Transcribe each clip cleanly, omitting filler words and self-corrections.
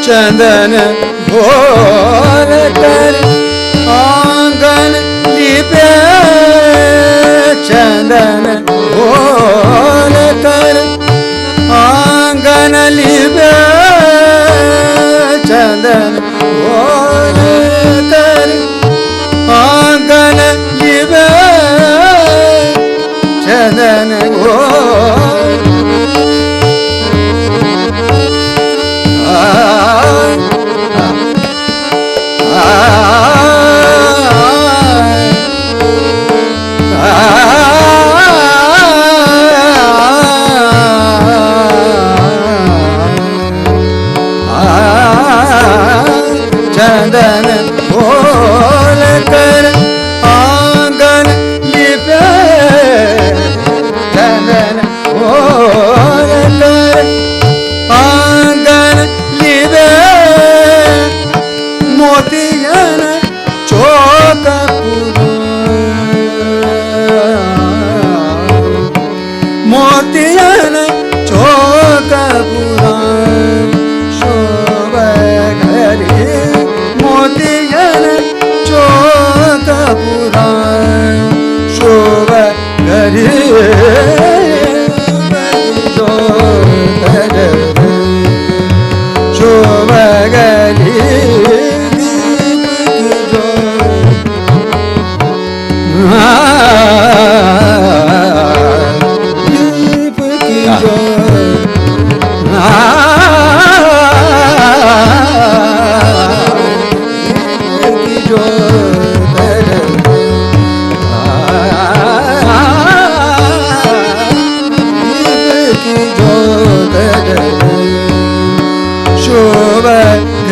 चंदन घोर कर आंगन लिपे, चंदन घोर कर आंगन लिपे, चंदन घोर कर आंगन लिपे, चंदन घोर शुभ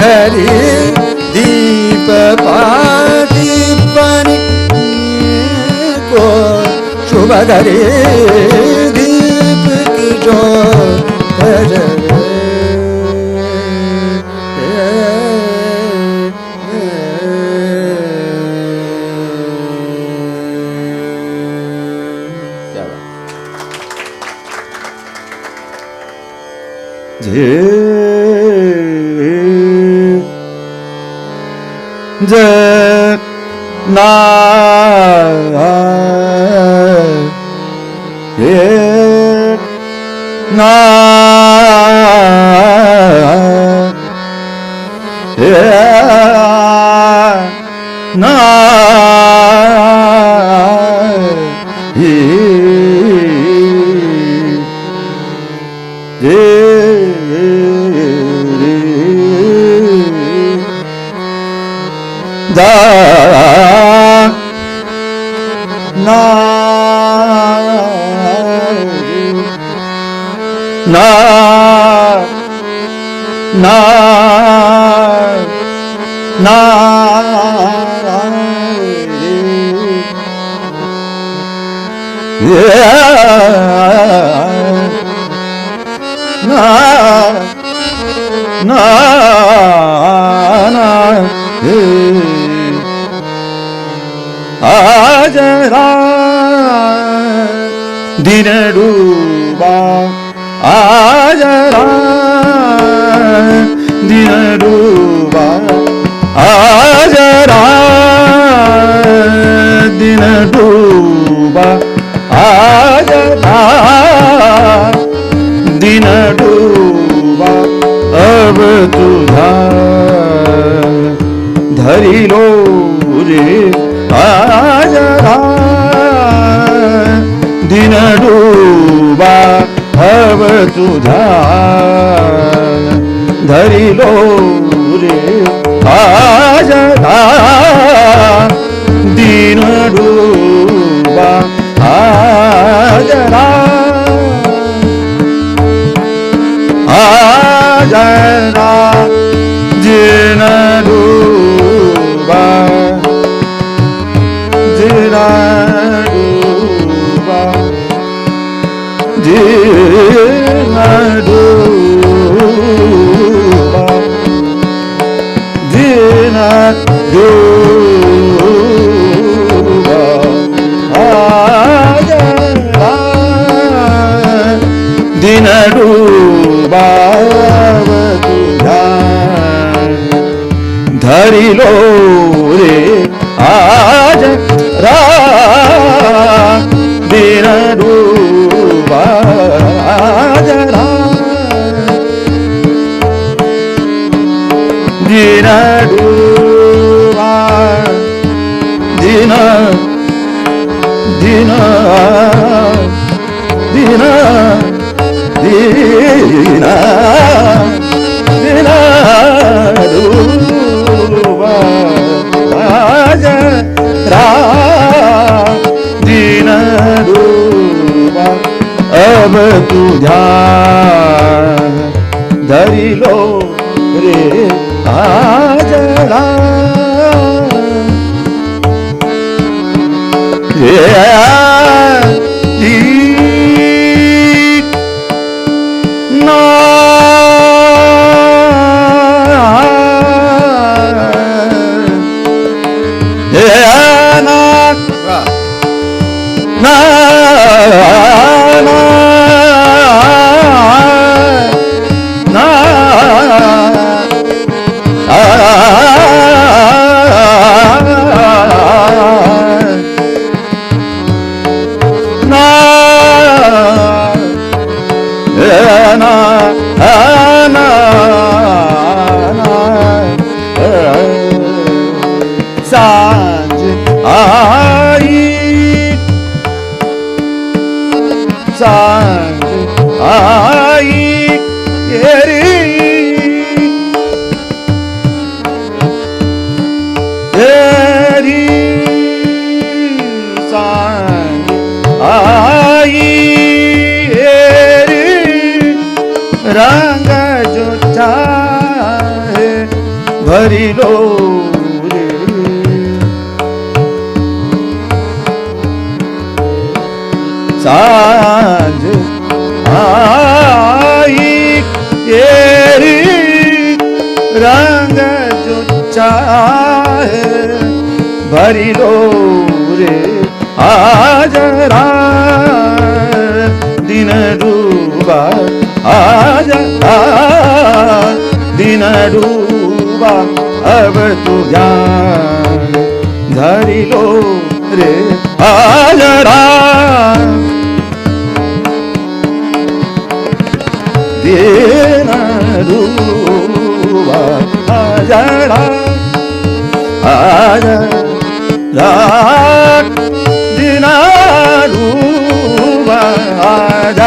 घरी दीप पाती बनी को शुभ घरी दीप की ज्योत दिन डूबा आजरा दिन डूबा आजरा दिन डूबा आजरा दिन डूबा अब तुझा धरी लो रे आजरा दिन डूबा अब तुझा धरी लो रे आजरा दिन डूबा आजरा आजरा दिन डूबा दिन दिन डूबा तुझा धरी लो रे आज दिन डूबा जरा दिन डूबा दिन दिन दिन दिन दिन डूबा जरा दिन डूबा अब तुझा धरी लो रे आजरा na रंग जो चाहे भरी लो रे। सांझ आई तेरी रंग जो चाहे भरी लो रे। आज रात दिन डूबा, आज दिन डूबा, अब तू ध्यान धरी लो रे। आज रात दिन डूबा, आज रात दिन डूबा, आज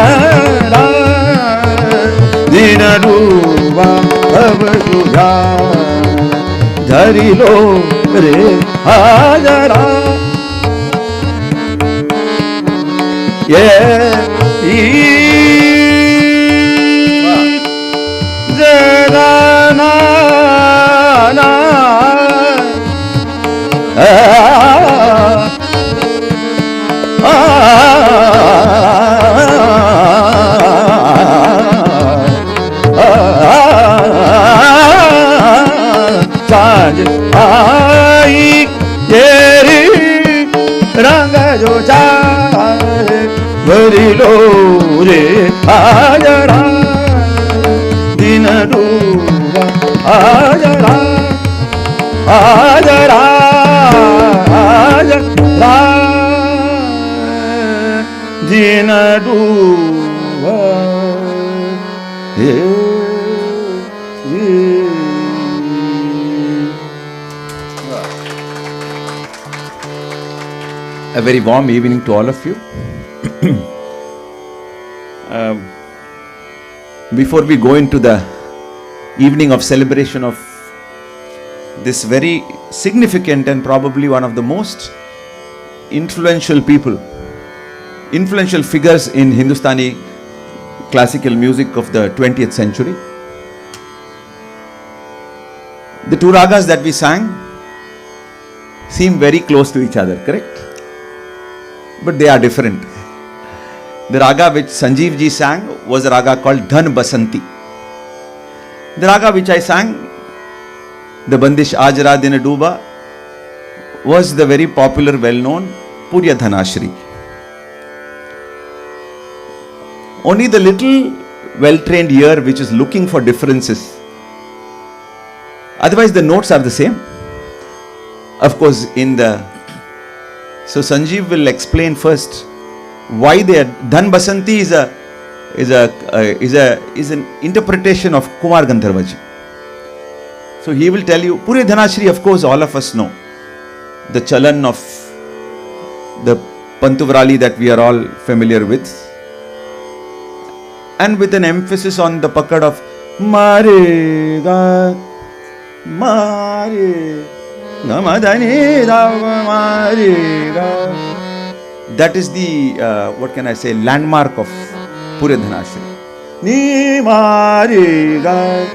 दिन डूबा, अब तुझा धरी लो रे। आज ये जगाना ना सांझ आई तेरी रंग जो चाहे भरी लो रे। आज दिन डूबा, आज आज दिन डूबा। A very warm evening to all of you. Before we go into the evening of celebration of this very significant and probably one of the most influential figures in Hindustani classical music of the 20th century, the two ragas that we sang seem very close to each other, correct? But they are different. The raga which Sanjeev ji sang was a raga called Dhan Basanti. The raga which I sang, the Bandish Aaj Raat Din Dooba, was the very popular, well-known Purya Dhanashri. Only the little well-trained ear which is looking for differences. Otherwise the notes are the same. Of course, so Sanjeev will explain first why they are. Dhan Basanti is an interpretation of Kumar Gandharva-ji. So he will tell you, Purya Dhanashri, of course, all of us know. The chalan of the Pantuvrali that we are all familiar with. And with an emphasis on the pakad of Marega, Mare, Namadani, Marega. That is the, what can I say, landmark of Purya Dhanashri. Ni Marega.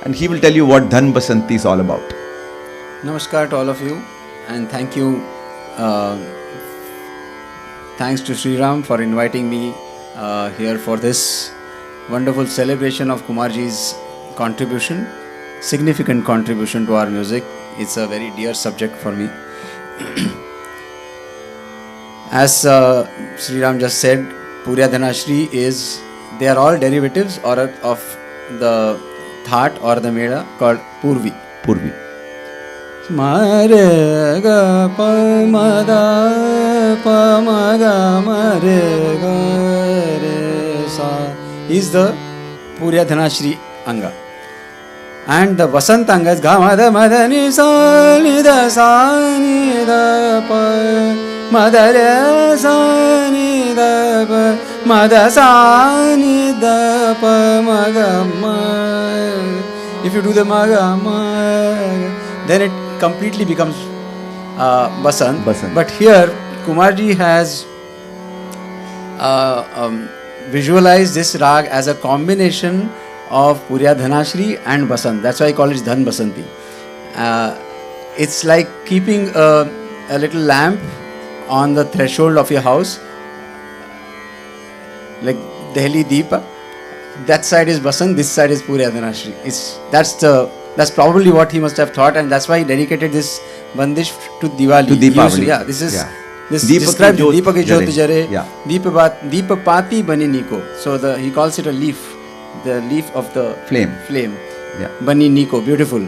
And he will tell you what Dhan Basanti is all about. Namaskar to all of you, and thank you. Thanks to Sriram for inviting me here for this wonderful celebration of Kumarji's contribution, significant contribution to our music. It's a very dear subject for me. As Sriram just said, Purya Dhanashri they are all derivatives of the Thaat or the Meda called Purvi. Purvi. Mare ga pa ma da pa ma ga mare ga re sa is the Purya Dhanashri Anga. And the Vasant Anga is ga ma da ni sa ni da pa ma da re sa ni da pa ma da sa ni da pa ma ga ma. If you do the ma ga ma, then it completely becomes Basant. Basant. But here Kumarji has visualize this rag as a combination of Purya Dhanashri and Basant. That's why I call it Dhan Basanti. It's like keeping a little lamp on the threshold of your house, like Delhi Deepa. That side is Basant, this side is Purya Dhanashri. That's probably what he must have thought, and that's why he dedicated this bandish to Diwali. To Deepavali. Yeah, this is. Yeah. This Deepak describes ki jyot Deepak ki jyot jare, Yeah. Deepapati bani niko. So he calls it a leaf, the leaf of the Flame. Yeah. Bani niko, beautiful.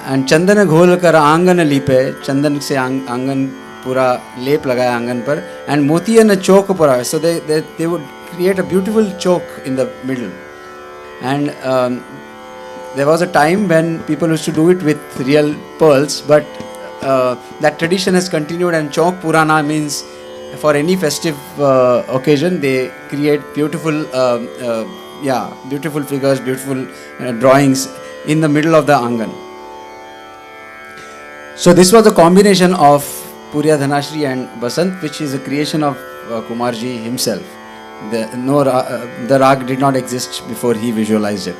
And Chandana ghol kar aangan lipe, Chandan se aangan pura lep lagaya aangan par, and motiya na chok pura. So they would create a beautiful choke in the middle. And there was a time when people used to do it with real pearls, but that tradition has continued, and Chok Purana means for any festive occasion they create beautiful beautiful figures, beautiful drawings in the middle of the Angan. So this was a combination of Purya Dhanashri and Basant, which is a creation of Kumarji himself. The rag did not exist before he visualized it.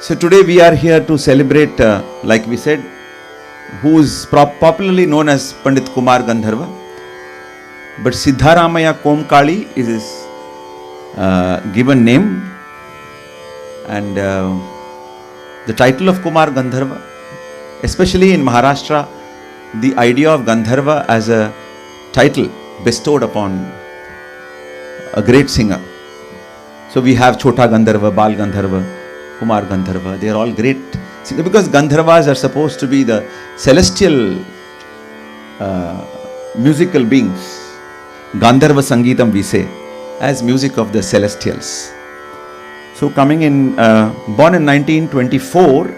So today we are here to celebrate, like we said, who is popularly known as Pandit Kumar Gandharva. But Siddharamaya Komkali is his given name. And the title of Kumar Gandharva, especially in Maharashtra, the idea of Gandharva as a title bestowed upon a great singer. So we have Chota Gandharva, Bal Gandharva, Kumar Gandharva. They are all great singers because Gandharvas are supposed to be the celestial musical beings. Gandharva Sangeetam we say as music of the celestials. So coming in, born in 1924,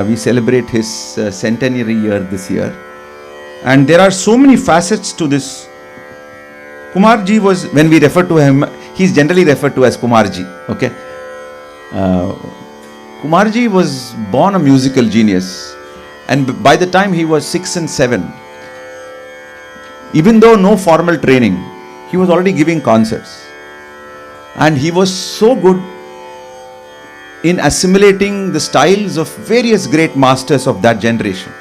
we celebrate his centenary year this year. And there are so many facets to this. Kumarji was, when we refer to him, he is generally referred to as Kumarji. Okay. Kumarji was born a musical genius, and by the time he was 6 and 7, even though no formal training, he was already giving concerts. And he was so good in assimilating the styles of various great masters of that generation.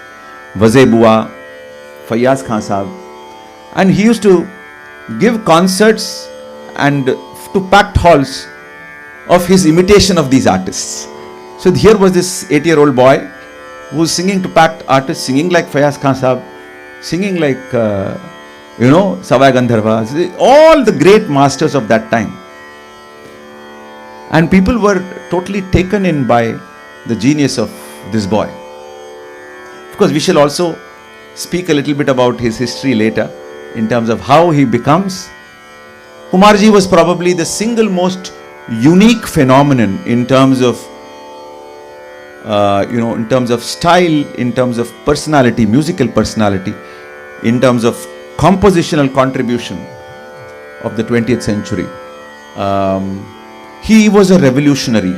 Vaze Bua, Fayyaz Khan Sahab. And he used to give concerts and to packed halls of his imitation of these artists. So here was this 8-year-old boy who was singing to packed artists, singing like Fayyaz Khan Sahab, singing like, Savai Gandharva, all the great masters of that time. And people were totally taken in by the genius of this boy. Of course, we shall also speak a little bit about his history later in terms of how he becomes. Kumarji was probably the single most unique phenomenon in terms of, in terms of style, in terms of personality, musical personality, in terms of compositional contribution of the 20th century. He was a revolutionary.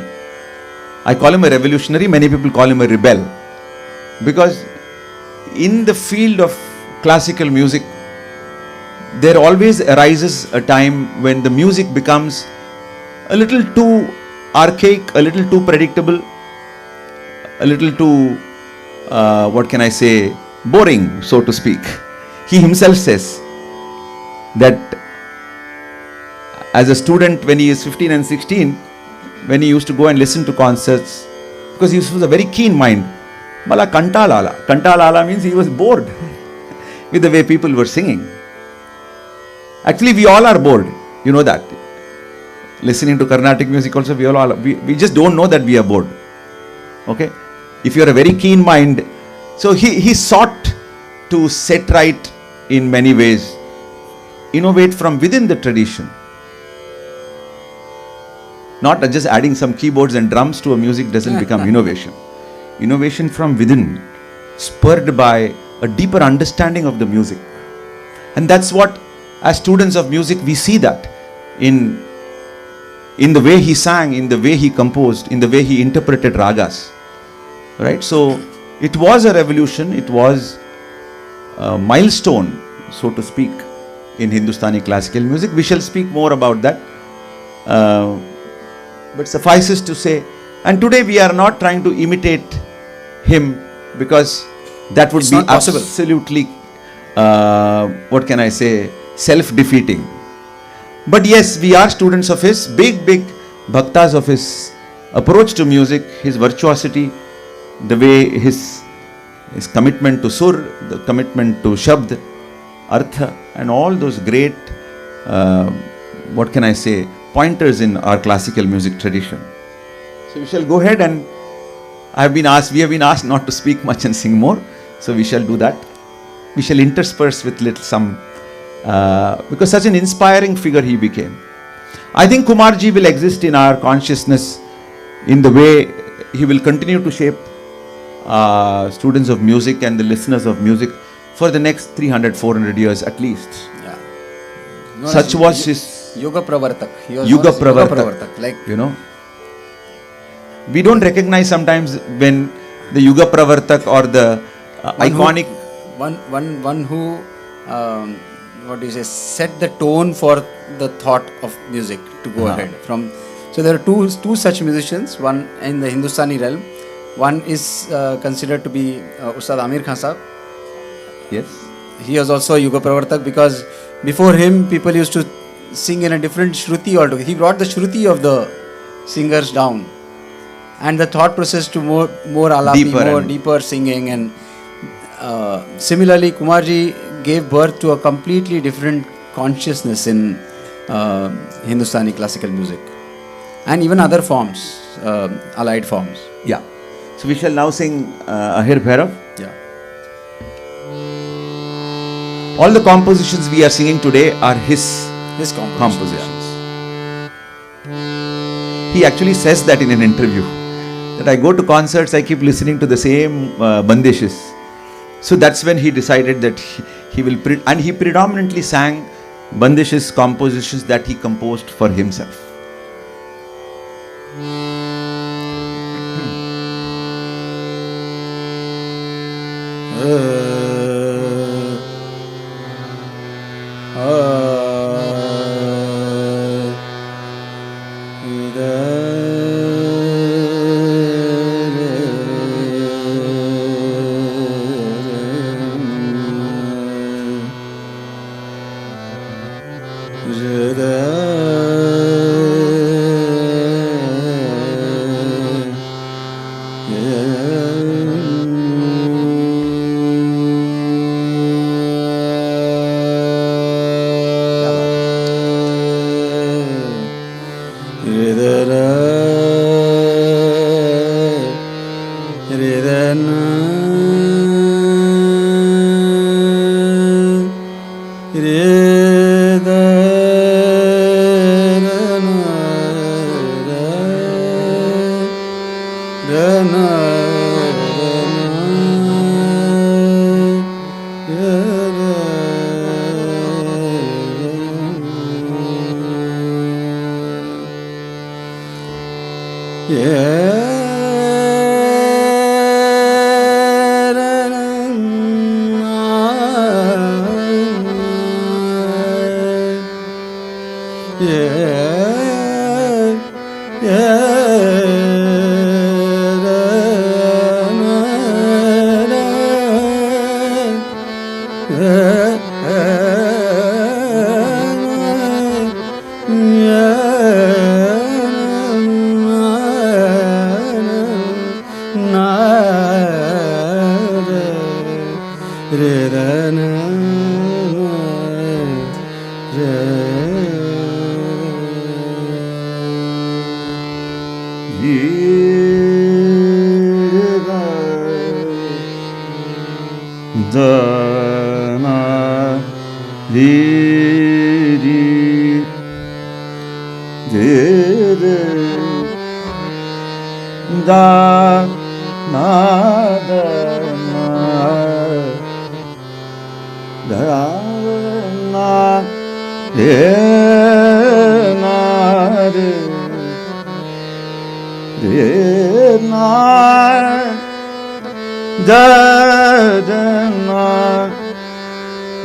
I call him a revolutionary, many people call him a rebel. Because in the field of classical music, there always arises a time when the music becomes a little too archaic, a little too predictable, a little too, boring, so to speak. He himself says that as a student, when he is 15 and 16, when he used to go and listen to concerts, because he was a very keen mind, Mala Kantalala. Kantalala means he was bored with the way people were singing. Actually, we all are bored. You know that. Listening to Carnatic music also, we just don't know that we are bored. Okay? If you are a very keen mind. So he sought to set right in many ways, innovate from within the tradition. Not just adding some keyboards and drums to a music doesn't become innovation. Innovation from within, spurred by a deeper understanding of the music. And that's what, as students of music, we see that in the way he sang, in the way he composed, in the way he interpreted ragas. Right? So it was a revolution, it was a milestone, so to speak, in Hindustani classical music. We shall speak more about that. But suffices to say, and today we are not trying to imitate him, because that would It's be not possible. absolutely, what can I say, self-defeating. But yes, we are students of his, big bhaktas of his approach to music, his virtuosity, the way his commitment to sur, the commitment to shabd, artha, and all those great, what can I say, pointers in our classical music tradition. So we shall go ahead, and we have been asked not to speak much and sing more. So we shall do that. We shall intersperse with little some, because such an inspiring figure he became. I think Kumarji will exist in our consciousness in the way he will continue to shape students of music and the listeners of music for the next 300-400 years at least. Yeah. Such was his Yoga Pravartak. He was Yuga known as Pravartak. Like, You know, we don't recognize sometimes when the Yuga Pravartak or the iconic. one who what do you say, set the tone for the thought of music to go ahead from. So there are two such musicians, one in the Hindustani realm. One is considered to be Ustad Amir Khan Sahab. Yes. He was also a Yuga Pravartak, because before him people used to sing in a different shruti altogether. He brought the shruti of the singers down, and the thought process to more alapi, deeper singing. And similarly, Kumarji gave birth to a completely different consciousness in Hindustani classical music, and even other forms, allied forms. Yeah. So we shall now sing Ahir Bhairav. Yeah. All the compositions we are singing today are his compositions. He actually says that in an interview, that I go to concerts, I keep listening to the same bandishes. So that's when he decided that he will, and he predominantly sang bandishes, compositions that he composed for himself.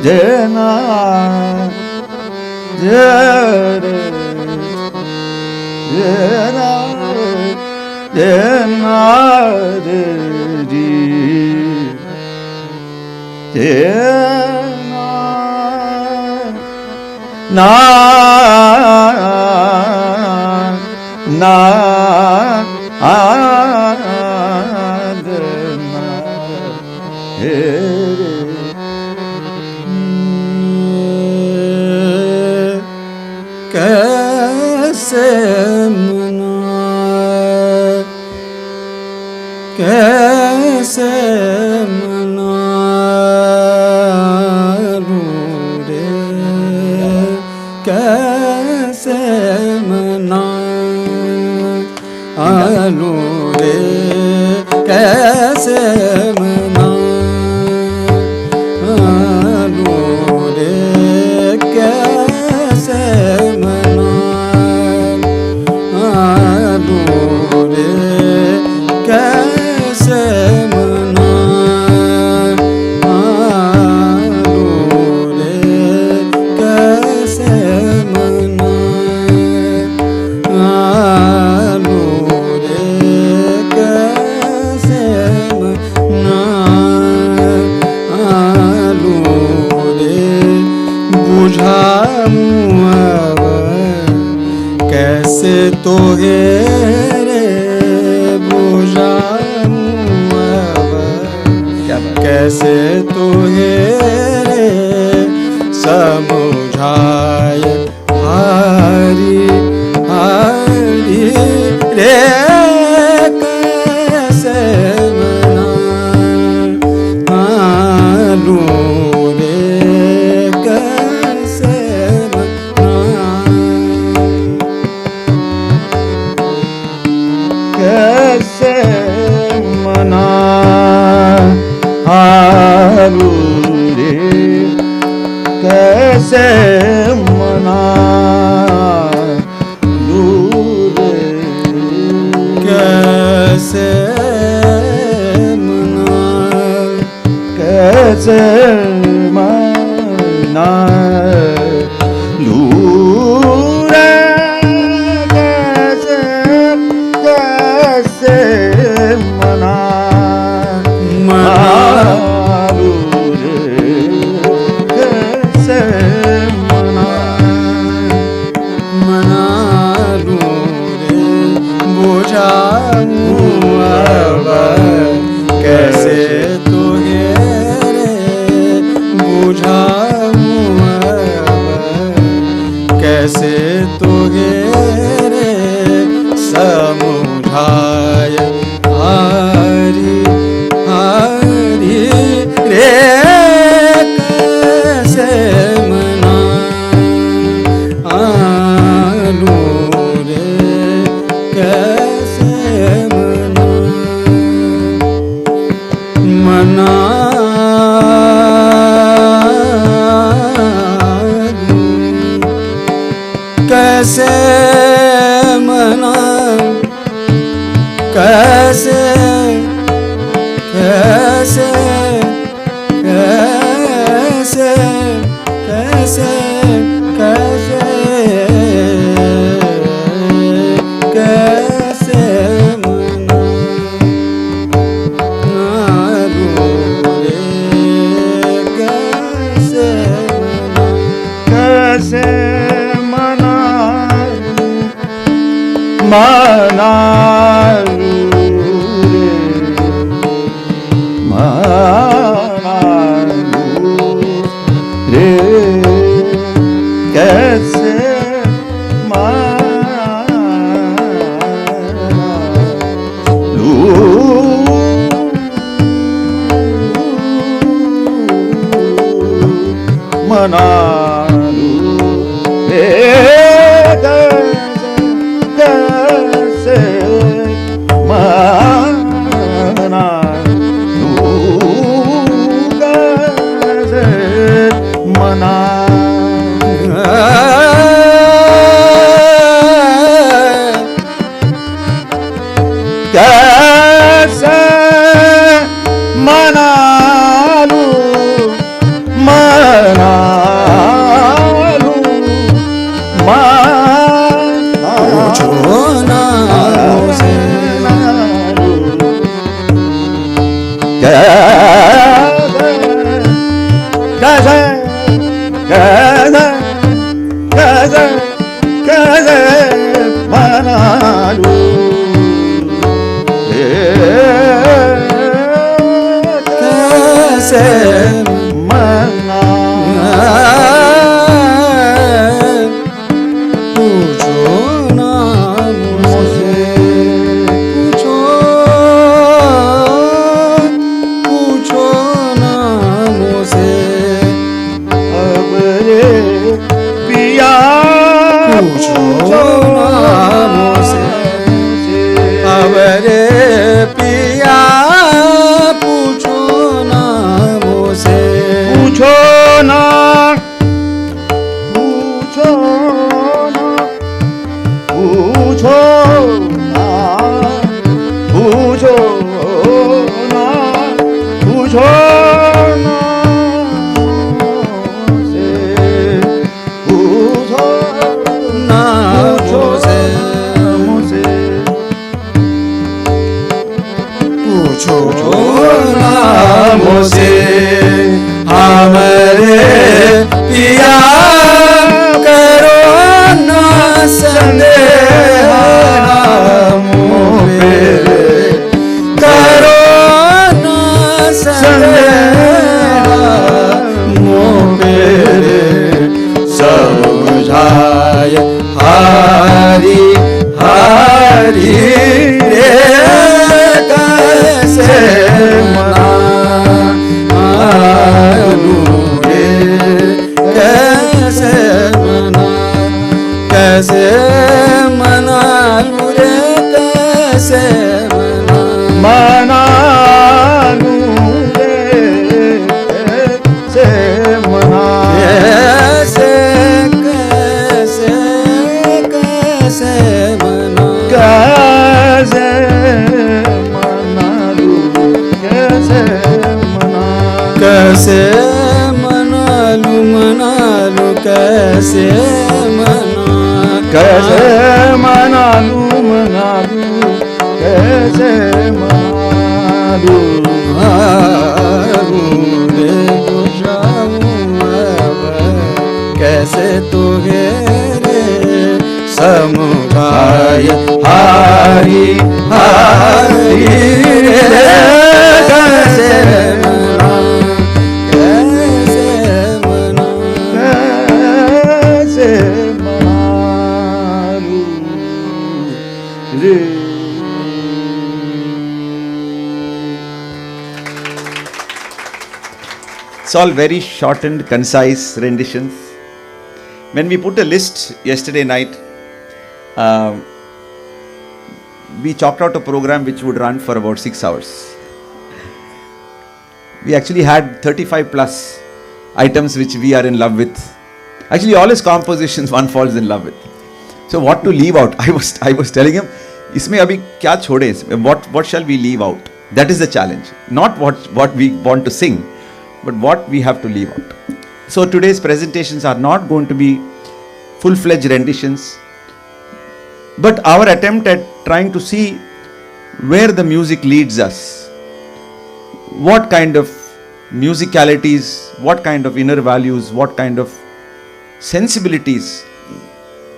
Jana मनालू मनालू नामों से अवरे पिया पूछो नामों से पूछो ना पूछो ना पूछो ना पूछो ना पूछो ना से पूछो नामों से मुझसे पूछो नामों से हमारे पिया करो ना संदेह नामों पे करो ना संदेह मोह मेरे समझाए हारी हारी रे कैसे मनालू रे कैसे मनालू रे कैसे मना लूं रे से मना कैसे कैसे कैसे मना कैसे मना लूं कैसे मना कैसे मनालू मनालू कैसे मना कैसे मना लूं कैसे मना लूं रे कैसे तो रे समुदाय हारी हारी रे कैसे मना कैसे मना कैसे मना लूं रे It's all very shortened, concise renditions. When we put a list yesterday night, we chalked out a program which would run for about 6 hours. We actually had 35 plus items which we are in love with. Actually, all his compositions one falls in love with. So what to leave out? I was telling him, इसमें अभी क्या छोड़े? What shall we leave out? That is the challenge. Not what we want to sing, but what we have to leave out. So today's presentations are not going to be full-fledged renditions, but our attempt at trying to see where the music leads us, what kind of musicalities, what kind of inner values, what kind of sensibilities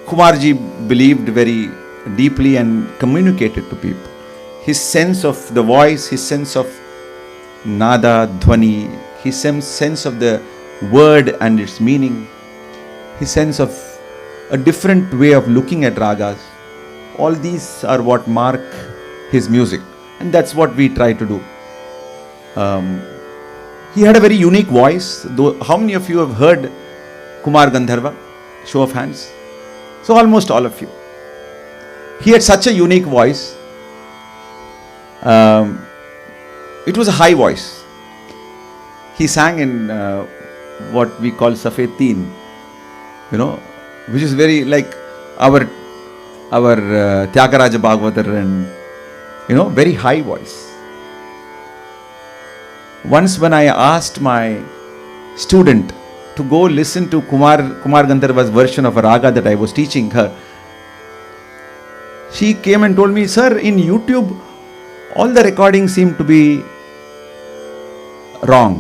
Kumarji believed very deeply and communicated to people. His sense of the voice, his sense of nada, dhwani, his sense of the word and its meaning, his sense of a different way of looking at ragas. All these are what mark his music, and that's what we try to do. He had a very unique voice. How many of you have heard Kumar Gandharva? Show of hands. So almost all of you. He had such a unique voice. It was a high voice. He sang in what we call Safed Teen, which is very like our Tyagaraja Bhagavatar, and very high voice. Once when I asked my student to go listen to Kumar Gandharva's version of a raga that I was teaching her, she came and told me, "Sir, in YouTube, all the recordings seem to be wrong,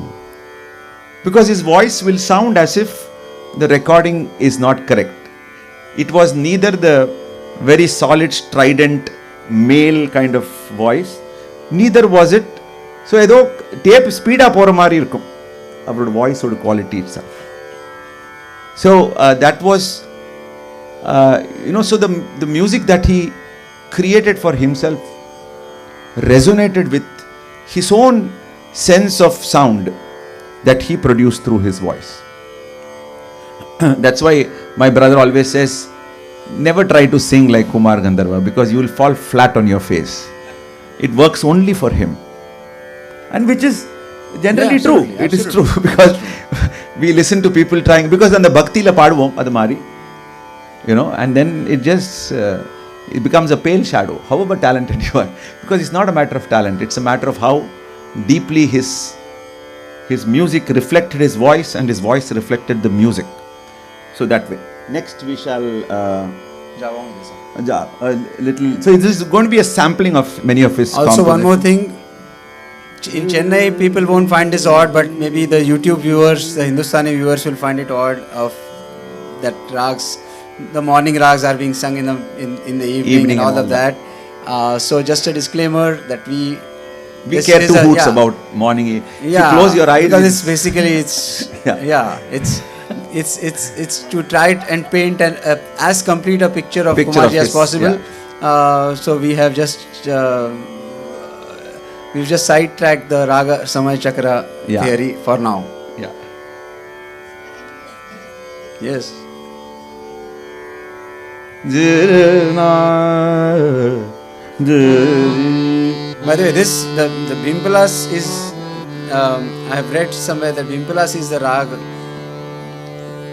because his voice will sound as if the recording is not correct. It was neither the very solid, strident, male kind of voice, neither was it, so ஏதோ tape speedo போற மாதிரி இருக்கும் அவரோட வாய்ஸோட quality itself. So that was so the music that he created for himself resonated with his own sense of sound that he produced through his voice. That's why my brother always says, never try to sing like Kumar Gandharva because you will fall flat on your face. It works only for him. And which is generally true. It is true because we listen to people trying, because on the Bhakti la paduvom adamari, and then it just it becomes a pale shadow, however talented you are. Because it's not a matter of talent, it's a matter of how deeply his music reflected his voice and his voice reflected the music. So that way. Next we shall a little. So this is going to be a sampling of many of his. Also, one more thing. In Chennai, people won't find this odd, but maybe the YouTube viewers, the Hindustani viewers, will find it odd of that rags. The morning rags are being sung in the evening and all of that. So just a disclaimer that we care two hoots about morning. Yeah, if you close your eyes, because it's basically it's to try and paint as complete a picture of Kumarji as possible. Yeah. So we have just sidetracked the Raga Samay Chakra theory for now. Yeah. Yes. By the way, the Bhimpalas is I have read somewhere that Bhimpalas is the Raga.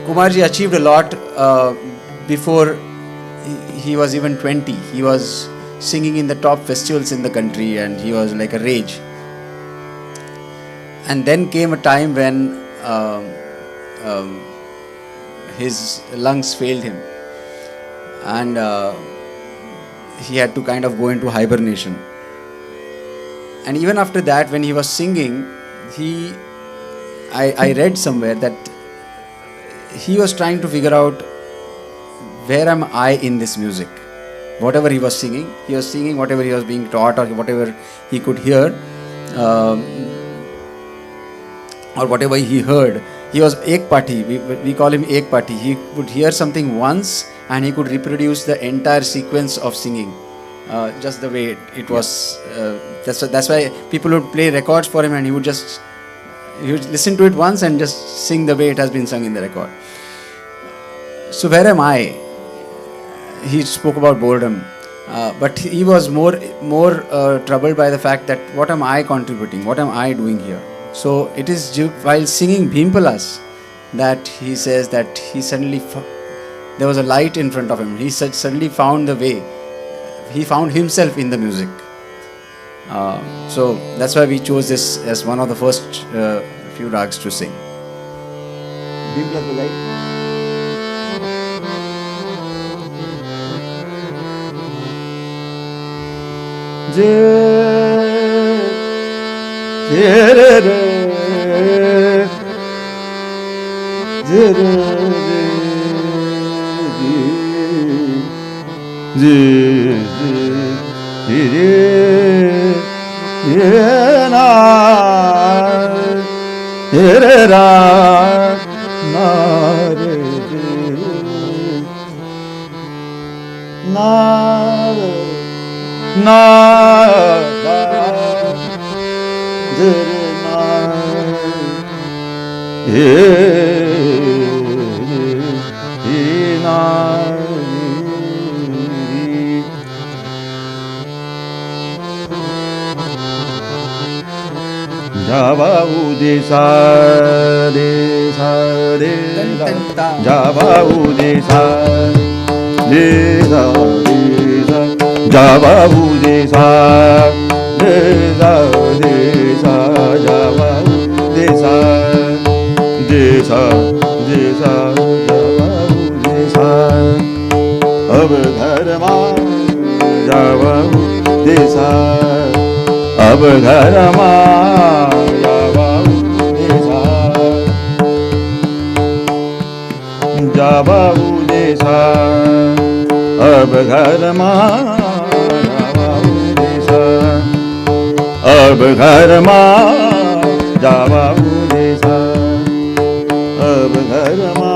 Kumarji achieved a lot before he was even 20. He was singing in the top festivals in the country and he was like a rage. And then came a time when his lungs failed him and he had to kind of go into hibernation. And even after that, when he was singing, I read somewhere that he was trying to figure out, where am I in this music? Whatever he was singing whatever he was being taught or whatever he could hear or whatever he heard. He was Ekpati, we call him Ekpati. He would hear something once and he could reproduce the entire sequence of singing just the way it was. That's why people would play records for him and he would listen to it once and just sing the way it has been sung in the record. So where am I? He spoke about boredom, but he was more troubled by the fact that what am I contributing? What am I doing here? So it is while singing Bhimpalas that he says that he suddenly there was a light in front of him. He suddenly found the way. He found himself in the music. So that's why we chose this as one of the first few rags to sing. Bhimpalas was right. Java Udisa de sa de da Java Udisa de sa de sa Java Udisa de sa Java Udisa de sa Java Udisa ab ghar ma Java Udisa ab ghar ma Java Udisa ab ghar ma Java Udisa ab ghar ma Java Udisa ab ghar ma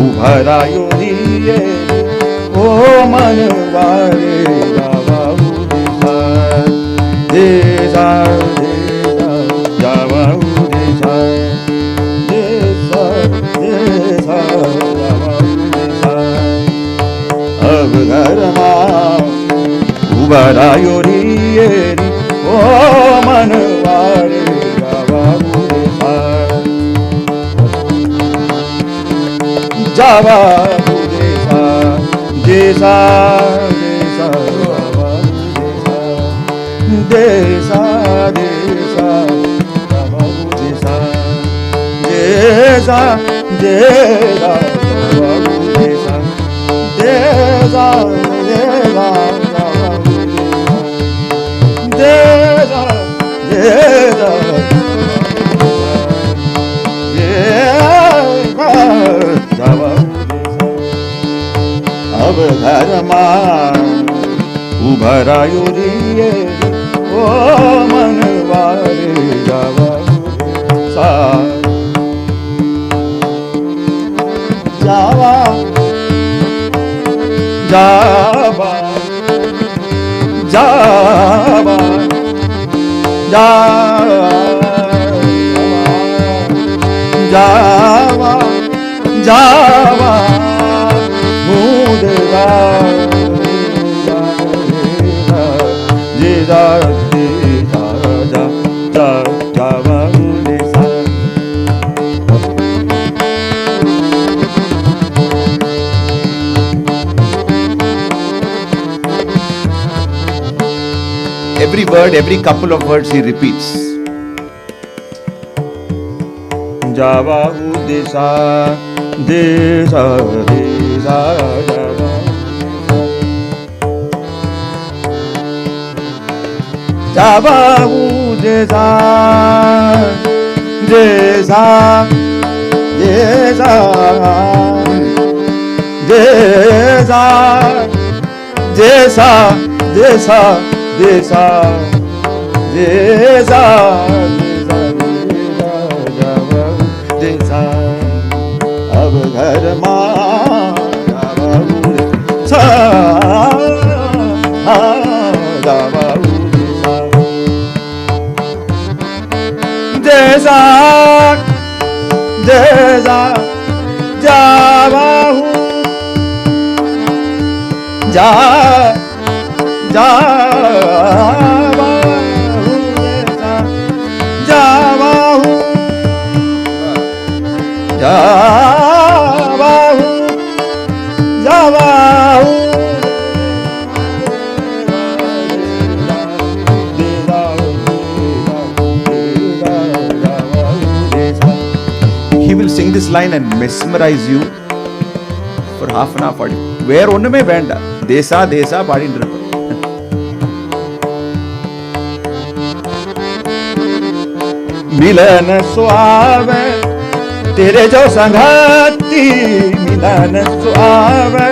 ubharayo diye o manware Java Udisa desa Java Udisa घरमा उभरायो रे ओ मनवारे जावा जावा देसा देसा देसा देसा देसा देसा देसा देसा देसा देसा अब घरमा उभरायो रे ओ मनवारे जावा सा जावा जावा जावा जावा जावा मुदगा जीजा जीजा जा जा जावा मुदेसा Every word, every couple of words he repeats. Java Udesa Desa Desa Java Java Udesa Desa Desa Desa Desa Desa Desa Desa Desa अब घर माँ सा देसा देसा जावाहू जा जावाहू देसा जावाहू जावाहू जावाहू He will sing this line and mesmerize you for half an hour. Where one me venda desa desa paadindru. मिलन सुहावे तेरे जो संगाती मिलन सुहावे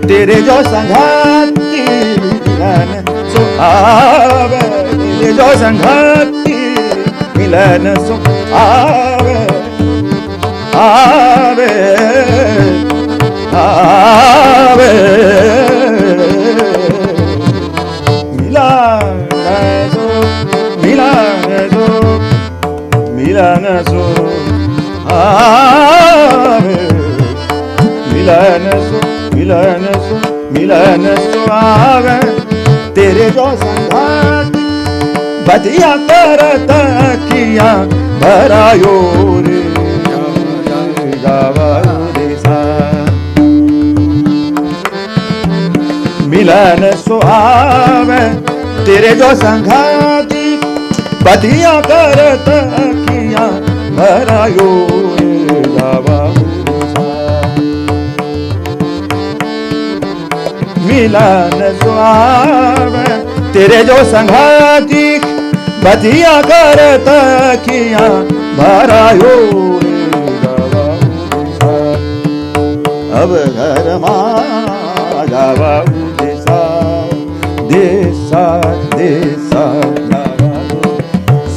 तेरे जो संगाती मिलन सुहावे तेरे जो संगाती मिलन सुहावे आवे आवे मिलन सो आवे मिलन सो मिलन सो मिलन सो आवे तेरे जो संगात बदिया करत किया भरायो रे जावा देसा मिलन सो आवे तेरे जो संगाती बदिया करत किया भरायो जावा मिलन सुहावे तेरे जो संगाती बदिया करत किया भरायो जावा अब घर माँ जावा देसा देसा देसा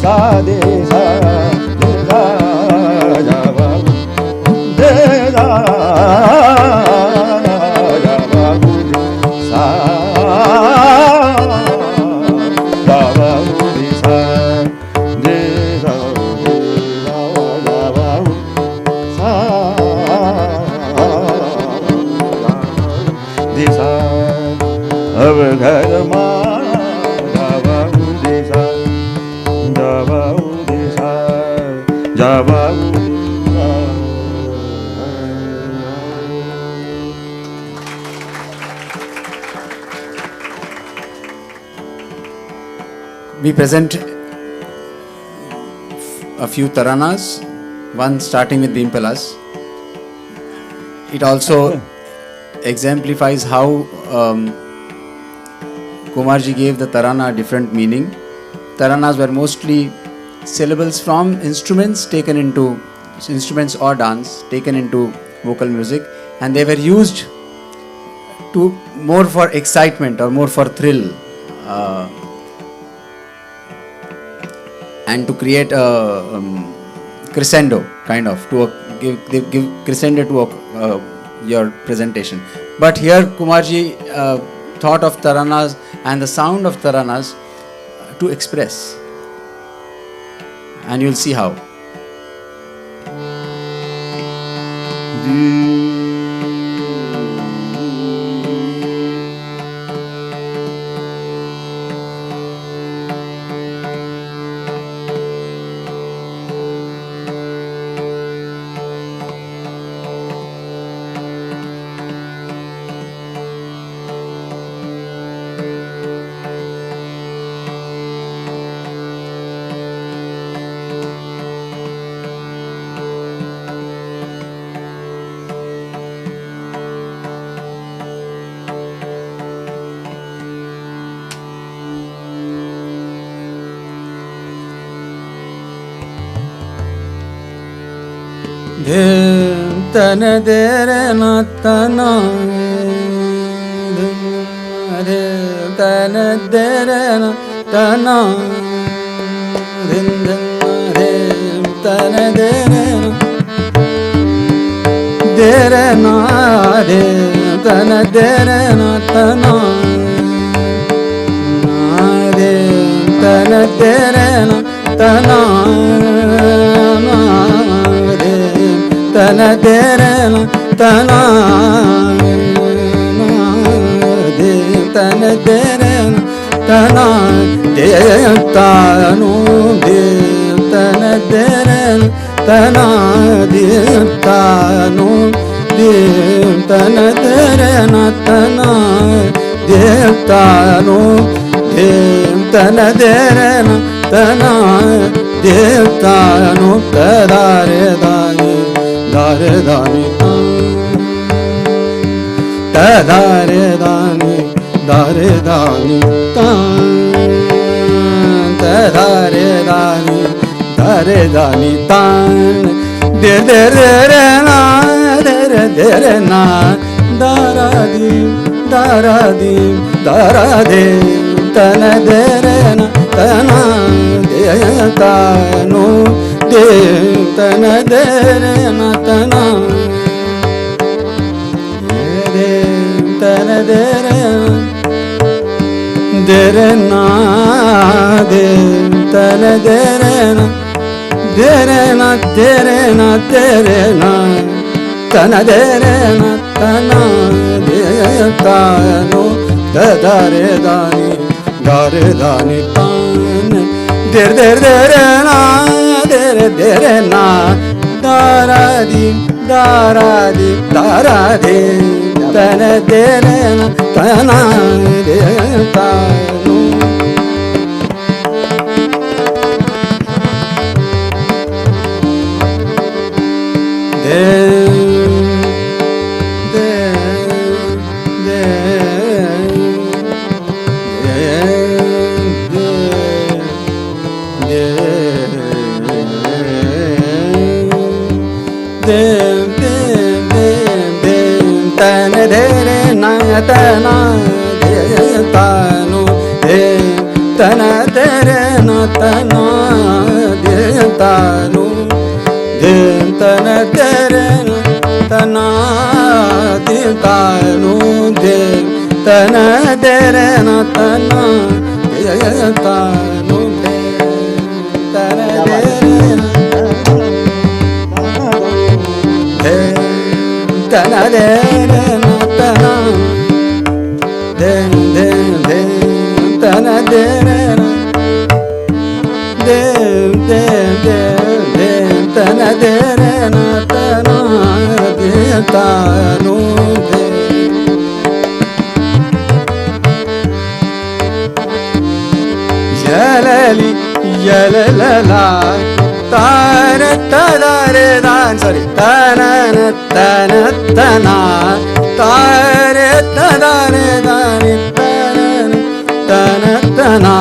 सा देसा देसा जावा देसा जावा सा जावा देसा देसा जावा सा sa avgarma java udisa java udisa java We present a few taranas, one starting with Bhimpalas. It also exemplifies how Kumarji gave the tarana a different meaning. Taranas were mostly syllables from instruments or dance taken into vocal music, and they were used to more for excitement or more for thrill. And to create a crescendo, kind of, to give crescendo to your presentation. But here Kumarji thought of taranas and the sound of taranas to express. And you'll see how. Tana dere na tana tana dere na tana tana dere na tana dere na tana tana dere na tana tana dere tana de tana dere tana de tanu de tana dere tana de tanu de tana dere tana de tanu de tana dere tana de tanu tadare dani dare dani ta dare dani ta dare dani ta de na dara de tana dere na tana de tanu de tana dere na tana de tana dere na de tana dere na tana dere na tana de tanu dare dani tan dere na dara di tana dere na tana de tanu tana de tanu de tana dere na tana de tanu de tana dere na tana de tanu de tana dere na tana de tanu de tana dere na tana dere na tana dem dem dem tana derena dem dem dem dem tana derena tana dem tanu dem yalali yalalala tana tadare dan sorry tana tana tana tare tadare dani tana tana tana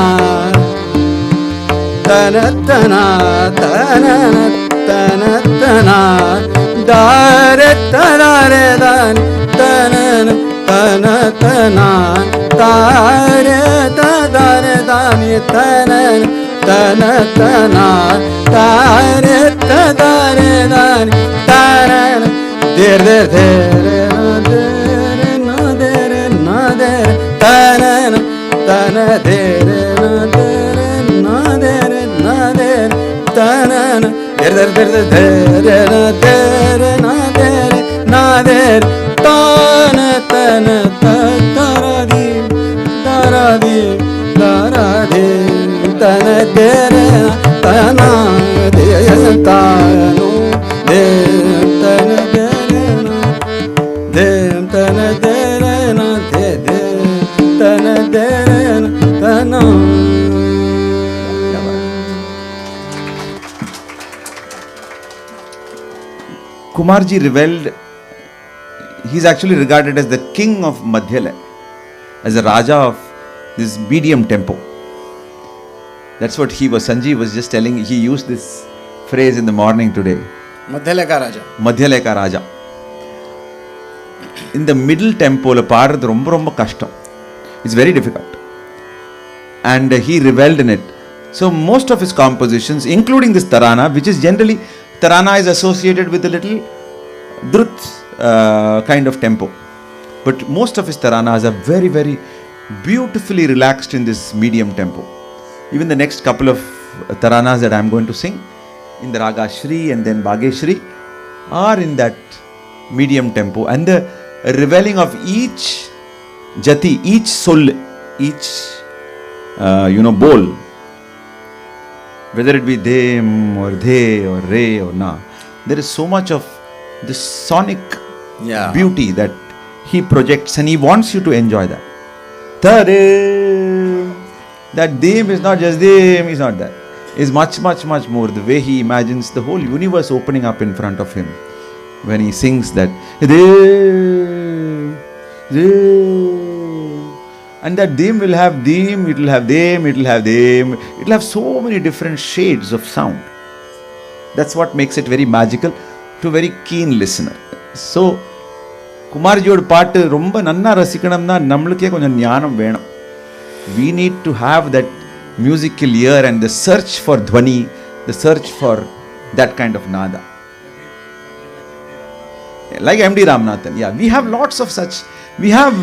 tana tana tana tana dare tadare dani tana tana tana tare tadare dani tana tana tana tare tadare dani tana der der der na der na der tana tana der na der na der na der tana der der der der na der na der na der tana tana taradi taradi taradi tana der tana der tanu der tana dem tana derena de tana derena tana. Kumarji revealed, he's actually regarded as the king of Madhyala, as a Raja of this medium tempo. That's what Sanjeev was just telling. He used this phrase in the morning today. Madhyaleka Raja. Madhyaleka Raja. In the middle tempo, பாடுறது ரொம்ப ரொம்ப கஷ்டம். It's very difficult. And he reveled in it. So most of his compositions, including this tarana, which is generally, tarana is associated with a little drut kind of tempo. But most of his taranas are very, very beautifully relaxed in this medium tempo. Even the next couple of taranas that I am going to sing, in the Raga Shri and then Bhageshri, are in that medium tempo. And the revealing of each jati, each soul, each bowl, whether it be them or they or re or na, there is so much of this sonic beauty that he projects, and he wants you to enjoy that. That them is not just them, is not that. Is much, much, much more the way he imagines the whole universe opening up in front of him when he sings that. And that them will have them, it will have them, it will have them. It will have so many different shades of sound. That's what makes it very magical to a very keen listener. So, குமார்ஜியோட பாட்டு ரொம்ப நன்னா ரசிக்கணும்னா நம்மளுக்கே கொஞ்சம் ஞானம் வேணும். We need to have that musical ear and the search for dhvani, the search for that kind of nada. Like M.D. Ramanathan. Yeah, we have lots of such. We have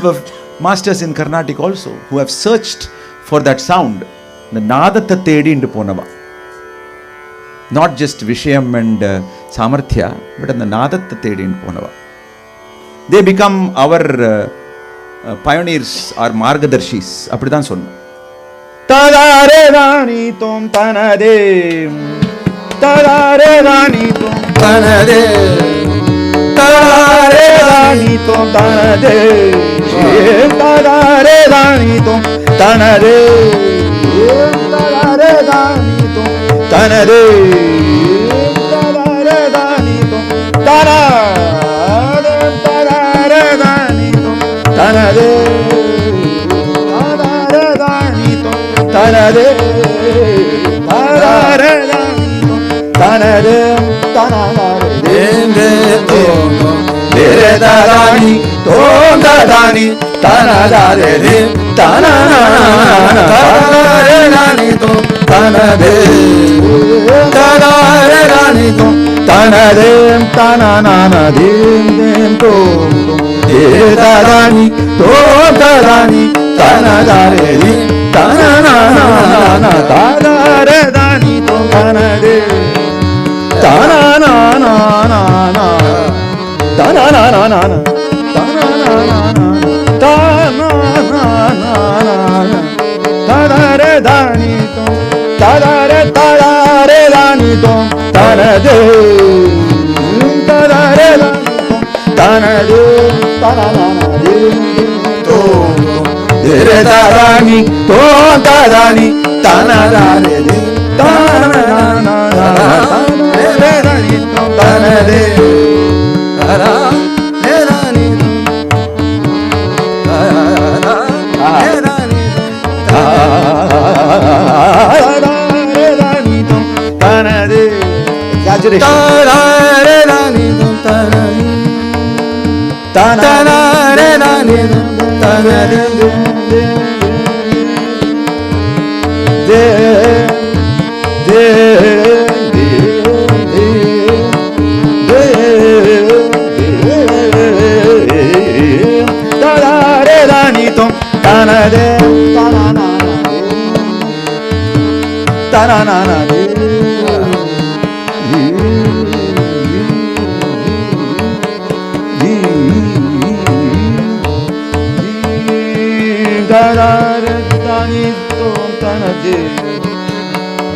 masters in Carnatic also who have searched for that sound. The nadatta thedi indu ponava. Not just Vishayam and Samarthya, but the nadatta thedi indu ponava. They become our pioneers or margadarshis. Apdidan sonna. Tadare rani tom tanade. Tadare rani tom tanade. Tadare rani tom tanade. Tadare rani tom tanade. Tadare rani tom tanade. Tadare rani tom tanade. Tadare rani tom tanade. Tadare rani tom tanade. Tadare rani tom tanade. Tanade. Dere darani, tom dadani, tanadare de, tanana, tadare rani tom, tanade, tadare rani tom, tanade, tanana, dim tom, dere darani, tom dadani, tanadare de, tanana, tadare rani tom, tanade, tanana, Ta-na-na-na-na, ta-na-na-na-na, ta-na-na-na-na, ta-na-na-na. tanade tadare tanade tananade to dere dadani to dadani tanadare tananade tanade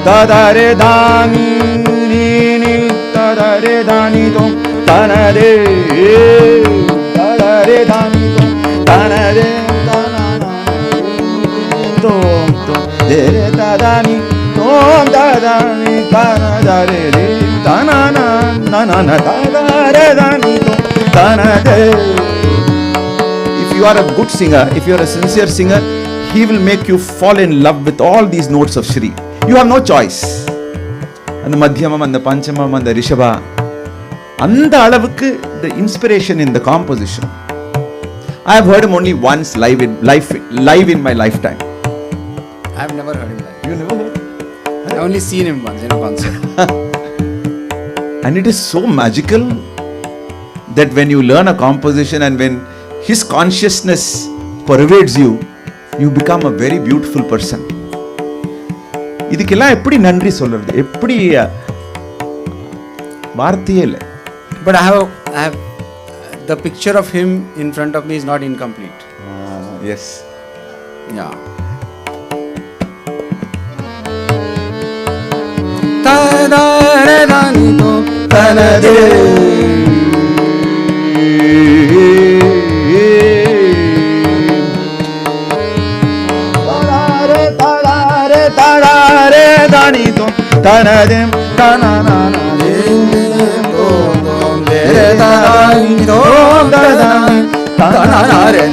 tadare dani ni tadare dani tom tanade tadare dani tom tanade tanana tom tom dere tadani tom tadani tanadare tanana nanana tadare dani tom tanade. If you are a good singer, if you are a sincere singer, he will make you fall in love with all these notes of Shri. You have no choice. And the Madhyamam and the Panchamam and the Rishabha, and the alavukku, the inspiration in the composition. I have heard him only once live in my lifetime. I have never heard him live. You never heard? I have only seen him once in a concert. And it is so magical that when you learn a composition and when his consciousness pervades you, you become a very beautiful person. இதுக்கெல்லாம் எப்படி நன்றி சொல்றது, எப்படி வார்த்தையே இல்லை. But I have the picture of him in front of me is not incomplete. Yes. Yeah. Tadare dani to tanade tadare dani to tanadem tanana dere dani to tanadem tanare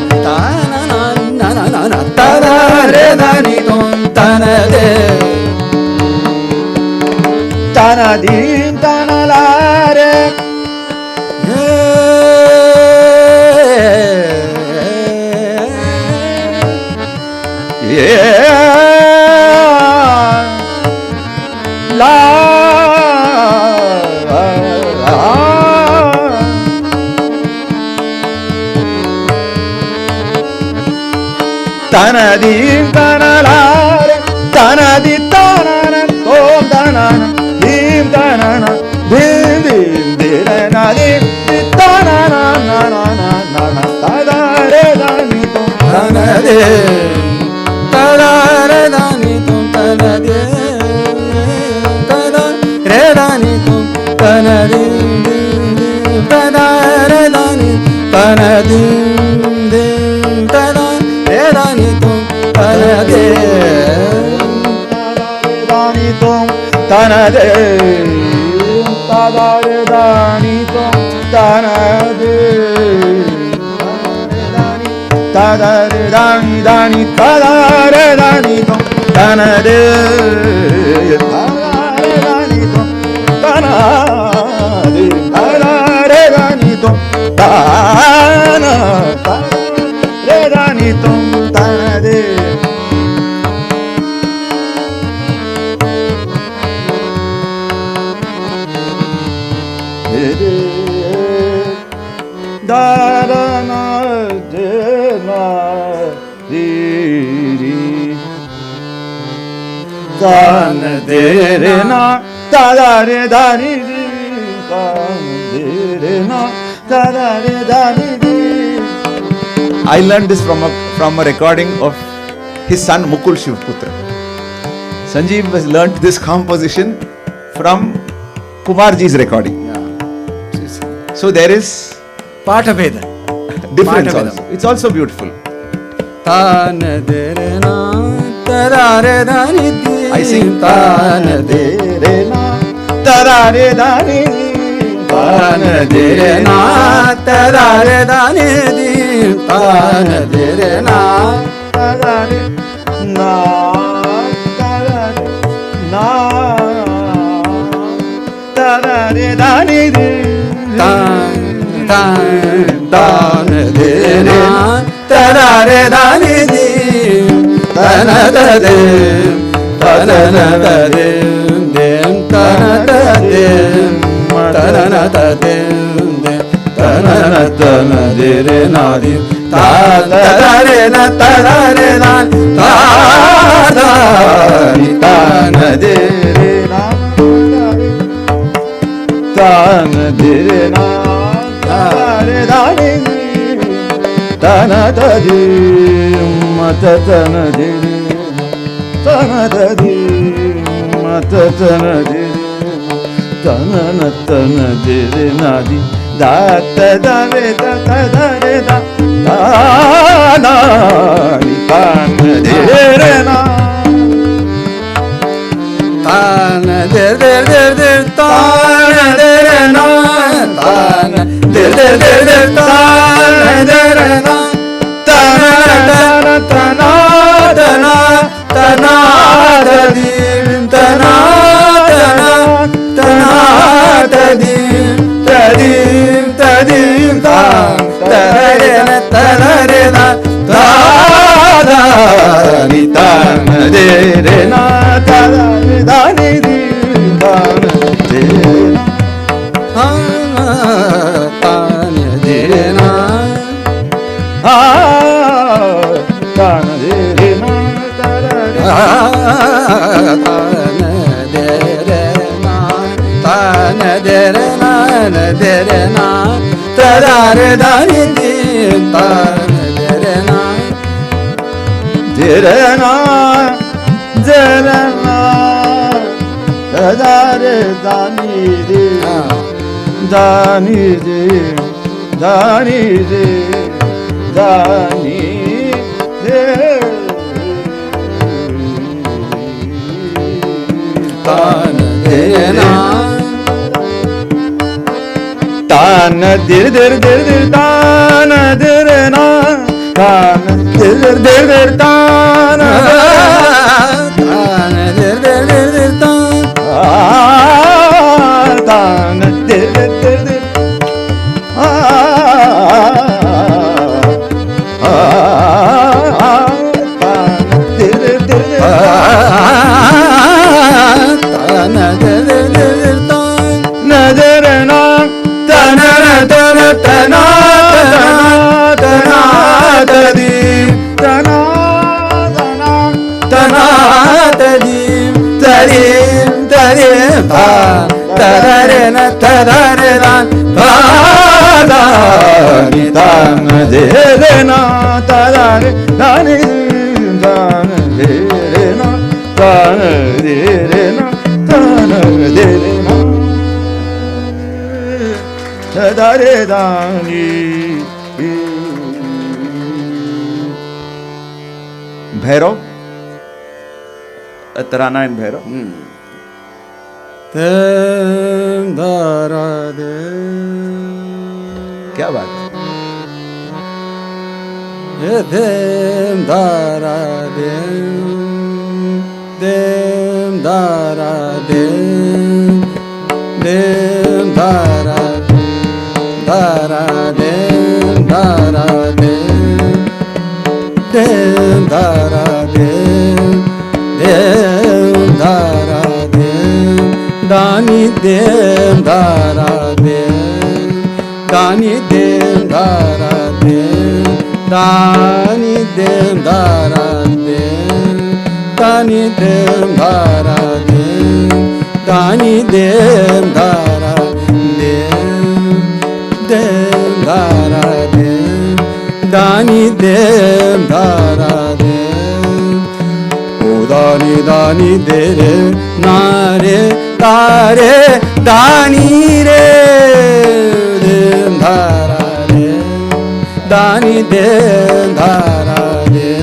tanana tadare dani to tanadem tanadim tanalare tanadim tanalare tanadi tanana tom tanana dim tanana dim dim dirana dim tanana nanana nana tadare dani tom tanade tadare dani tom tanade tadare dani tom tanade tadare dani tanade tanade tadare dani tom tanade tadare dani dani tadare dani tom tanade tadare dani tom tanade tadare dani tom tana tadare dani tom tanade. Darana dena diri dan derena tadare dani dan derena tadare dani. I learned this from a recording of his son Mukul Shivputra. Sanjeev has learnt this composition from Kumarji's recording. So there is Pathabheda. difference also. It's also beautiful. I sing ta-na-de-re-na, ta-ra-re-da-ni, ta-na-de-re-na, ta-ra-re-da-ni, ta-na-de-re-na, ta-ra-re-na, ta-ra-re-na, ta-ra-re-da-ni, ta-na-de-re-na, ta-ra-re-da-ni, ta-na-da-de-m, ta-na-da-de-m, ta-na-da-de-m, ta-na-da-de-m, ta-na-da-de-re-na-di, ta-da-da-re-na, ta-da-re-na, ta-da-ni, ta-na-de-re-na, ta-na-de-re-na, ta-ra-re-da-ni, ta-na-da-de-m, ta-na-de-re, ta-na-da-de-m, ta-na-de-re, ta-na-na-ta-na-de-re-na-di, da-ta-da-re-da-ta-da-re-da, ta-na-ni, ta-na-de-re-na, ta-na-de-re-de-de, ta-na-de-re-na, ta-na-de-re-de-de, ta-na-de-re-na, ta-na-da-na-ta-na-da-na, ta-na-da-dim, ta-na-da-na, ta-na-da-dim, ta-dim, ta-dim, ta-da-re-na, ta-da-re-na, ta-da-ni, ta-na-de-re-na, ta-da-re-da-ni-dim, ta-na-de-re-na, ta-na-de-re-na, ta-na-de-re-na, ta-na-de-re-na, ta-na-de-re-na, ta-da-re-da-ni-dim, ta-na-de-re-na, de-re-na, de-re-na, ta-da-re-da-ni-dim, da-ni-dim, da-ni-dim, da-ni-dim, ta-na-de-re-na, ta-na-de-re-de-re-de-re, ta-na-de-re-na, ta-na-de-re-de-re, ta-na-de-re-de-re, ta-na-de-re-de-re, ta-da-re-na, ta-da-re-na, ta-da-ni, ta-na-de-re-na, ta-da-re-da-ni, ta-na-de-re-na, ta-na-de-re-na, ta-na-de-re-na, ta-da-re-da-ni. Bhairav, Tarana and Bhairav. क्या बात है? Them Dara them them Dara them them Dara Dara them Dara them them Dara them them Dara them दानी them Dara them दानी them Dara them दानी them Dara them दानी them Dara them दानी them Dara them them Dara them दानी them Dara them ओ दानी दानी दे रे नारे तारे dani re dim dhara re dani dim dhara re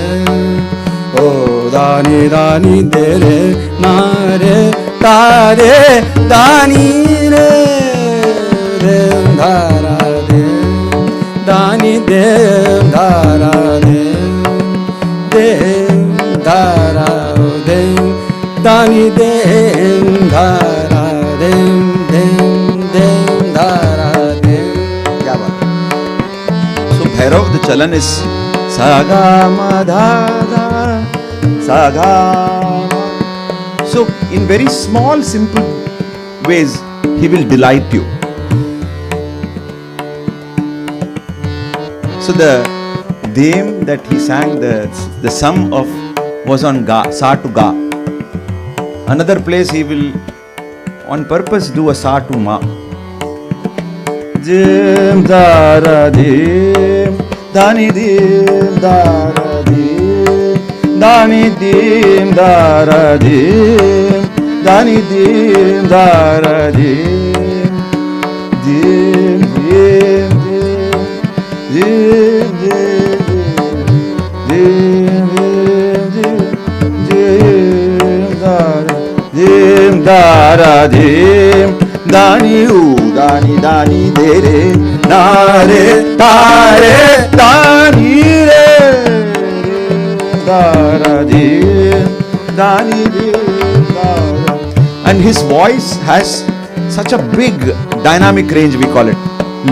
o dani dani de re na re ta re dani re dim dhara re dani dim dhara re dim dhara dim dani dim dhara dim dim dhara dim. क्या बात है. So Bhairav, the chalan is saga madha saga. So in very small simple ways he will delight you. So the them that he sang, the sum of was on ga, sa to ga. Another place he will on purpose do a sa to ma. Dim dara dim dani dim dara dim dani dim dara dim dani dim dara dim dim dim dim dim dara dim dani u dani dani de re na re ta re dani re dara dim dani dim dara. And his voice has such a big dynamic range, we call it.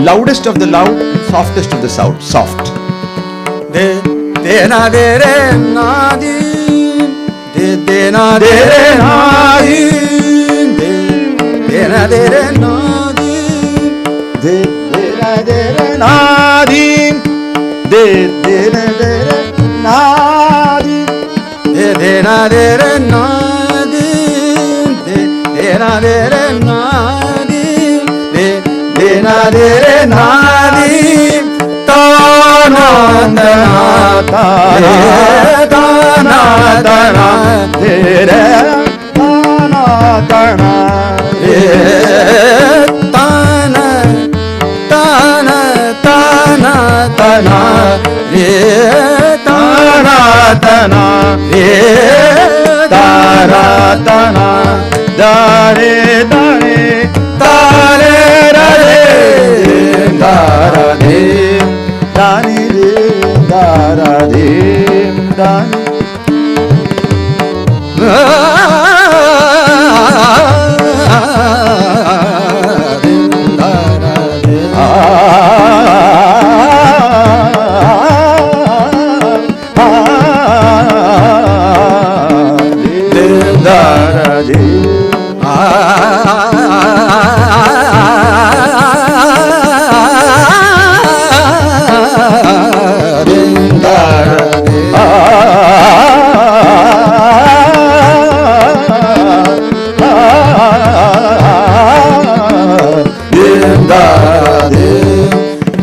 Loudest of the loud, softest of the soft. De de na de re na di de de na de re na di de de na de re na di De na de re na di de na de re na di de de na de re na di de na de re na di de na de re na di ta na na ta ta na ta na de re na ta na ta na ta na ta na ta na re ta na ta na re ta ra ta na da re da re ta re ra re da ra de dani re da ra de dani.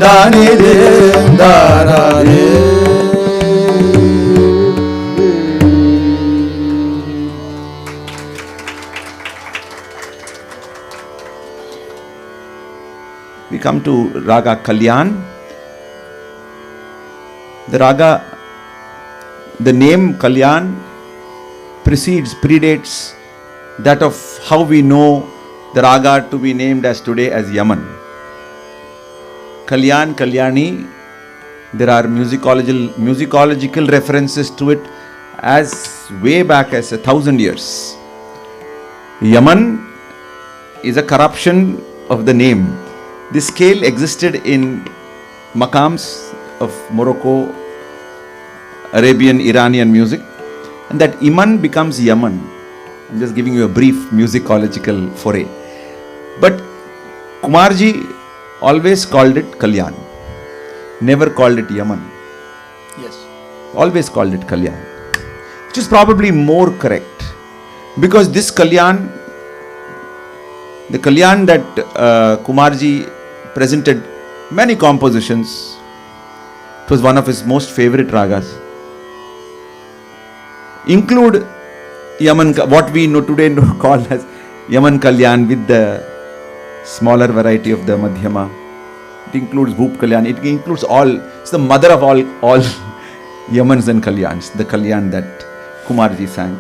dani dim dara dim. We come to Raga Kalyan. The Raga, the name Kalyan predates that of how we know the Raga to be named as today as Yaman. Kalyan, Kalyani, there are musicological references to it as way back as 1,000 years. Yaman is a corruption of the name. This scale existed in maqams of Morocco, Arabian, Iranian music, and that Iman becomes Yaman. I'm just giving you a brief musicological foray. But Kumarji always called it Kalyan, never called it Yaman. Yes. Always called it Kalyan, which is probably more correct, because this Kalyan, the Kalyan that Kumarji presented many compositions, it was one of his most favorite ragas, include Yaman, what we know today call as Yaman Kalyan with the smaller variety of the Madhyama. It includes Bhoop Kalyan. It includes all. It's the mother of all Yamans and Kalyans. The Kalyan that Kumarji sang.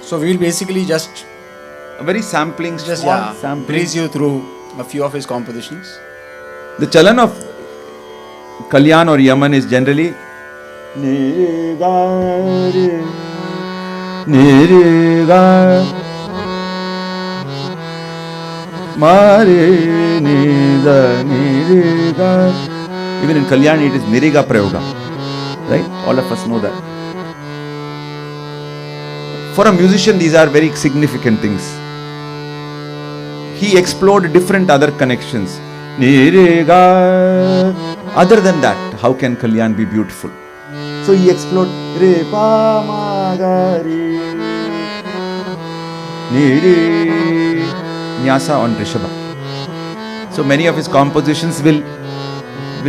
So we will basically just A very sampling, just small sampling. breeze you through a few of his compositions. The chalan of Kalyan or Yaman is generally Nirigare, Nirigare, Mare, Nida, Nirigare. Even in Kalyan it is Niriga Prayoga. Right? All of us know that. For a musician, these are very significant things. He explored different other connections. Nirega. Other than that, how can Kalyan be beautiful? So he explored Re Pa Ma Ga Re Niri Nyasa on Rishabha. So many of his compositions will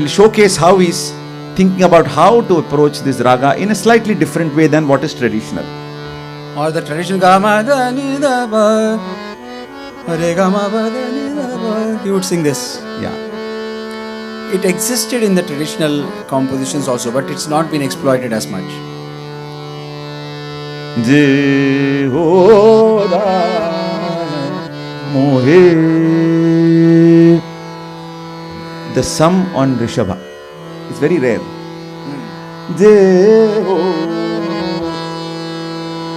showcase how he's thinking about how to approach this raga in a slightly different way than what is traditional. Or the traditional Gama Da Ni Da Ba Re Gama Ba Da Ni Da Ba. He would sing this. Yeah. It existed in the traditional compositions also, but it's not been exploited as much. The sum on Rishabha is very rare.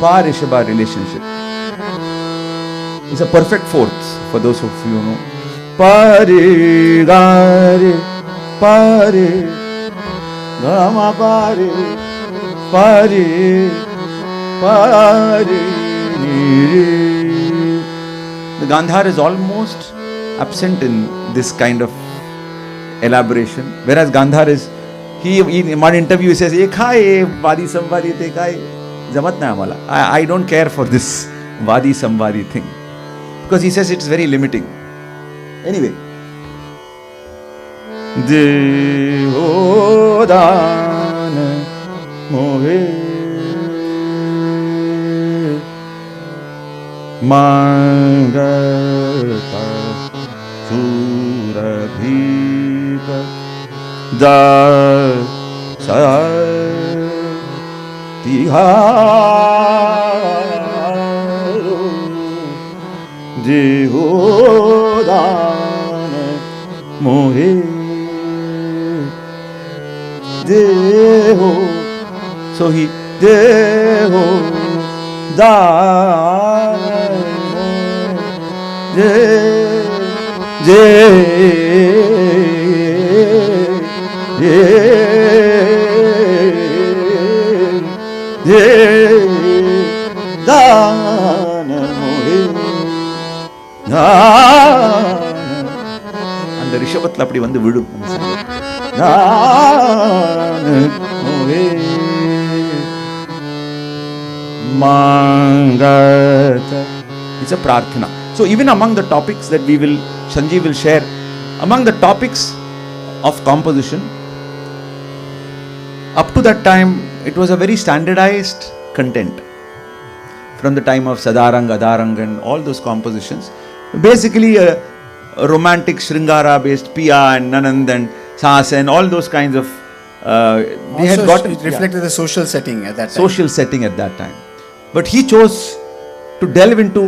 Pa Rishabha relationship. It's a perfect fourth for those of you who know. Pare Gare Pare Gama Pare Pare Pare Nire. The Gandhar is almost absent in this kind of elaboration, whereas Gandhar is, he in one interview he says, "Ye khaye Vadi Samvadi te khaye jamat na amala." I don't care for this Vadi Samvadi thing because he says it's very limiting. Anyway, Deho Dan Mohe Mangata Surabhika Da Sa Tiharo Deho Dan Mohe Deho. So he Deho Dan Je Je Je Je Dan Mohe அந்த ரிஷபத்தில் அப்படி வந்து விடும். It's a prarthana. So even among the topics that Sanjeev will share, among the topics of composition, up to that time it was a very standardized content. From the time of Sadarang, Adarang and all those compositions, basically a romantic Sringara based Piya and Nanand and Saas and all those kinds of they had got it reflected the social setting at that time. Social setting at that time. But he chose to delve into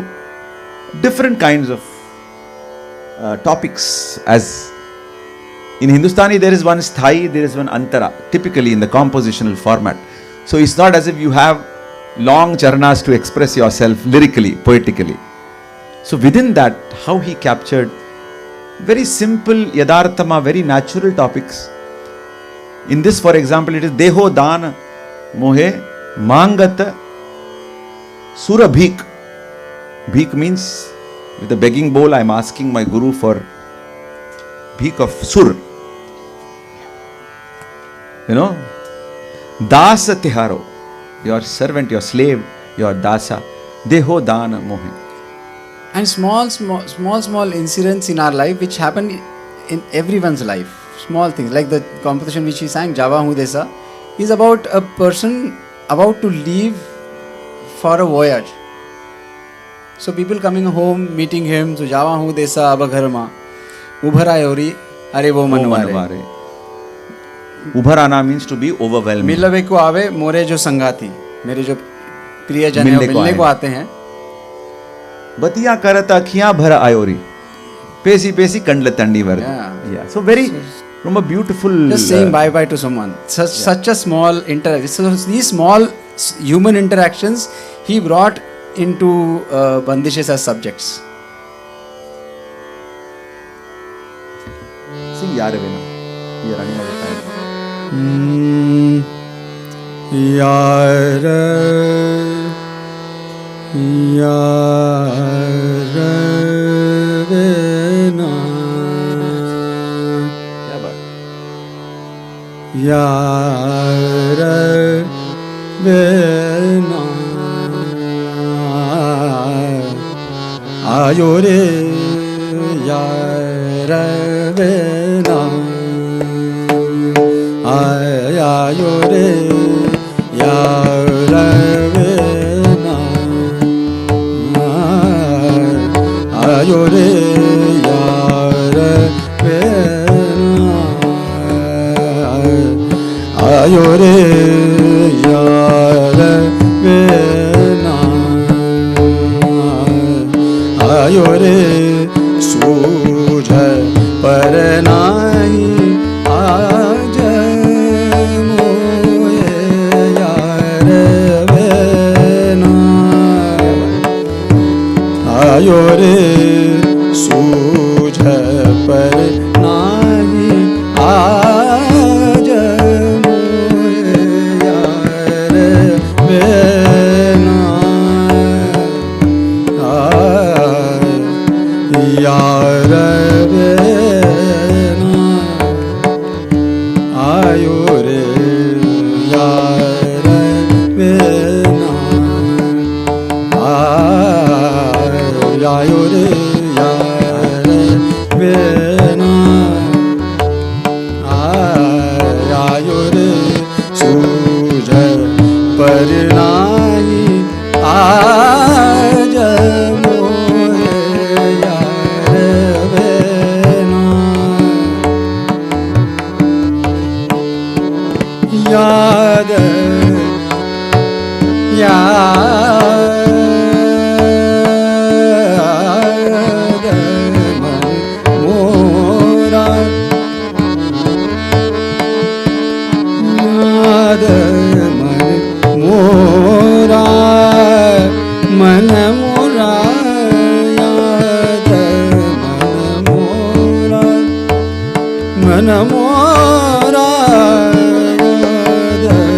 different kinds of topics. As in Hindustani there is one sthai, there is one antara, typically in the compositional format. So it's not as if you have long charanas to express yourself lyrically, poetically. So within that, how he captured very simple yadarthama, very natural topics. In this, for example, it is Deho Dana Mohe Mangata Surabhik. Bhik means with a begging bowl I am asking my guru for bhik of sur. You know, Dasa Tiharo, your servant, your slave, your dasa. Deho Dana Mohe. And small incidents in our life which happen in everyone's life. Small things like the composition which he sang, Java Hu Desa, is about a person about to leave for a voyage. So people coming home, meeting him, so Java hu desa abagharma, ubharayori, are wo manware. Ubharana means to be overwhelmed. मिलवे को आवे मोरे जो संगाती, मेरे जो प्रियजन है मिलने को आते हैं. बतिया करत अखियां भर ivory, Pesi Pesi कंडल तंडी were. Yeah. So very from a beautiful. Just saying bye bye to someone. Such a small interaction. So these small human interactions he brought into bandishes as subjects. Sing Yaravena. We are running out of time. Yaravena. Yaravena. Ayore Yaravena. Ayore Yaravena. Ayore Yaravena. Ayore Yaravena. Ayore सूझ पर नाही आज मोए यारवेना. आयोरे सूझ पर नाही आज मोए यारवेना. Yaravena. Ayore Yaravena. Ayore Yaravena. Ayore सूझ पर नाही आज याद मन मोरा. याद मन मोरा. मन मोरा. याद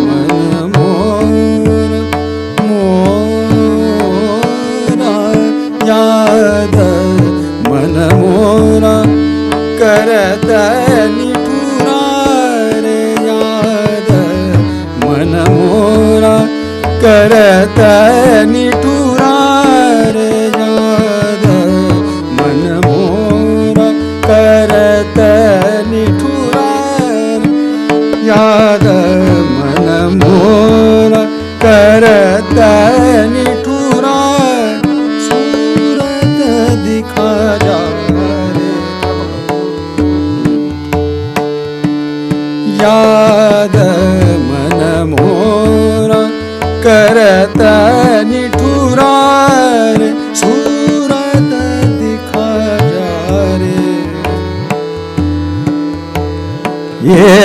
मन मोरा. मन मोरा. करत निठुरा रे याद मन मोरा. करत निठुरा रे याद मन मोरा. करत निठुरा याद मन मोरा. करत निठुरा सूरत दिखा जा याद मन मोरा. करत निठुरा रे सूरत दिखा जा रे. ये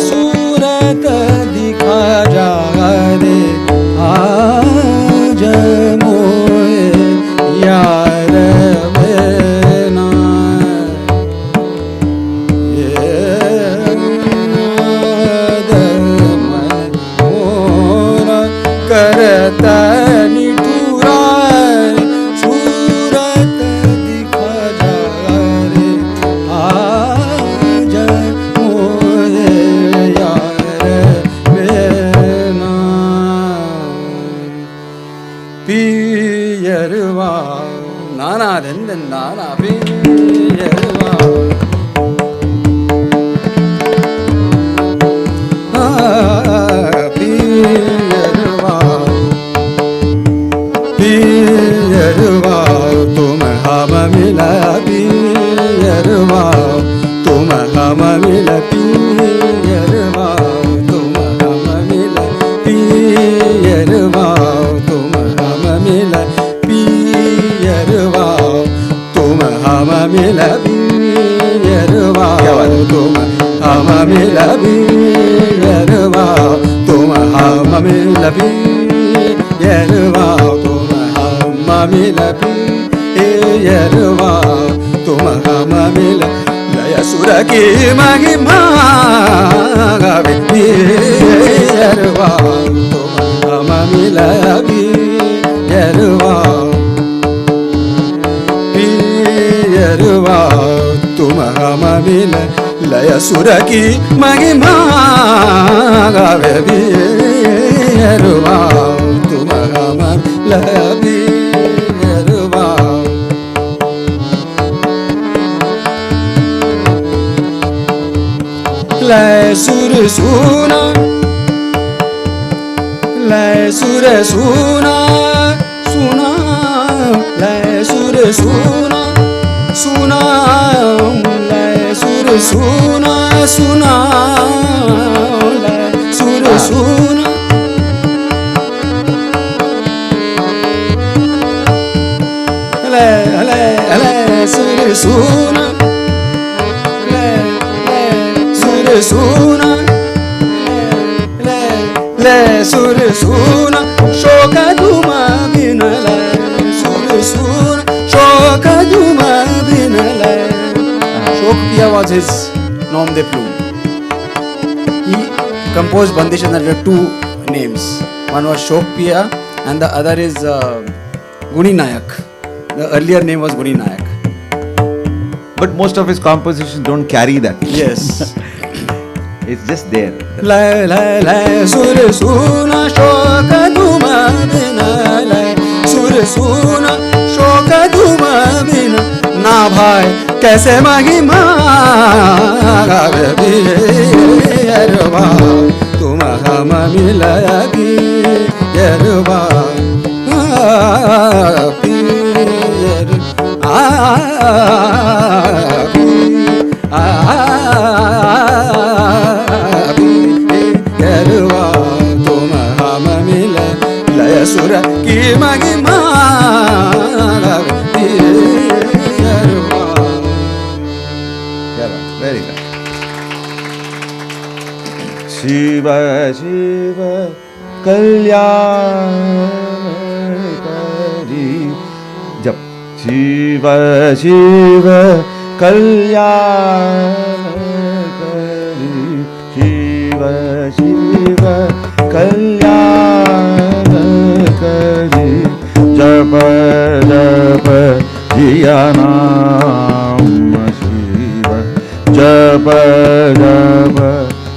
सूरत दिखा जा रे आज मोए यारवेना. करत निठुरा सूरत दिखा जा रे आज मोए यारवेना. पियरवा नाना धन नाना पियरवा. पियरवा पियरवा पियरवाओ तुम हम मिल पियरवाओ तुम हम मिल पियरवाओ तुम हम मिल पियरवाओ तुम हम मिल पियरवाओ तुम हम मिल पियरवाओ तुम हम मिल लय सुर की महिमा गावे पियरवाओ तुम हम मिल पियरवाओ पियरवाओ तुम हम मिल लय सुर की महिमा गावे पियरवाओ तुम हम लय पियरवाओ लय सुर सुना लय सुर सुना सुना लय सुर सुना सुना लय सुर सुना सुना लय सुर सुना लय लय लय सुर सुना सुना ले सुर सुना शोक धूम बिन ले सुर सुना शोक धूम बिन ले Shok Piya was his nom de plume. He composed bandishan under two names. One was Shok Piya and the other is Guni Nayak. The earlier name was Guni Nayak. But most of his compositions don't carry that. Yes. It's just there. Lay lay lay sur suna shok duma bina lay sur suna shok duma bina na bhai kaise महिमा गावे पियरवा तुम हम मिलया पियरवा पियर पियरवा तुम हम मिल लय सुर की महिमा पियरवा. Very good. शिव शिव कल्याणकारी जप शिव शिव कल्याणकारी शिव शिव कल्याणकारी जप जप जिया नाम शिव जप जप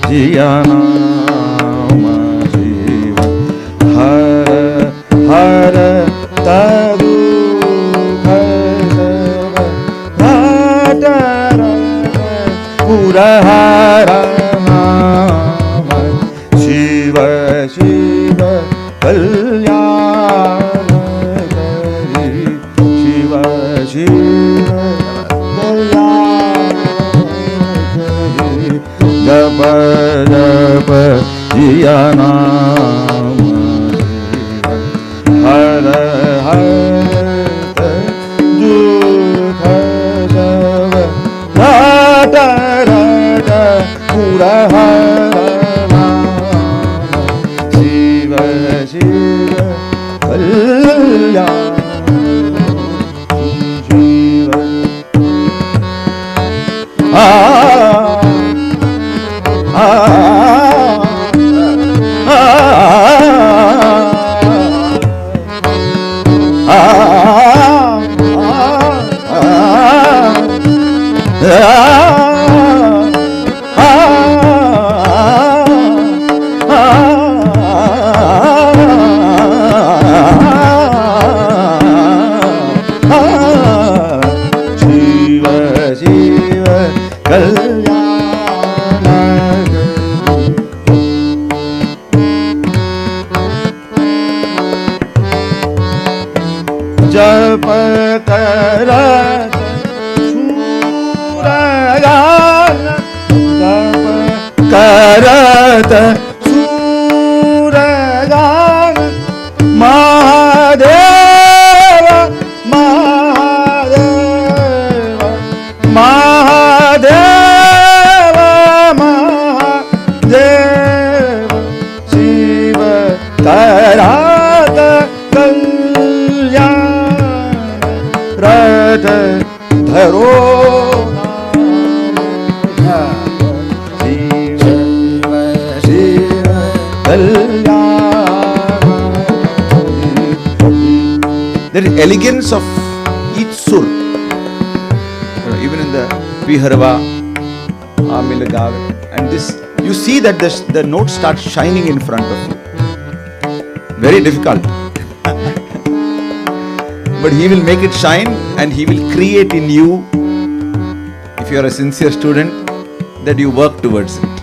जिया नाम शिव हर हर तबु पूरा हर नाम शिव शिव कल्याणकारी शिव शिव जप जप जिया नाम हर हर दुख सब राट राट पूरा हर नाम शिव शिव कल्याण शिव जप करत सूरगान जप करत सूरगान करात कल्याण रट धरो शिव शिव कल्याण. There is elegance of each sur. Even in the Viharva, Amilagav, and this, you see that the note starts shining in front of you. Very difficult. But he will make it shine and he will create in you, if you are a sincere student, that you work towards it.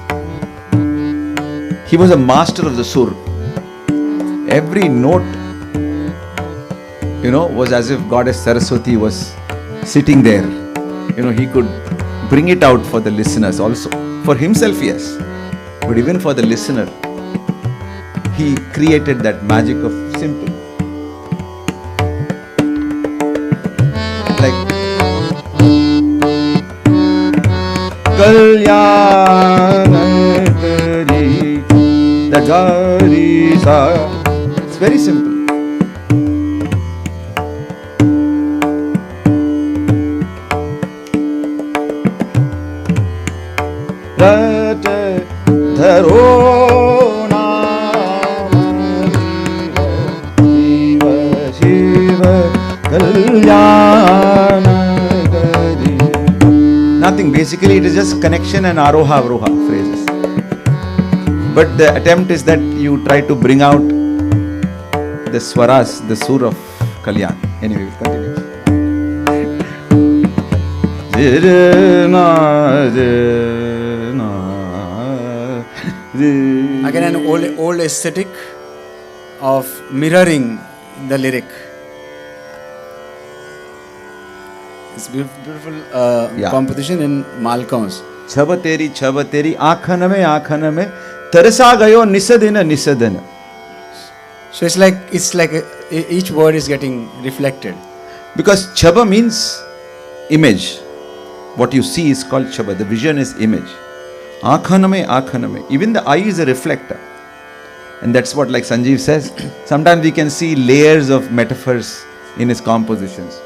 He was a master of the sur. Every note, was as if Goddess Saraswati was sitting there. He could bring it out for the listeners also. For himself, yes. But even for the listener, he created that magic of simple. Like Kalyan Kari Dagari Sa. It's very simple. रट धरो नाम शिव शिव कल्याण करी. Nothing. Basically, it is just connection and aroha avroha phrases. But the attempt is that you try to bring out the swaras, the sur of Kalyan. Anyway, we'll continue. Again, an old aesthetic of mirroring the lyric. It's beautiful composition in Malkaus. छब तेरी आँखन में तरसा गयो निसदिन निसदन. So it's like each word is getting reflected. Because chaba means image. What you see is called chaba. The vision is image. Aankhan mein. Even the eye is a reflector. And that's what, like Sanjeev says, sometimes we can see layers of metaphors in his compositions.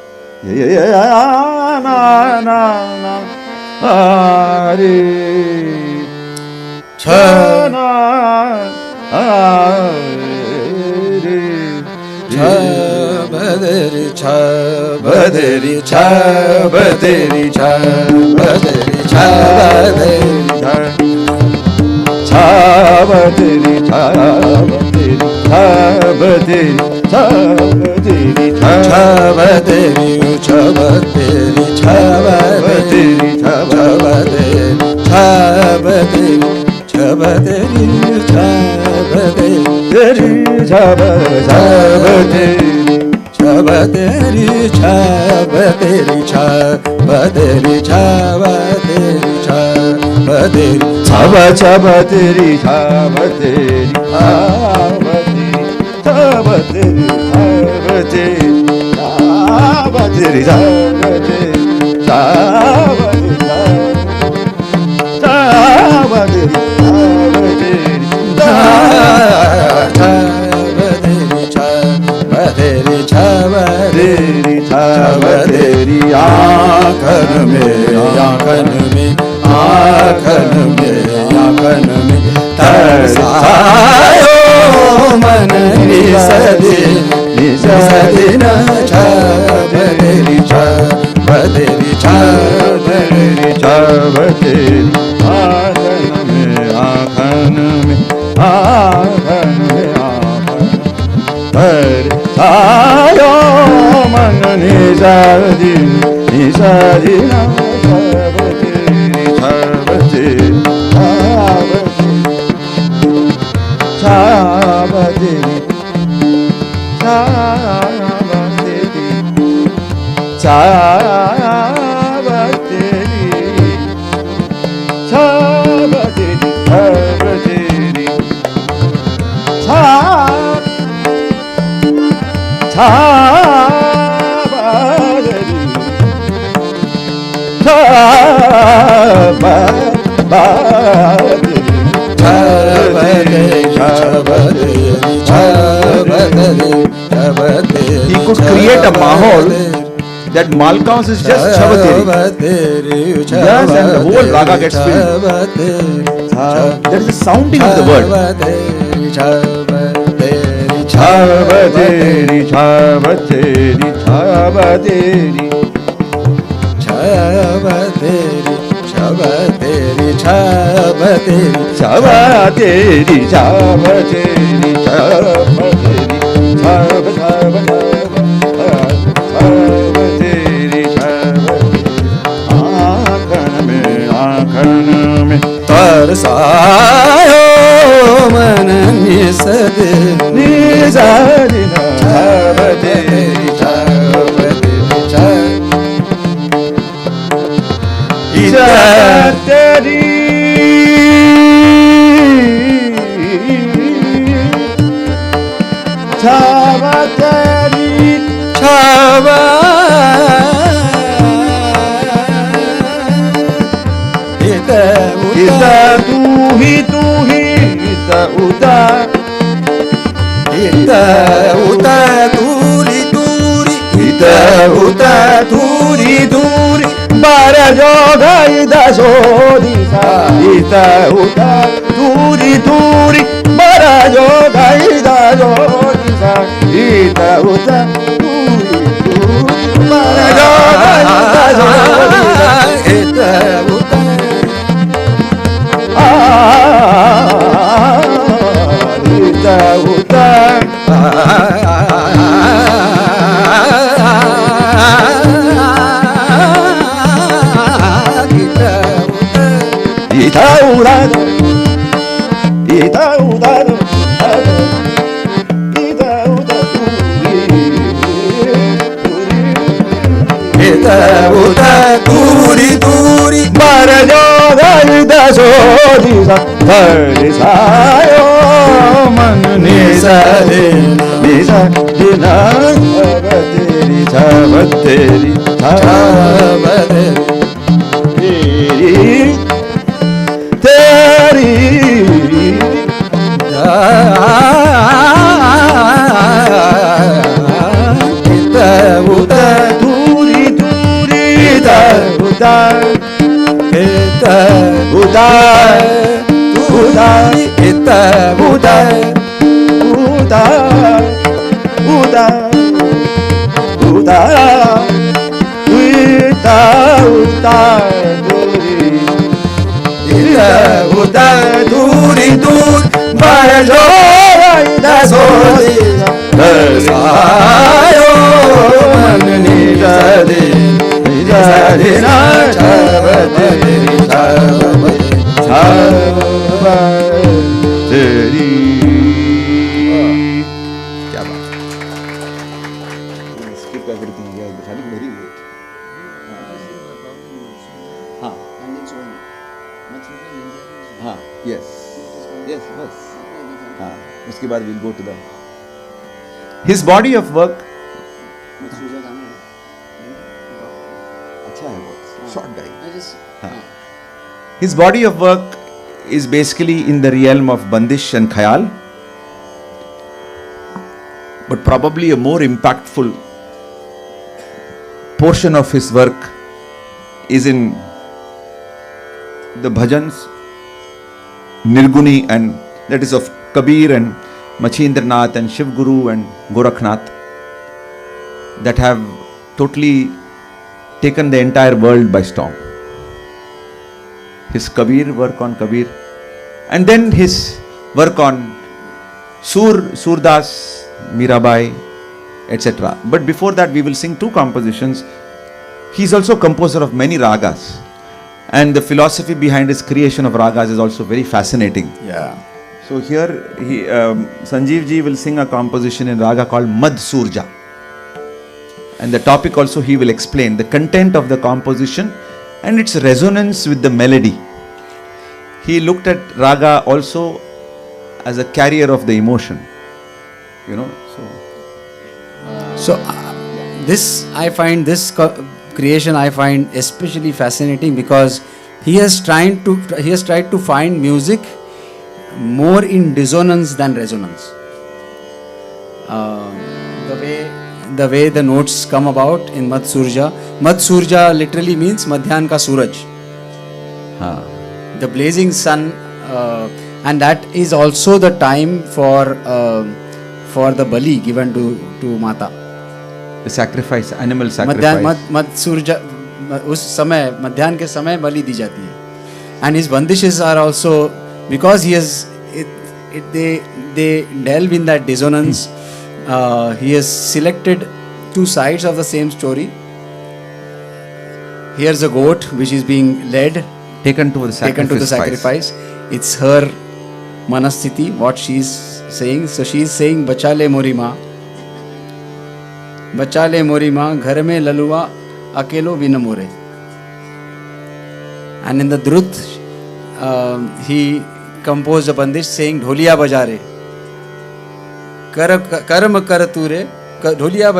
Chabadari chabadari chabadari chabadari chabadari Chabadari chabadari chabadari chabadari chabadari chabadari chabadari chabadari chabadari Chabadari He could create a mahol that Malkaus is just Chavateri. Yes, and the whole raga gets filled. That is the sounding of the word. Chavateri, Chavateri, Chavateri, Chavateri, Chavateri, Chavateri, Chavateri, Chavateri, Chavateri, Chavateri, Parasuram मन निसद निसदिना छावते छावते छावते छावते छावा इता तू ही uta ita uta turi turi ita uta turi turi bara yoga ida sodi sa ita uta turi turi bara yoga ida sodi sa ita uta turi turi bara yoga ida sodi sa ita uta uta ita uta ita uta ita uta ita uta turi turi para yoga ida sodi sa sayo man nisade nisadina chavateri chavateri chavateri teri ita uta turi turi ita uta uta uta ita uta uta uta uta ita uta ita uta turi turi bara yoga ida sodi sayo man nisade nisadina chavateri chavateri chavateri. क्या बात है? Skip everything here. It's very late. हाँ हाँ yes yes बस हाँ उसके बाद we'll go to the his body of work. अच्छा है बहुत short guy. हाँ his body of work is basically in the realm of bandish and khayal, but probably a more impactful portion of his work is in the bhajans, Nirguni, and that is of Kabir and Machindranath and Shiv Guru and Gorakhnath, that have totally taken the entire world by storm. His Kabir, work on Kabir, and then his work on Surdas, Mirabai, etc. But before that we will sing two compositions. He is also composer of many ragas, and the philosophy behind his creation of ragas is also very fascinating. Yeah. So here Sanjeev ji will sing a composition in raga called Madh Surja, and the topic also he will explain, the content of the composition and its resonance with the melody. He looked at raga also as a carrier of the emotion, you know. So this I find, this creation I find especially fascinating, because he has tried to find music more in dissonance than resonance. The way the notes come about in Madh Surja. Madh Surja literally means Madhyan ka Suraj. The blazing sun, and that is also the time for the bali given to Mata. The sacrifice, animal sacrifice. Madh Surja, उस समय मध्याह्न के समय बलि दी जाती है. And his bandishes are also, because he has they delve in that dissonance. He has selected two sides of the same story. Here's a goat which is being led, taken to the sacrifice. It's her manasthiti, what she's saying. So she's saying, Bachale mori maa, ghar mein lalua akelo vinamore. And in the Drut, he composed a bandish saying, Dholiya bajare, karm kar ture, dholiya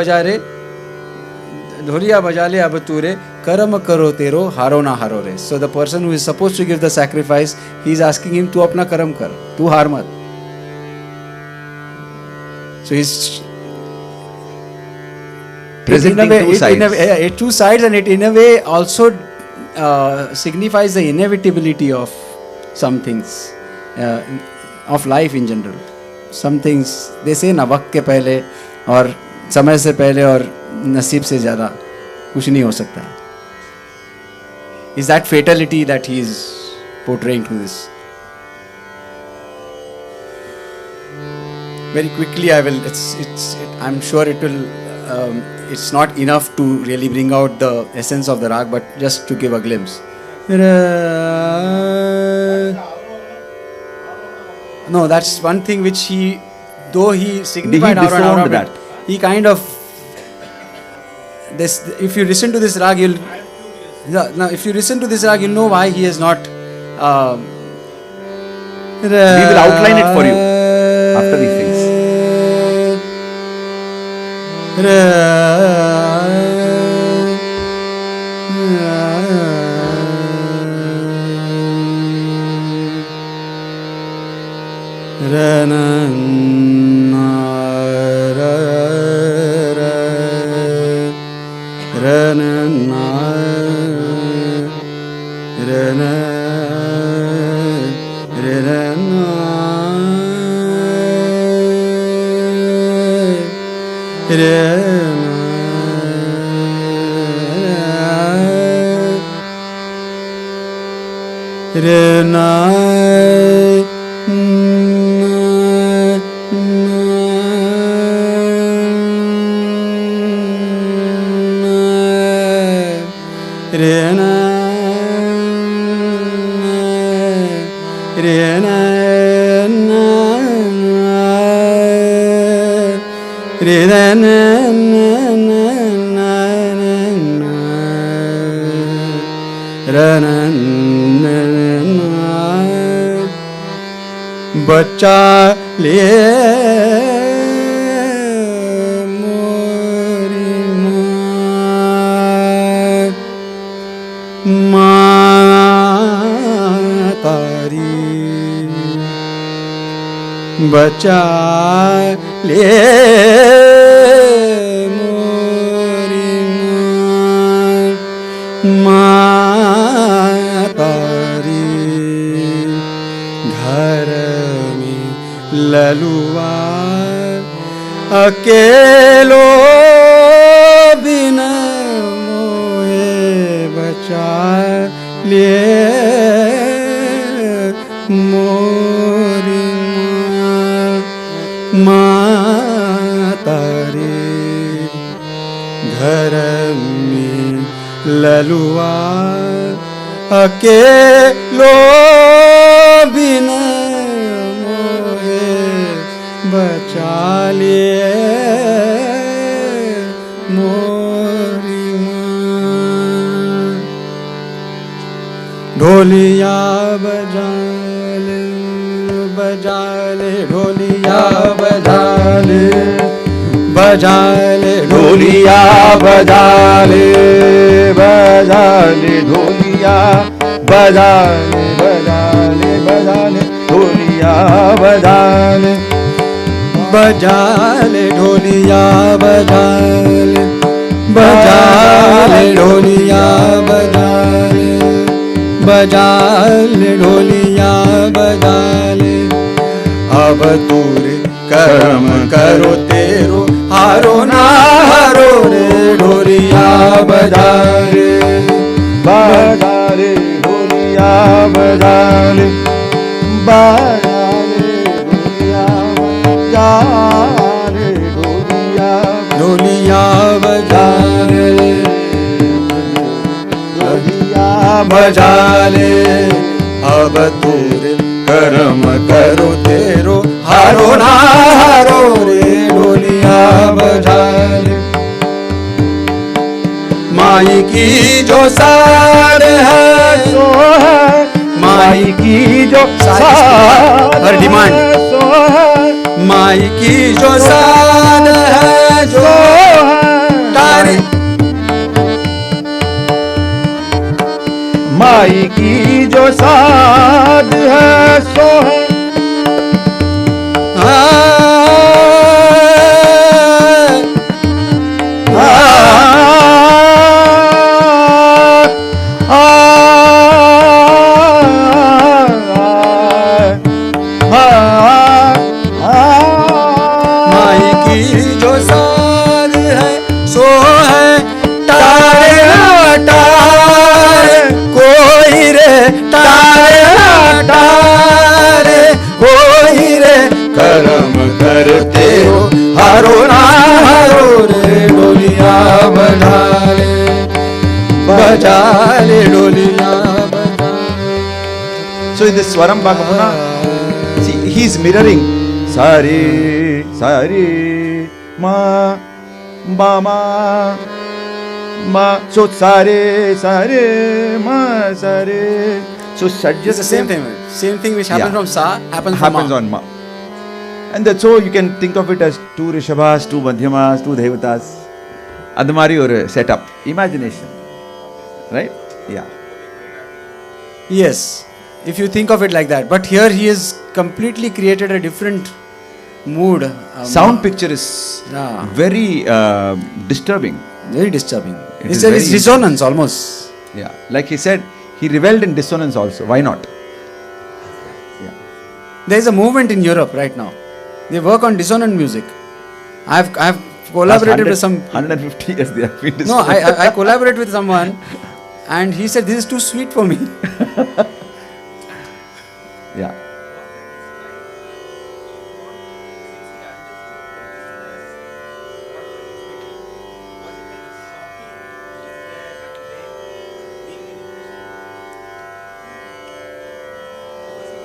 bajale ab ture, karm karo tero, haro na haro re. So the person who is supposed to give the sacrifice, he is asking him, tu apna karam kar, tu haar mat. So he's presenting two sides. Two sides, and it in a way also signifies the inevitability of some things, of life in general. Some things, they say na वक्त के पहले और समय से पहले और नसीब से ज़्यादा कुछ नहीं हो सकता. Is that fatality that he is portraying to this? Very quickly, I'm sure it will. It's not enough to really bring out the essence of the rag, but just to give a glimpse. No, that's one thing which he, though he signified disowned that. He kind of, this. If you listen to this rag, you'll know why he has not. We will outline it for you after these things. बचा ले मोरी माँ तारी, बचा ले मोरी माँ तारी, घर ललुआ अकेलो बिना मोए बचा ले मोरी माँ तारी, घर में ललुआ अकेलो बिना बचा लिए मोरी माँ, ढोलिया बजा ले ढोलिया बजा ले ढोलिया बजा ले ढोलिया बजा ले ढोलिया ढोलिया बजा ले, बजा ले ढोलिया बजा ले, बजा ले ढोलिया बजा ले, बजा ले ढोलिया बजा ले। अब तूर कर्म करो तेरो, हारो ना हारो रे ढोलिया बजा रे, बजा रे ढोलिया बजा ले, बजा रे ढोलिया बजा रे ढोलिया, ढोलिया बजा ले, ढोलिया बजा ले। अब तूर कर्म करो तेरो, हारो ना हारो रे ढोलिया बजा ले। माई की जो सार है सो है, माई की जो सार, हर डिमांड सो है, माई की जो सार है जो तारे, माई की जो साध है सो है, माई की जो साध है सो है तारे तारे, कोई रे तारे तारे, कोई रे कर्म करते हो, हारो ना हारो रे ढोलिया बजा ले, बजा ले ढोलिया बजा। So in this Swaram Bhagavana, see, he is mirroring Sari, Sari, Ma, Ma, Ma, Ma. So Sare, Sare, Ma, Sare. So Sajja. It's the same thing which happens Yeah. from Sa happens from Happens Ma. on Ma. And that's so you can think of it as two Rishabhas, two Madhyamas, two Devatas. Adamari or setup. Imagination. Right? Yeah. Yes, if you think of it like that. But here he has completely created a different mood. Sound picture is Yeah. very disturbing. Very disturbing. It It's is there very is dissonance almost. Yeah. Like he said, he reveled in dissonance also. Why not? There is a movement in Europe right now. They work on dissonant music. I've collaborated with some. 150 years they have been No, dissonant. I collaborated with someone, and he said this is too sweet for me. Yeah.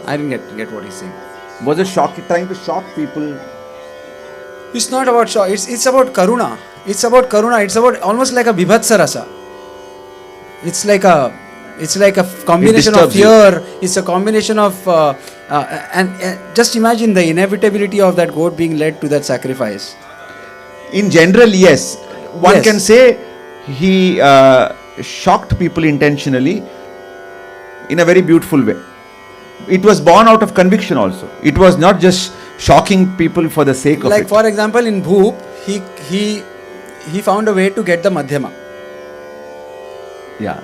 I didn't get what he's saying. Was it trying to shock people? It's not about shock. It's about karuna. It's about karuna. It's about almost like a bibhatsa rasa. It's like a combination of disturbs you. fear. It's a combination of and just imagine the inevitability of that goat being led to that sacrifice. In general, yes. One Yes. can say he shocked people intentionally in a very beautiful way. It was born out of conviction also. It was not just shocking people for the sake of Like it. for example, in Bhoop, he found a way to get the Madhyama. Yeah.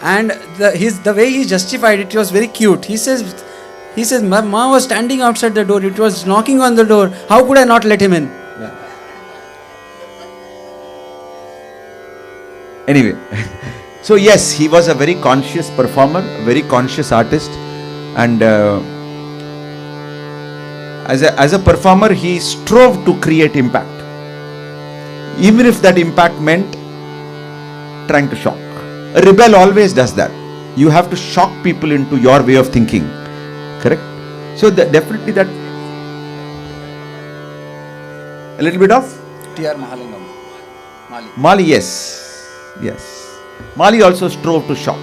And the way he justified it was very cute. He says, my ma was standing outside the door. It was knocking on the door. How could I not let him in? Anyway, so yes, he was a very conscious performer, a very conscious artist, and as a performer, he strove to create impact, even if that impact meant trying to shock. A rebel always does that. You have to shock people into your way of thinking, correct? So definitely that a little bit of T.R. Mahalingam. Mali, yes. Mali also strove to shock.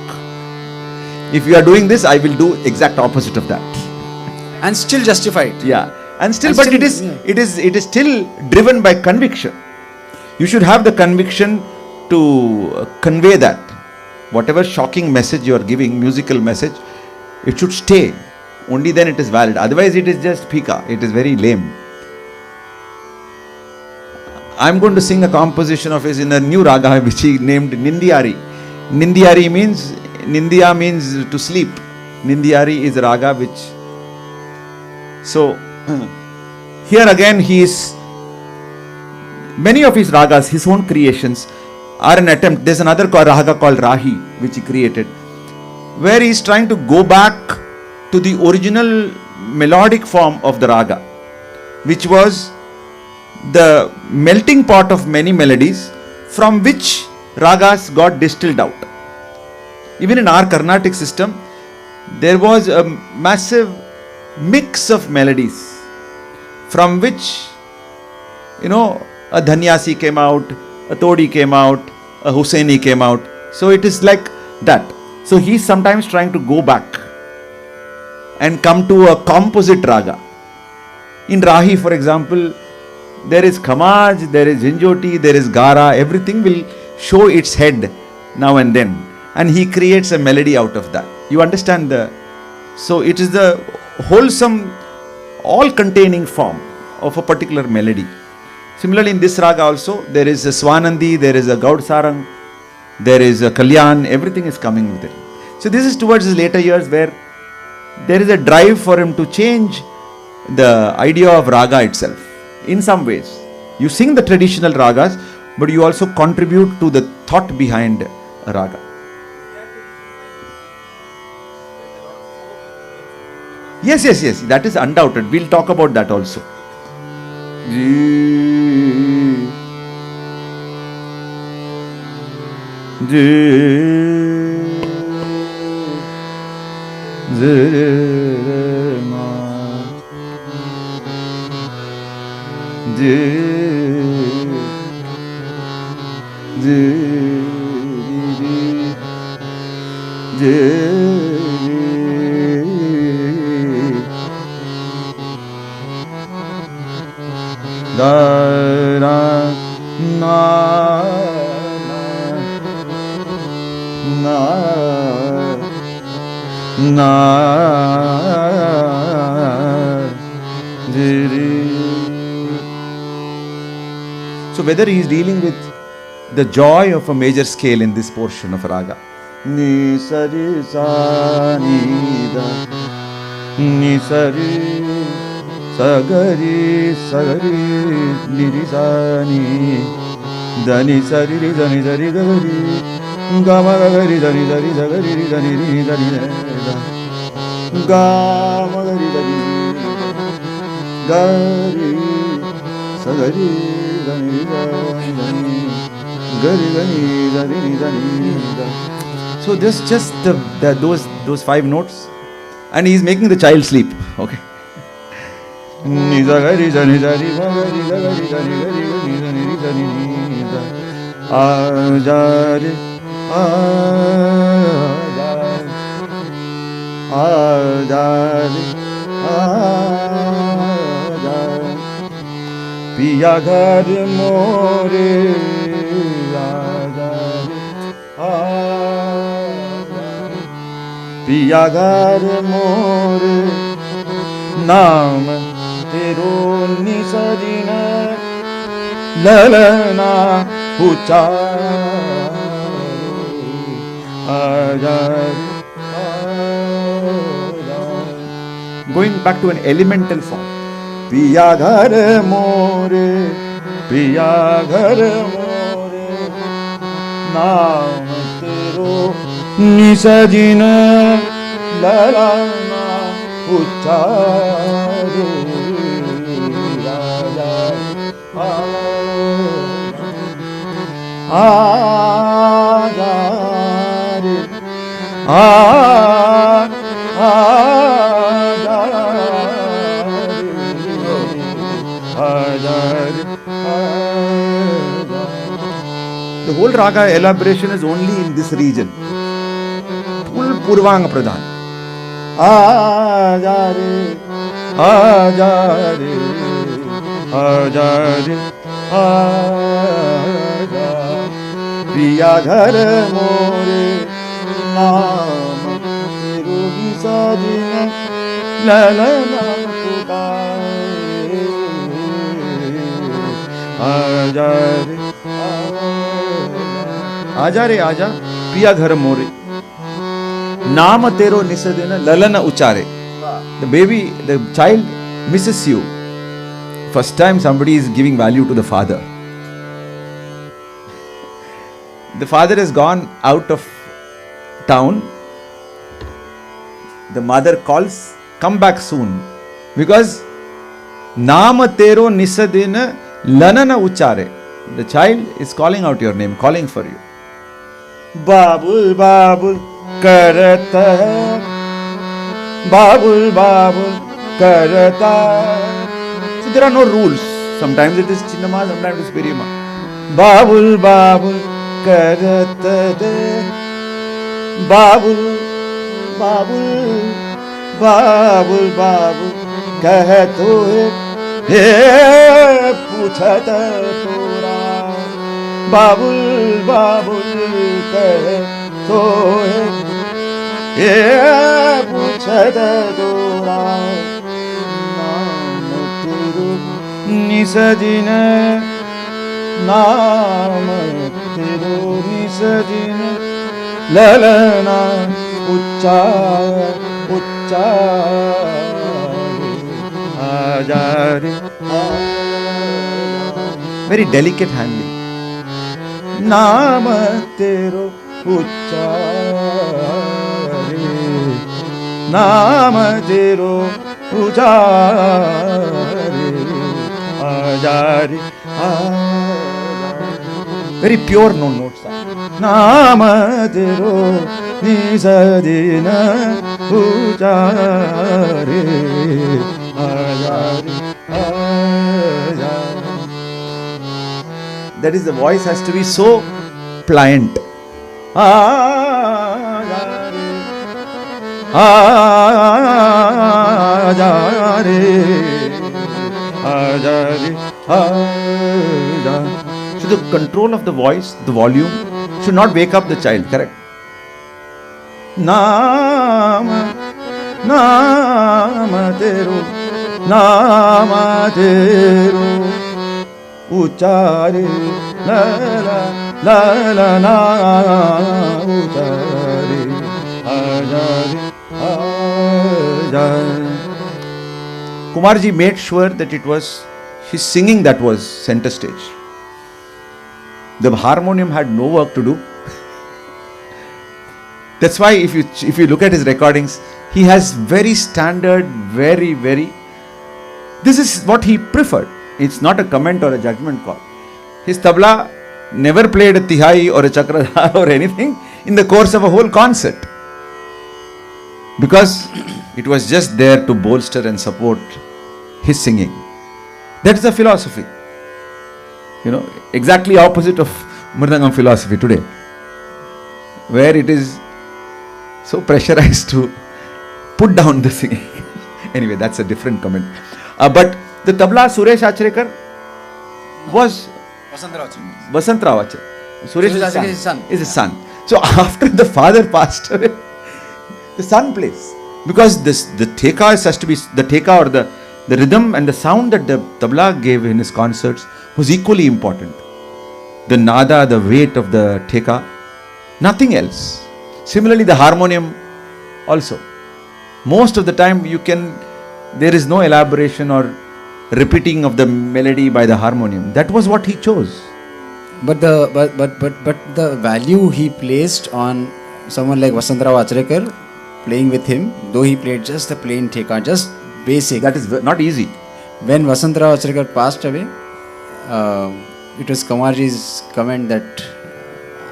If you are doing this, I will do exact opposite of that. And still justified. Yeah, and still, And but still, it is still driven by conviction. You should have the conviction to convey that. Whatever shocking message you are giving, musical message, it should stay Only then it is valid. Otherwise it is just pika. It is very lame. I am going to sing a composition of his in a new raga which he named Nindiyari. Nindiyari means, Nindya means to sleep. Nindiyari is a raga which... So, here again he is... Many of his ragas, his own creations, are an attempt. There's another raga called Rahi which he created, where he is trying to go back to the original melodic form of the raga, which was the melting pot of many melodies from which ragas got distilled out. Even in our Carnatic system, there was a massive mix of melodies from which, a Dhanyasi came out, a Todi came out, a Hussaini came out. So it is like that. So he is sometimes trying to go back and come to a composite raga. In Rahi, for example, there is Khamaj, there is Jinjoti, there is Gara. Everything will show its head now and then. And he creates a melody out of that. You understand so it is the wholesome, all-containing form of a particular melody. Similarly, in this raga also, there is a Swanandi, there is a Gaud Sarang, there is a Kalyan, everything is coming with it. So this is towards his later years where there is a drive for him to change the idea of raga itself. In some ways, you sing the traditional ragas, but you also contribute to the thought behind a raga. Yes, that is undoubted. We'll talk about that also. So whether he is dealing with the joy of a major scale in this portion of raga, ni sari sa ni da, ni sari sagari sagari ni sa ni da ni sari ri da ni sari gari ga ma gari da ni sari sagari ri da ni ri da ni da ga ma gari da ni gari sagari da ni gari gari da ni da ni da. So this just those 5 notes, and he is making the child sleep. Okay. Ni da gari da ni da ri ga gari da gari da ni gari ni da ni ri da ni da a ja re a ja re पिया घर मोरे पिया घर मोरे नाम तेरो निसरिन ललना उचार Going back to an elemental form. पिया घर मोरे पिया घर मोरे नाम तेरो निसजिन ललना उच्चारो राजा आजा रे The whole raga elaboration is only in this region. Full Purvanga Pradhan. Ajare, ajare, ajare, ajare. Priya ghar more naam tero visajina lalana putare, aja re, aja re, aja, piya ghar more. Naam tero nisadena lalana uchare. The baby, the child misses you. First time somebody is giving value to the father. The father has gone out of town. The mother calls, come back soon. Because Nama tero nisadena lanana uchare. The child is calling out your name, calling for you. Babul, babul, karata. Babul, babul, karata. So there are no rules. Sometimes it is Chinnama, sometimes it is Periyamma. Babul, babul, karata de. Babul, babul, babul, babul, kahato hai, puchata tora. Babul, babul, kahato hai, puchata tora. Naam tero nisadina, naam tero nisadina, lalana uchare, ajare. Very delicate handling. Naam tero uchare, naam tero uchare, ajare. Very pure no notes. Nama tero nisadina uchare, ajare, ajare. That is, the voice has to be so pliant. Ajare, ajare, ajare, ajare. So the control of the voice, the volume, should not wake up the child, correct? Nama, nama tero, nama tero, uchare, la la la la la, uchare, ajare, ajare. Kumarji made sure that it was his singing that was center stage. The harmonium had no work to do. That's why if you look at his recordings, he has very standard, very. This is what he preferred. It's not a comment or a judgment call. His tabla never played a tihai or a chakradhar or anything in the course of a whole concert, because it was just there to bolster and support his singing. That is the philosophy. Exactly opposite of Mridangam philosophy today, where it is so pressurized to put down the singing. Anyway, that's a different comment. But the tabla, Suresh Achrekar was Vasant Rao Achrekar. Suresh is his son. So after the father passed away, the son plays. Because the theka has to be, the theka or the rhythm and the sound that the tabla gave in his concerts was equally important. The nada, the weight of the theka, nothing else. Similarly, the harmonium also. Most of the time there is no elaboration or repeating of the melody by the harmonium. That was what he chose. But the value he placed on someone like Vasantrao Achrekar playing with him, though he played just the plain theka, just basic. That is not easy. When Vasantrao Achrekar passed away, it was Kumarji's comment that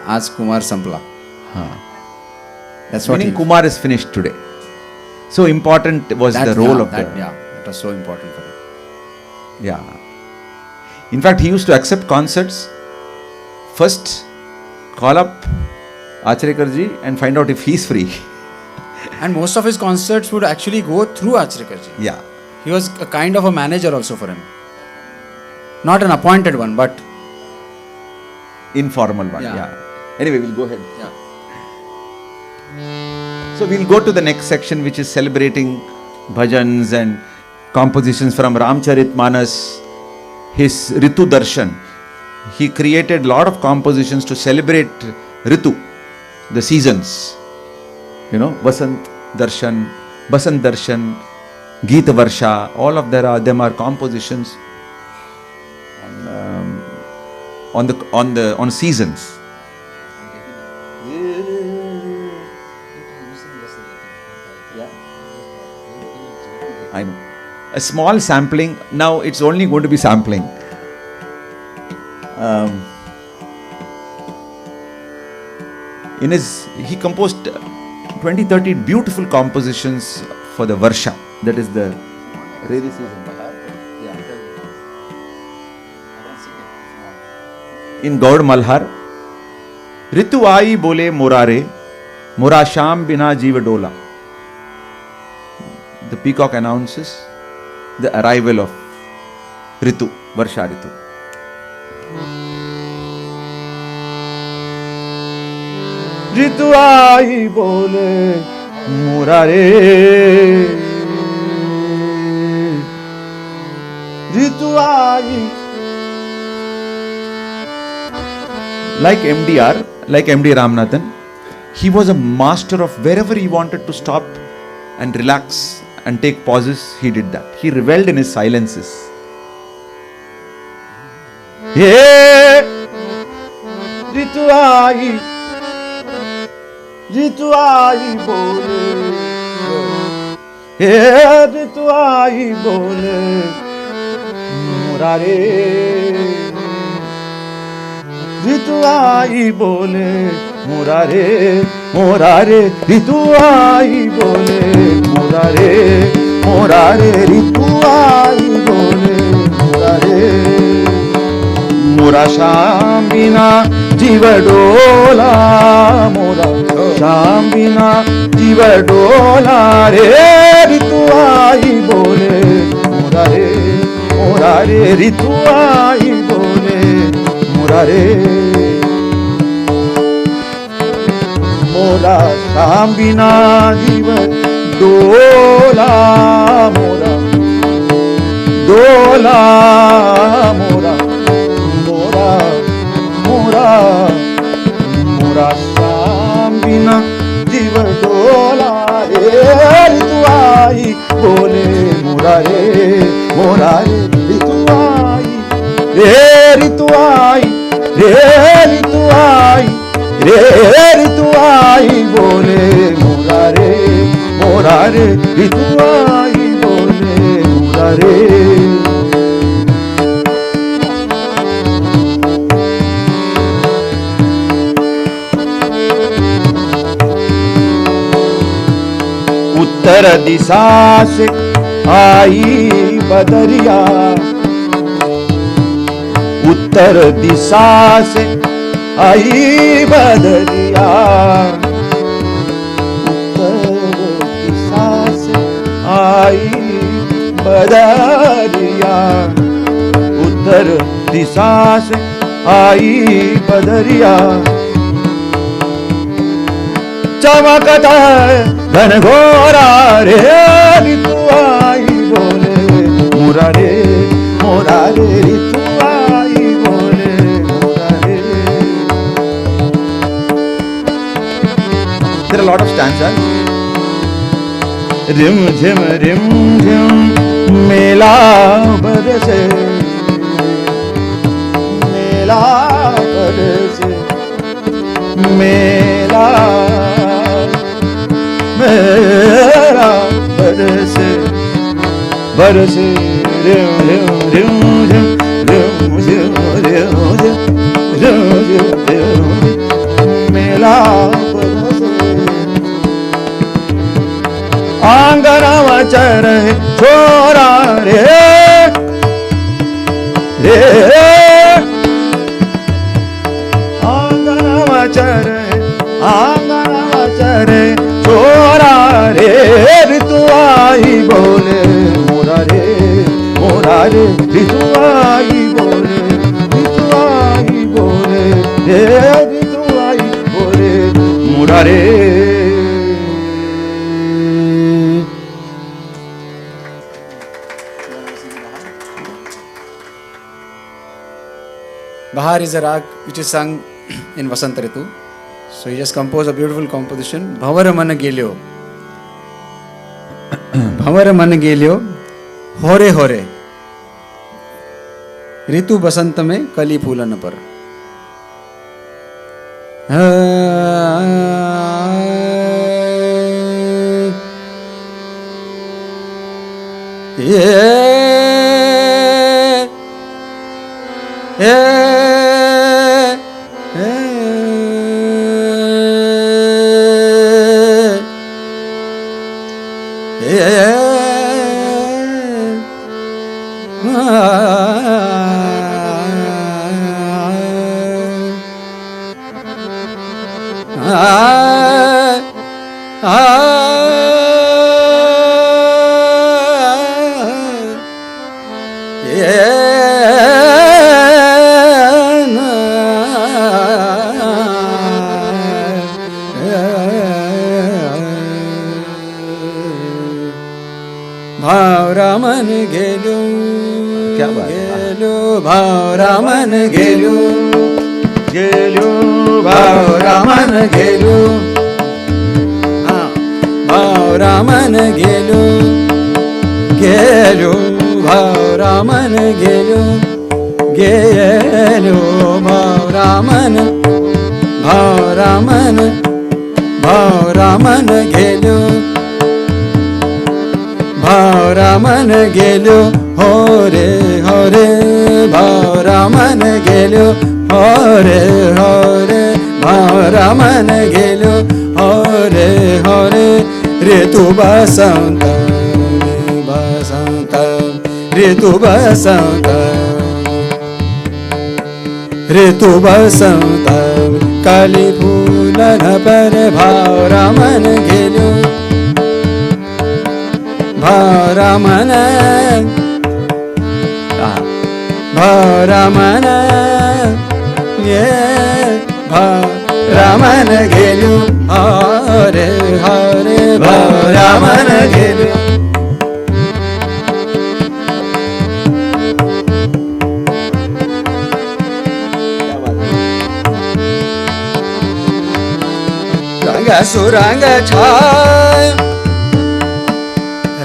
ask Kumar Sampla. That's what Meaning Kumar is finished today. So important was the role of that. Yeah, it was so important for him. Yeah. In fact, he used to accept concerts. First, call up Achrekarji and find out if he's free. And most of his concerts would actually go through Achrekarji. Yeah. He was a kind of a manager also for him. Not an appointed one, but informal one. Yeah. Yeah. Anyway, we'll go ahead. yeah. So we'll go to the next section, which is celebrating bhajans and compositions from Ramcharitmanas, his Ritu Darshan. He created a lot of compositions to celebrate Ritu, the seasons. You know, Basant Darshan, Geet Varsha, all of them are compositions on seasons. I know. A small sampling. Now it's only going to be sampling. He composed 20-30 beautiful compositions for the Varsha. That is the rainy season. In Gaud Malhar, Ritu aayi bole morare, mora sham bina jeeva dola. The peacock announces the arrival of Ritu, Varsha Ritu. Ritu aayi bole morare, Ritu aayi. Like MD Ramanathan, he was a master of wherever he wanted to stop and relax and take pauses, he did that. He revelled in his silences. Hey, Ritu aayi bole. Hey, Ritu aayi bole morare. Ritu aayi bole morare, morare. Ritu aayi bole morare, morare. Ritu aayi bole morare. Mora sham bina jeeva dola, mora sham bina jeeva dola re. Ritu aayi bole morare, morare. Ritu aayi bole morare. Mora sham bina jeeva dola, mora dola, mora mora mora sham bina jeeva dola re. Ritu aayi bole morare, morare. Ritu aayi, Ritu aayi, Ritu aayi, Ritu aayi bole morare, morare. Ritu aayi bole morare. उत्तर दिशा से आई बदरिया, उत्तर दिशा से आई बदरिया, उत्तर दिशा से आई बदरिया, उत्तर दिशा से आई बदरिया। चमकता घनघोरा रे, ऋतु आई बोले मुरारे, मुरारे ऋतु आई बोले मुरारे। There are a lot of stanzas. रिम झिम मेला बरसे, मेला बरसे, मेला मेरा बरसे, बरसे रिम रिम रिम झिम रिम झिम रिम झिम रिम झिम रिम मेला बरसे। आंगनवा चरे छोरा रे रे, आंगनवा चरे, आंगनवा चरे छोरा रे, ऋतु आई बोले मुरारे, मुरारे ऋतु आई बोले, ऋतु आई बोले रे, ऋतु आई बोले मुरारे। Bahar is a rag which is sung in Vasant Ritu. So he just composed a beautiful composition. Bhavara man gelyo. Bhavara man gelyo. Hore hore. ऋतु बसंत में कली फूलन पर. भावरामन गेलो, क्या बात है? गेलो भावरामन गेलो, गेलो भावरामन गेलो, हाँ भावरामन गेलो, गेलो भावरामन गेलो, गेलो भावरामन, भावरामन, भावरामन गेलो, भावरामन गेलो, होरे होरे भावरामन गेलो, होरे होरे भावरामन गेलो, होरे होरे ऋतु बसंत बसंत ऋतु बसंत ऋतु बसंत कली फूलन पर भावरामन गेलो, भावरामन भावरामन ये भावरामन गेलो, हरे हरे भावरामन गेलो. रंग सुरंग छाय,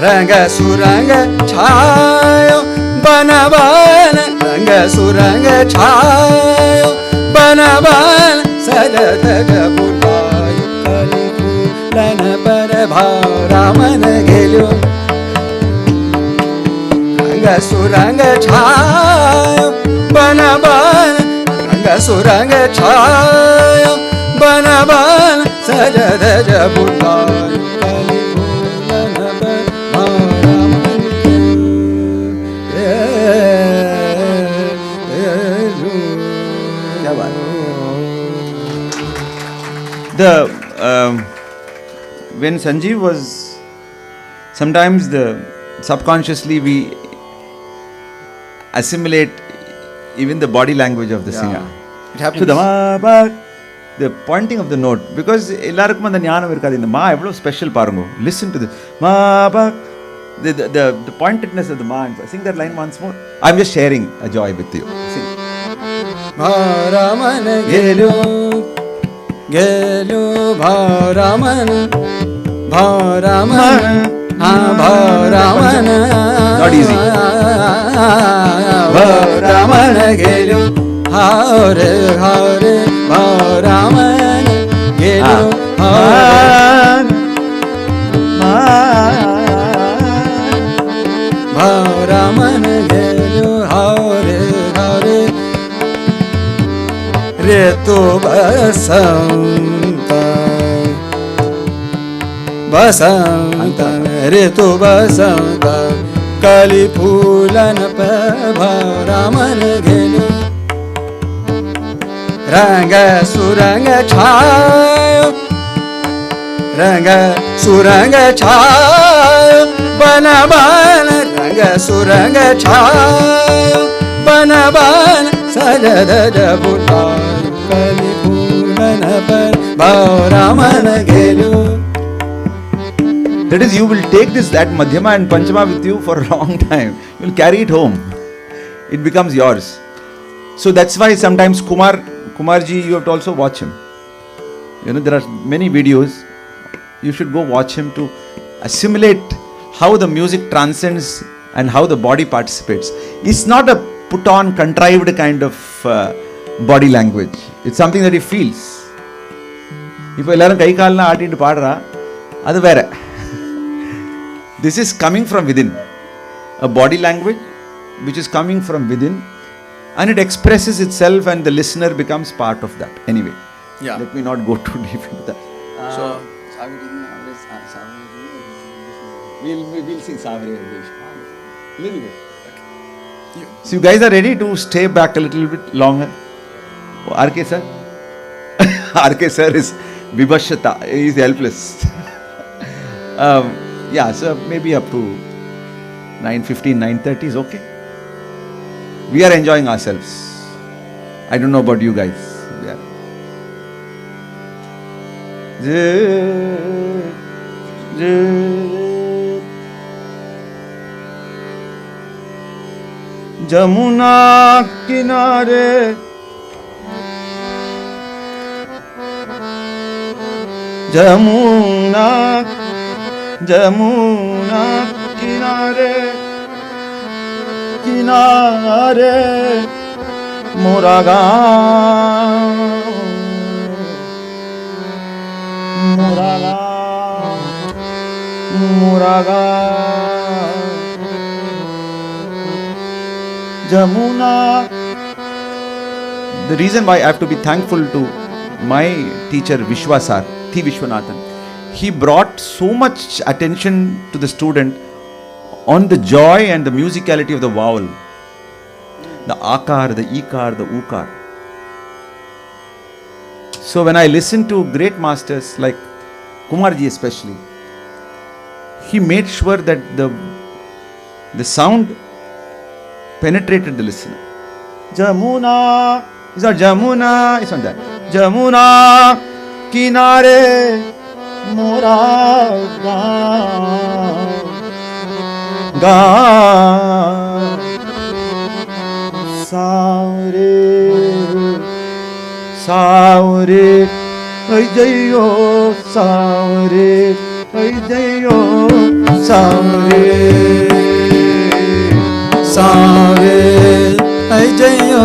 रंग सुरंग छायो बनवन, रंग सुरंग छायो बनवन, सजत बुलायो कली फूलन पर भावरामन गेलो, रंग सुरंग छायो बनवन, रंग सुरंग छायो बनवन, सजत बुलायो कली फूलन पर भावरामन गेलो. क्या बात है? When Sanjeev was, sometimes subconsciously we assimilate even the body language of the singer. It happens. So the pointing of the note, because ellarukkum and ஞானம் irukadu இந்த மா எவ்வளவு ஸ்பெஷல் பாருங்க. Listen to this ma ba, the pointedness of the ma. Sing that line once more. I'm just sharing a joy with you. Sing. भावरामन गेलो, गेलो भावरामन, भावरामन हाँ भावरामन, Not easy. भावरामन गेलो, हरे हरे भावरामन गेलो, भावरामन गेलो, हरे हरे ऋतु बसंत बसंत ऋतु बसंत कली फूलन पर भावरामन गेलो, रंग सुरंग छायो, रंग सुरंग छायो बनवन, रंग सुरंग छायो बनवन, सजद बुलायो कली फूलन पर भावरामन गेलो. That is, you will take that Madhyama and Panchama with you for a long time. You will carry it home. It becomes yours. So that's why sometimes Kumarji, you have to also watch him. You know, there are many videos. You should go watch him to assimilate how the music transcends and how the body participates. It's not a put on, contrived kind of body language. It's something that he feels. இப்போ எல்லாரும் கை கால்லாம் ஆட்டிட்டு பாடுறா அது வேற. This is coming from within. A body language which is coming from within and it expresses itself and the listener becomes part of that. Anyway, Yeah. let me not go too deep into that. So, We'll sing Savre little bit. So you guys are ready to stay back a little bit longer? Oh, Arkay sir? Arkay sir is Vibhashata. He is helpless. Yeah, so maybe up to 9:15, 9:30 is okay. We are enjoying ourselves. I don't know about you guys. We are. Jamuna किनारे जमुना जमुना किनारे किनारे मोरा गाँव मोरा गाँव मोरा गाँव Jamuna. The reason why I have to be thankful to my teacher Vishwasar, T. Vishwanathan, he brought so much attention to the student on the joy and the musicality of the vowel. The akar, the ikar, the ukar. So when I listen to great masters like Kumarji especially, he made sure that the sound penetrated the listener. Jamuna, it's not Jamuna, it's not that. Jamuna, kinare, mora gaon, saure, saure, ay jayo, saure, ay jayo, saure. Save, ay jayo,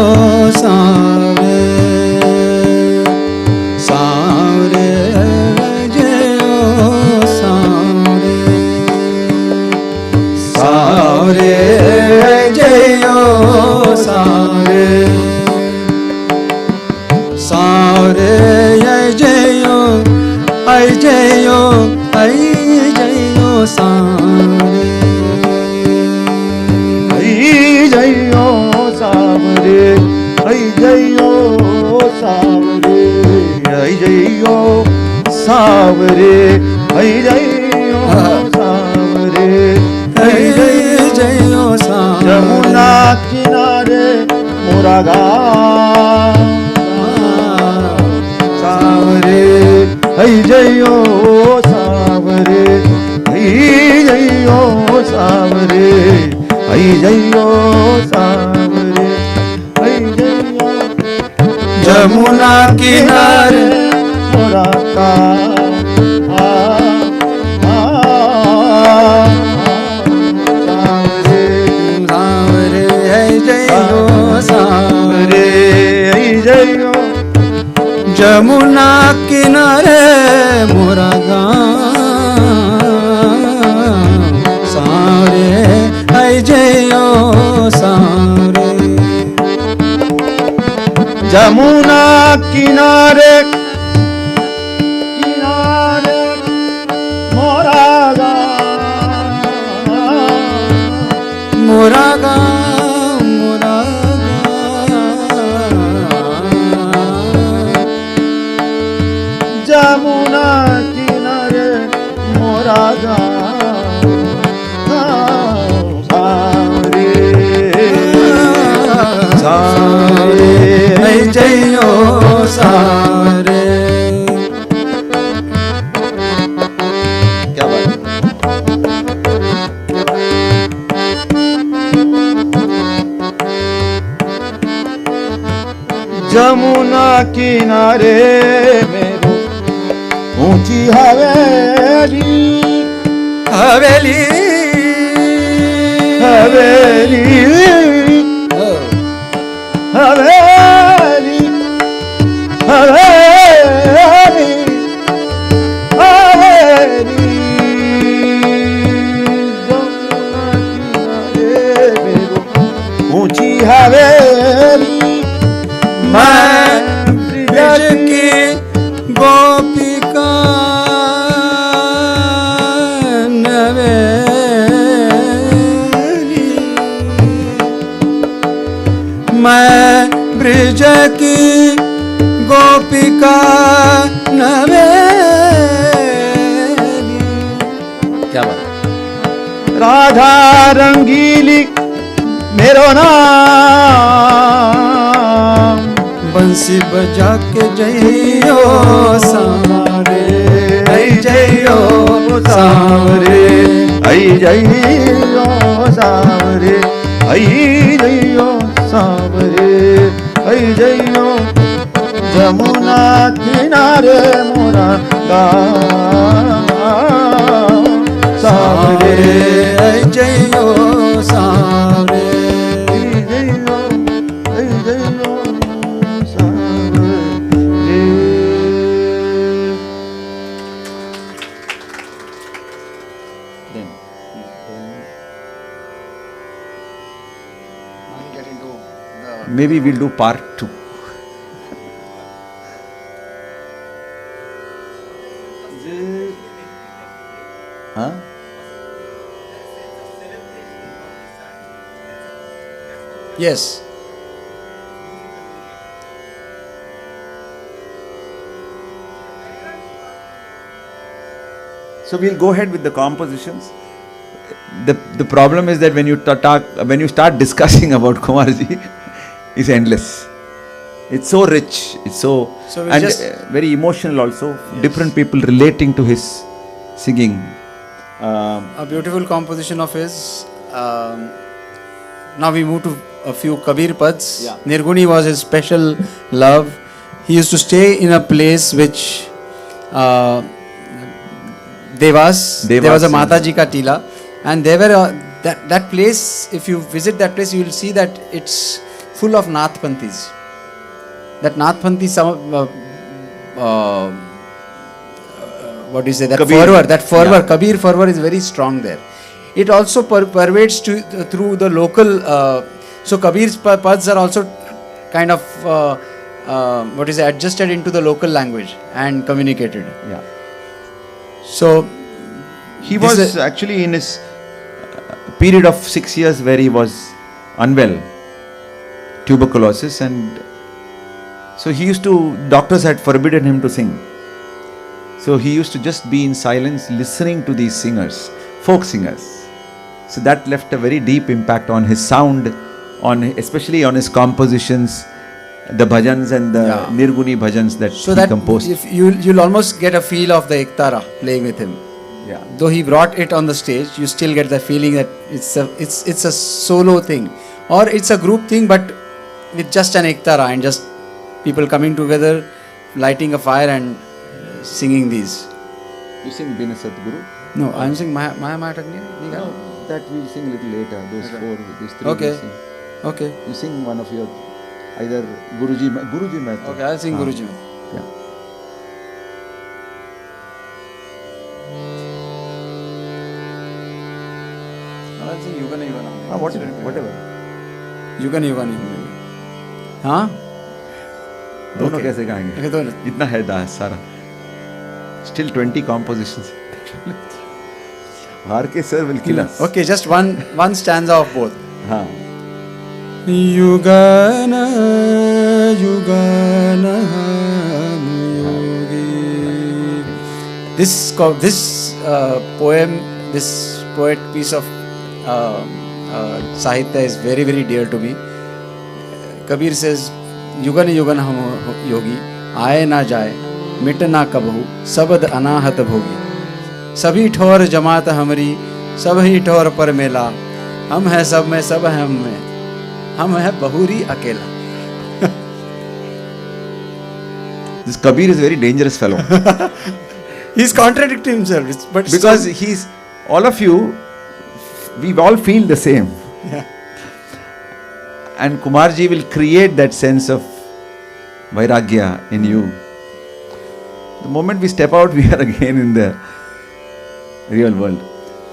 save, save, ay jayo, save, save, ay jayo, save, save, ay jayo, ay jayo, ay jayo, save. Jayo Savre, ay jayo Savre, ay jayo Savre, ay jayo Savre, ay jayo Savre. Jamuna kinare mora gaon Savre, ay jayo Savre, ay jayo Savre. Ay jayo savre, ay jayo Jamuna kinare mora gaon savre, savre, ay jayo savre, ay jayo Jamuna kinare mora gaon savre, ay jayo savre. Jamuna kinare kinare mora gaon mora gaon mora gaon Jamuna kinare mora gaon savre, ay jayo savre. क्या बात है? जमुना किनारे मेरो ऊंची हवेली हवेली हवेली हवेली हवेली हवेली जमुना किनारे मेरो ऊंची हवेली मैं ब्रज की गोपिका नवेली मैं ब्रज की गोपिका नवेली। क्या बात। राधा रंगीली मेरो नाम बंसी बजा के जइयो सावरे जइयो सावरे ऐ जइयो सावरे ऐ जइयो सावरे ऐ जइयो जमुना किनारे मोरा गाँव सावरे ऐ जइयो सावरे Maybe we'll do part 2. Huh? Yes. So we'll go ahead with the compositions. The problem is that when you start discussing about Kumarji, it's endless. It's so rich. It's so we'll and just very emotional also. Yes. Different people relating to his singing. A beautiful composition of his. Now we move to a few Kabir Pads. Yeah. Nirguni was his special love. He used to stay in a place which Devas. There was a Mataji ka Tila, and there were that place. If you visit that place, you will see that it's full of Nathpanthis. That Nathpanthi, what do you say? That Kabir. fervor, Yeah. Kabir fervor is very strong there. It also pervades through the local. So Kabir's pads are also kind of adjusted into the local language and communicated. Yeah. So he was actually in his period of 6 years where he was unwell, tuberculosis, and so doctors had forbidden him to sing. So he used to just be in silence listening to these singers, folk singers. So that left a very deep impact on his sound, especially on his compositions, the bhajans and the Nirguni bhajans that he composed. If you'll almost get a feel of the Ektara playing with him. Yeah. Though he brought it on the stage, you still get the feeling that it's a solo thing, or it's a group thing, but with just an Ektara and just people coming together, lighting a fire and singing these. You sing Bina Sadguru? No, I'm singing Maya Matagni. No, that we'll sing a little later. Those these three. Okay. We'll sing. Okay. You sing one of your either Guruji Mehta. Okay, I'll sing Guruji. Yeah. I'll sing Yugana. Whatever. Yugana. हाँ? दोनों कैसे गाएंगे? Okay, दोनों. इतना है दास सारा. Still 20 compositions. Arkay sir will kill us. Okay, just one stanza of both. हाँ. Yugana yogi. This poem, this piece of sahitya is very, very dear to me. Kabir says, युगन हम योगी, आए ना जाए, मिट ना कबहू, सबद अनाहत भोगी. सभी ठोर जमात हमरी, सब ही ठोर पर मेला, हम है सब में, सब है हम में, हम है बहुरी अकेला. This Kabir is a very dangerous fellow. He's contradicting himself. But Because he's, all of you, we all feel the same. Yeah. And Kumarji will create that sense of Vairagya in you. The moment we step out, we are again in the real world.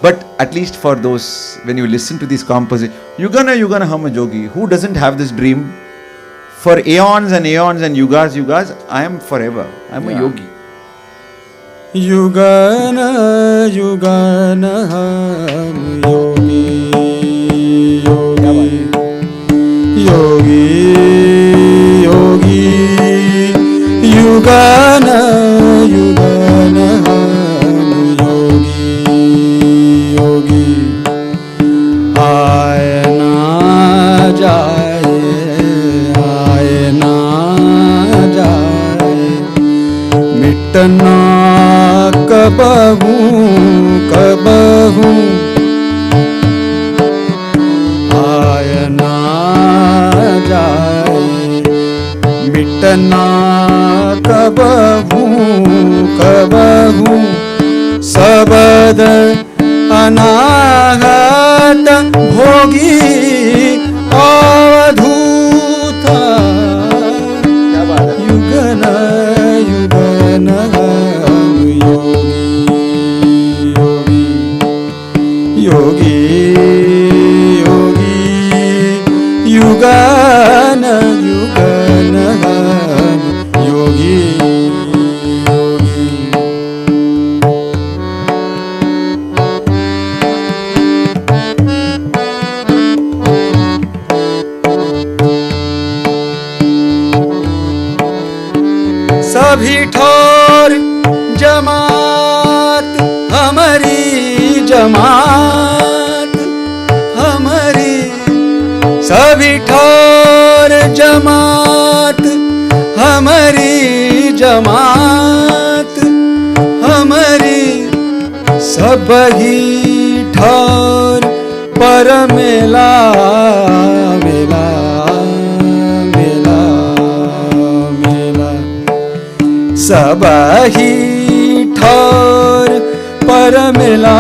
But at least for those, when you listen to these compositions, Yugana hum a jogi. Who doesn't have this dream? For aeons and aeons and yugas, I am forever. I am a yogi. Yugana hum yogi, yogi, yogi, Yugana hum yogi, आए ना जाए मिटना कबहू आए ना जाए मिटना कबहू सबद अनागत भोगी अवधूता युगन योगी युगन योगी सभी ठोर जमात हमारी जमात हमारी सभी ठोर जमात हमारी जमात हमारी सब ही ठोर पर मेला सब ही ठोर पर मिला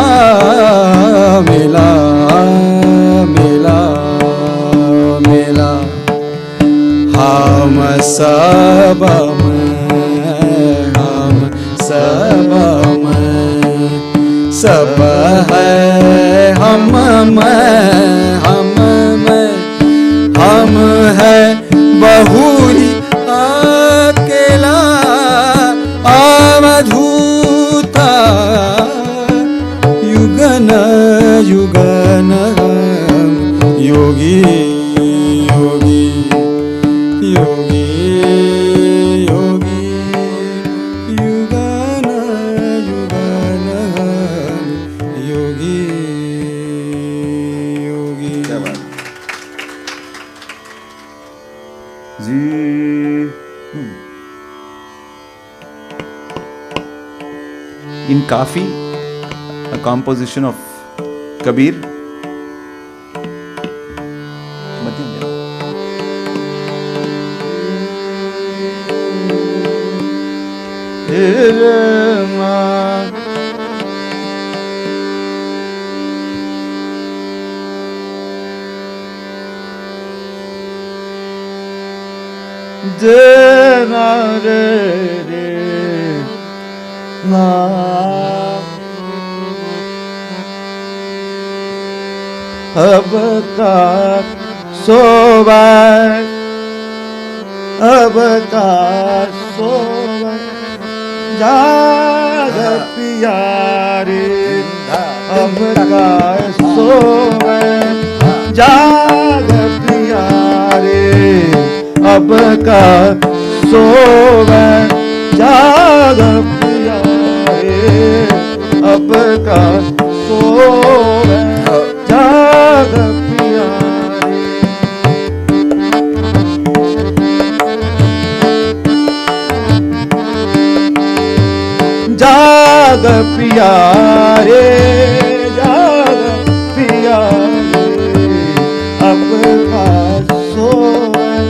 हम सब सब है हम है बहुरी अकेला अवधूता युगन योगी युगन योगी In Kafi, a composition of Kabir. अब का सोवर जाग प्यारे अब का सोवर जाग प्यारे अब का सोवर जाग प्यारे अब का सोवर जाग प्यारे जाग प्यारे अब का सोवर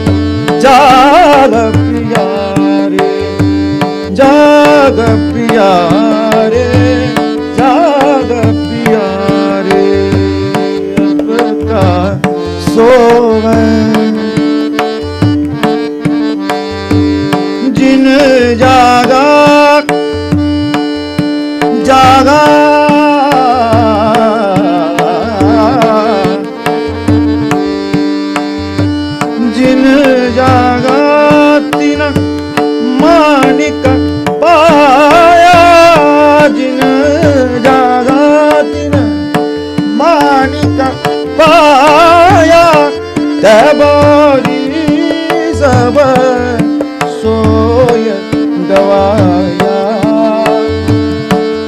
जाग प्यारे सब सोय गवाया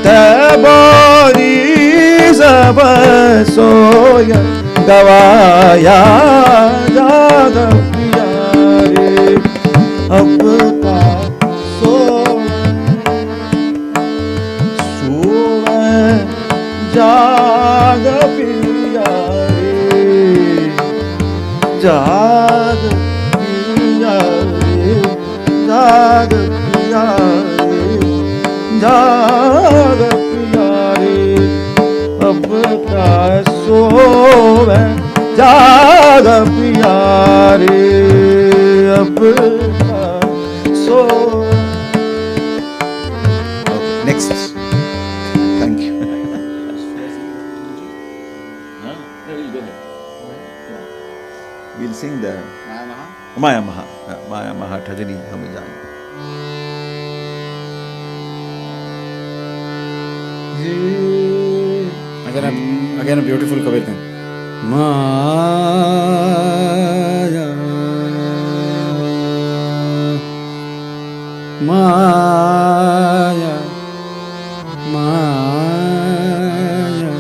तबोरी सब सोय गवाया जाग पिया रे अब का जाग पिया रे जाग पिया रे जाग पिया रे जाग पिया रे अब का सोवे जाग पिया रे अब का so next we'll sing the Maya Maha Thagani hum jaan again a beautiful kavita Maya Maya Maya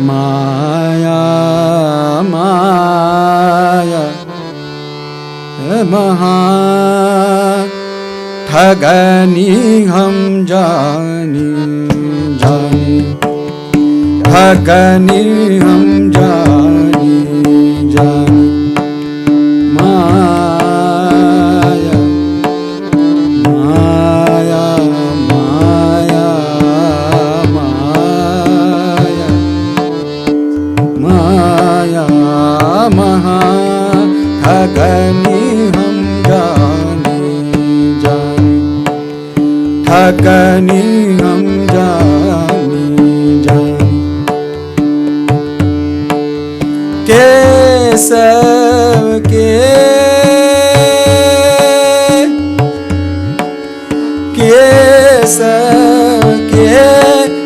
Maya Maya Maha ठगनी हम जानी जानी ठगनी हम जानी जानी माया माया माया माया माया महा ठगनी हम जानी जानी ठगनी हम जानी जानी केसव के केसव के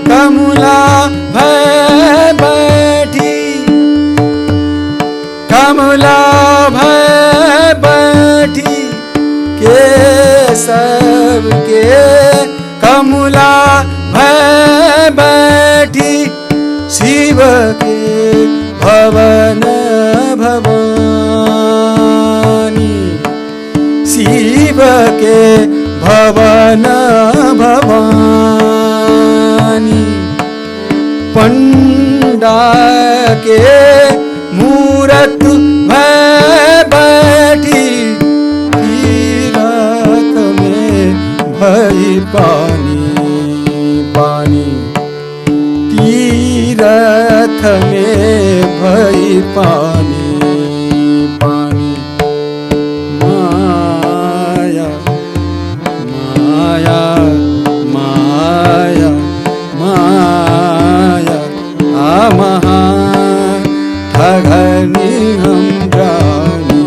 कमला भय बैठी कमला भय बैठी केसव के कमला भय बैठी शिव के भवन भवानी शिव के भवन भवानी पंडा के मूरत भय बैठी तीरथ में भई पानी पानी तीरथ में भई पानी पानी माया माया माया माया महा ठगनी हम जानी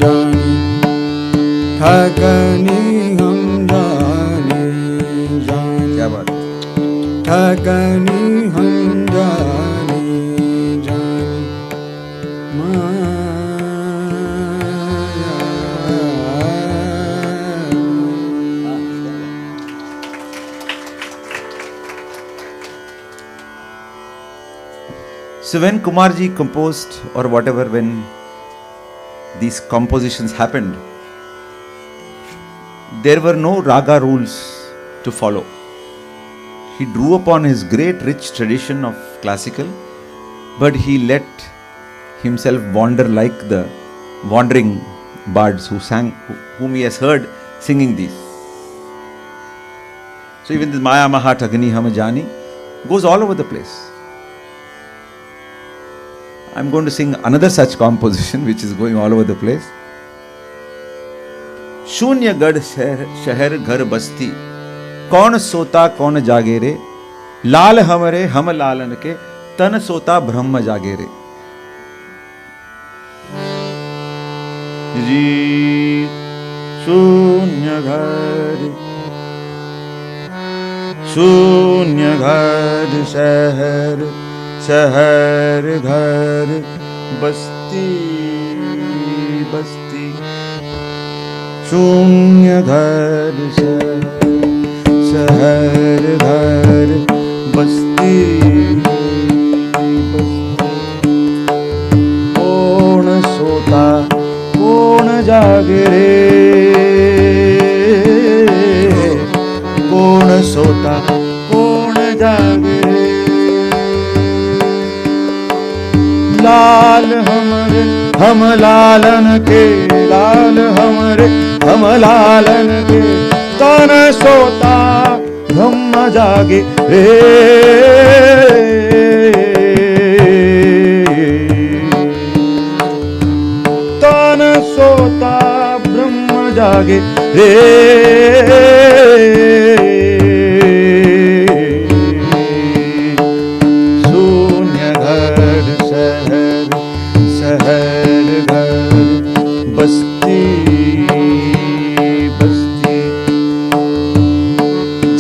जानी ठगनी हम जानी जानी क्या बात ठगनी हम जानी जानी माया So when Kumarji composed or whatever, when these compositions happened, there were no raga rules to follow. He drew upon his great rich tradition of classical, but he let himself wander like the wandering bards who sang, whom he has heard singing these. So even this Maya Maha Thagani Hum Jani goes all over the place. I'm going to sing another such composition which is going all over the place. शून्य गढ़ शहर घर बस्ती कौन सोता कौन जागे रे लाल हमरे हम लालन के तन सोता ब्रह्म जागे रे जी शून्य घर शहर शहर घर बस्ती बस्ती शून्य घर शहर घर बस्ती बस्ती कोण सोता कोण जागे रे कोण सोता कोण जागे रे लाल हमरे हम लालन के लाल हमरे हम लालन के तन सोता ब्रह्म जागे रे तन सोता ब्रह्म जागे रे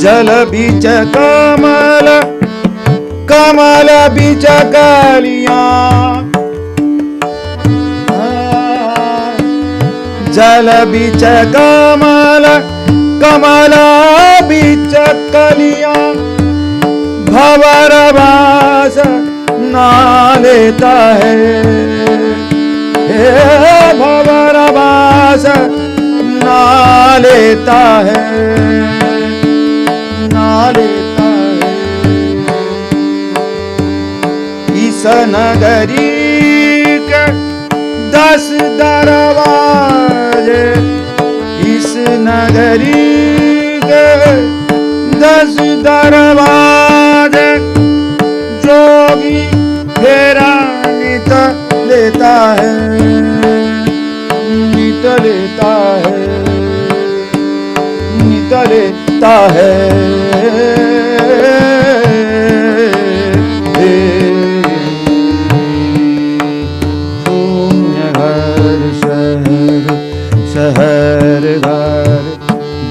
जल बीच कमल कमल बीच कलियां जल बीच कमल कमल बीच कलियां भंवर बास ना लेता है भंवर बास ना लेता है लेता है इस नगरी के 10 दरवाजे इस नगरी के 10 दरवाजे जोगी फेरा नित लेता है नित लेता है नित लेता है शून्य घर शहर घर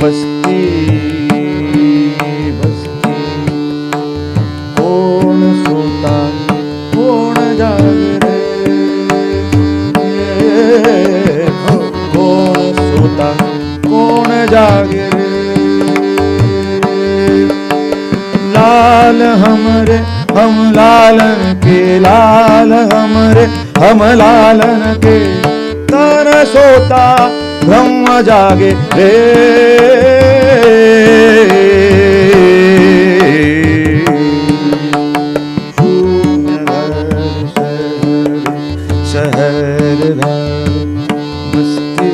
बस्ती बस्ती कौन सोता कौन जागे रे कौन सोता कौन जागे रे लाल हमरे हम लालन के लाल हमरे हम लालन के तन सोता ब्रह्म जागे रे शून्य घर शहर घर बस्ती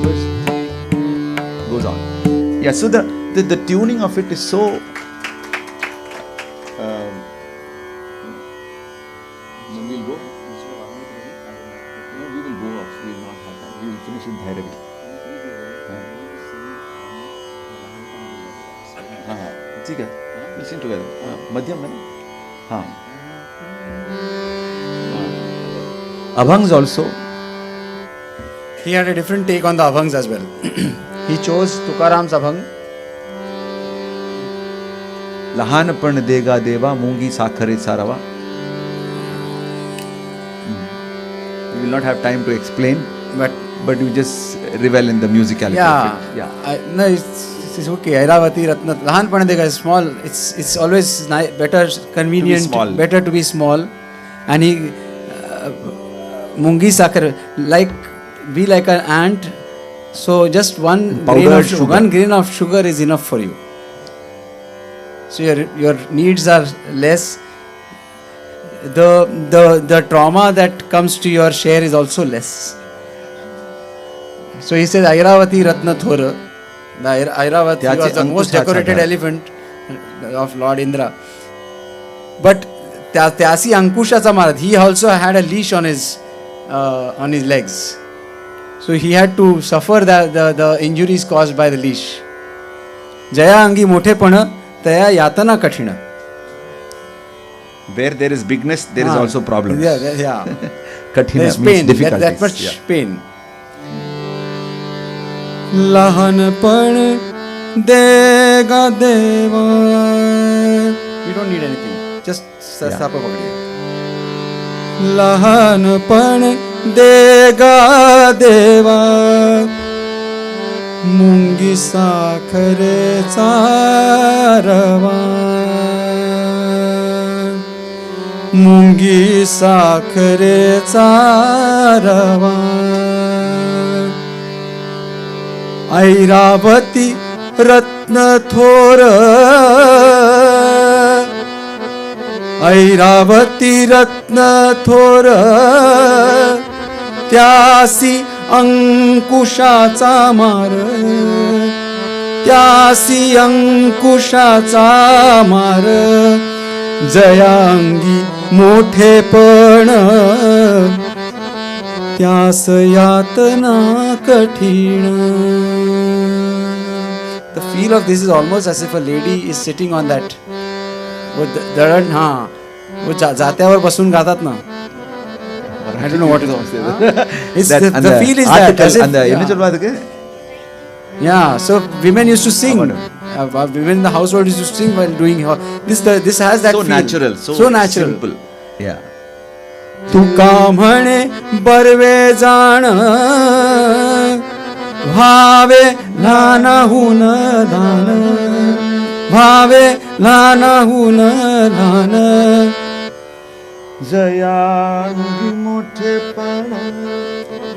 बस्ती goes on. Yeah, so the tuning of it is so we'll go. No, we will go off. We will not have that. We will finish with Bhairavi. ठीक है. We'll sing together. मध्यम में ना. हाँ. Abhangs also. He had a different take on the abhangs as well. He chose Tukaram's abhang. लहानपण देगा देवा मुंगी साखरेचा रवा. We will not have time to explain, but you just revel in the musicality of it. No, it's okay. Airavati Ratna. Lahanpana Dega is small. It's always better, convenient, better to be small. And he Mungi Sakar, be like an ant. So just one grain of sugar is enough for you. So your needs are less. The trauma that comes to your share is also less. So he says Airavati Ratna Thora. The Airavati was the most decorated elephant of Lord Indra. But Tyasi Ankushacha Maharaj, he also had a leash on his legs. So he had to suffer the injuries caused by the leash. Jaya Angi Mothepana Taya Yatana Kathina. Where there is bigness, there is also problems. Yeah. Kathina there is pain. That much pain. Lahanpan dega deva. We don't need anything. Just साप पकडे. लहानपण देगा देवा मुंगी साखरेचा रवा, मुंगी साखरेचा रवा. ऐरावती रत्न थोर, ऐरावती रत्न थोर, त्यासी अंकुशाचा मार, त्यासी अंकुशाचा मार. जयांगी मोठेपण, त्यास यातना कठीण. The feel of this is almost as if a lady is sitting on that. वो दळण, वो जात्यावर बसून गातात ना. I don't know what it is. The feel is that. Yeah, so women used to sing. Women in the household used to sing while doing this. This has that so feel. natural, so natural. simple. Yeah. तुका म्हणे बरवे जाण, भावे लहानाहून लहान, भावे लहानाहून लहान. जयांगी मोठेपण,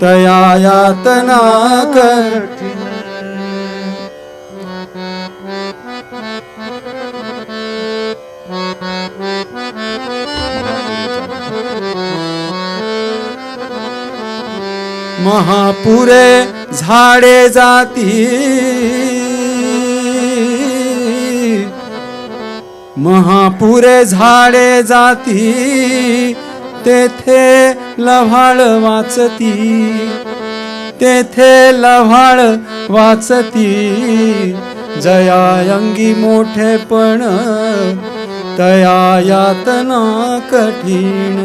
तया यातना कठीण. महापुरे झाडे जाती, महापुरे झाडे जाती, तेथे लव्हाळ वाचती, तेथे लव्हाळ वाचती. जयांगी मोठेपण, तया यातना कठीण.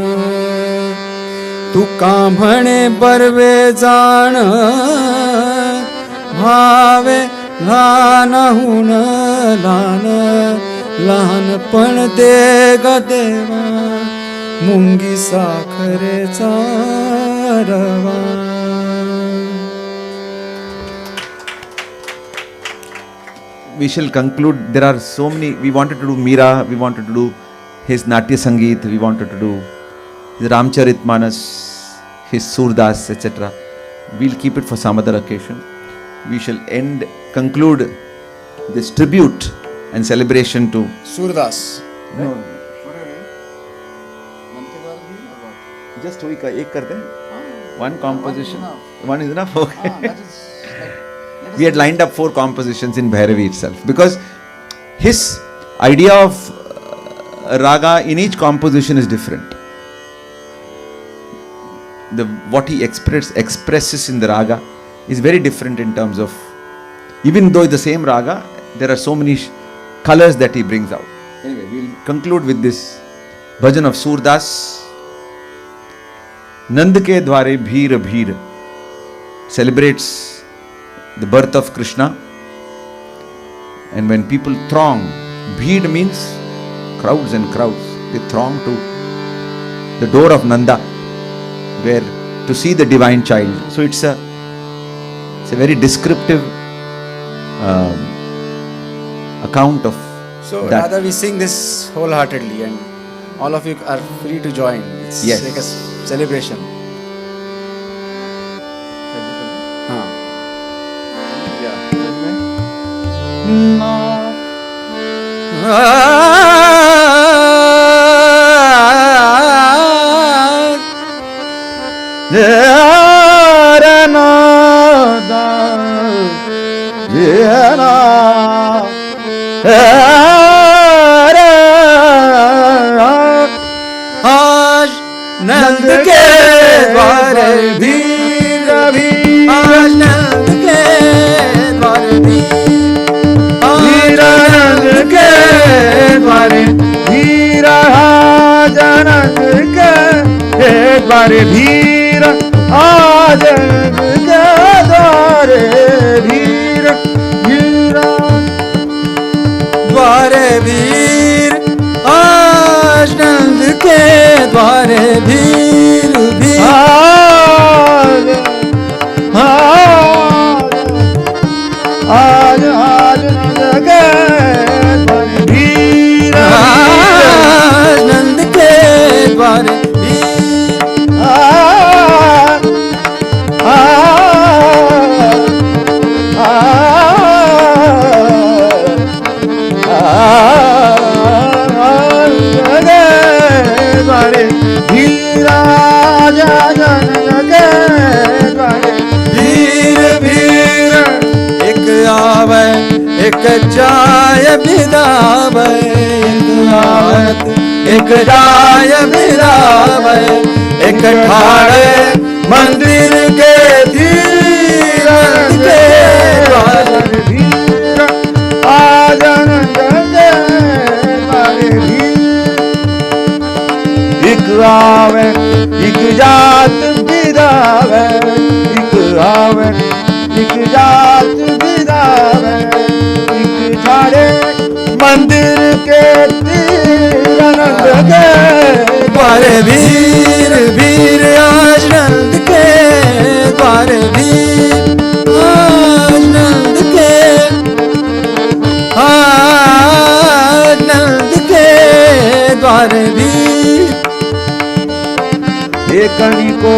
तुका म्हणे बरवे जाण, भावे लहानाहून लहान, लहानपण देग देवा मुंगी साखरेचा रवा. We shall conclude. There are so many. We wanted to do Meera, we wanted to do his Natya Sangeet, we wanted to do his Ramcharitmanas, his Surdas, etc. We'll keep it for some other occasion. We shall conclude this tribute and celebration to Surdas. No. Just एक करते हैं. One composition. One is enough. Okay. We had lined up 4 compositions in Bhairavi itself, because his idea of raga in each composition is different. What he expresses in the raga is very different in terms of, even though the same raga, there are so many colors that he brings out. Anyway, we'll conclude with this bhajan of Surdas. Nand ke dware bheer bheer celebrates the birth of Krishna, and when people throng, bheed means crowds and crowds, they throng to the door of Nanda, where to see the divine child. So it's a very descriptive account of So that. rather we sing this wholeheartedly, and all of you are free to join. It's Yes. like a celebration. आज नंद के द्वारे भीर भीर, आज नंद के द्वारे भीर, आज नंद के द्वारे भीर, जनक के द्वारे भीर, आज के द्वारे भीर, भीर द्वारे वीर, आज द्वारे भीर भीर आज आज नंद के द्वारे भीर नंद के द्वारे एक जाय बिदावे एक जाय बिदावे एक ठाड़े मंदिर के धीर के भीर आज नंद के द्वारे भीर एक आवे एक जात बिदावे एक आवे एक जात बिदावे ठाड़े मंदिर के तीर नंद के द्वारे वीर वीर आज नंद के द्वारे वीर आज नंद के आज नंद के द्वारे वीर एकनी को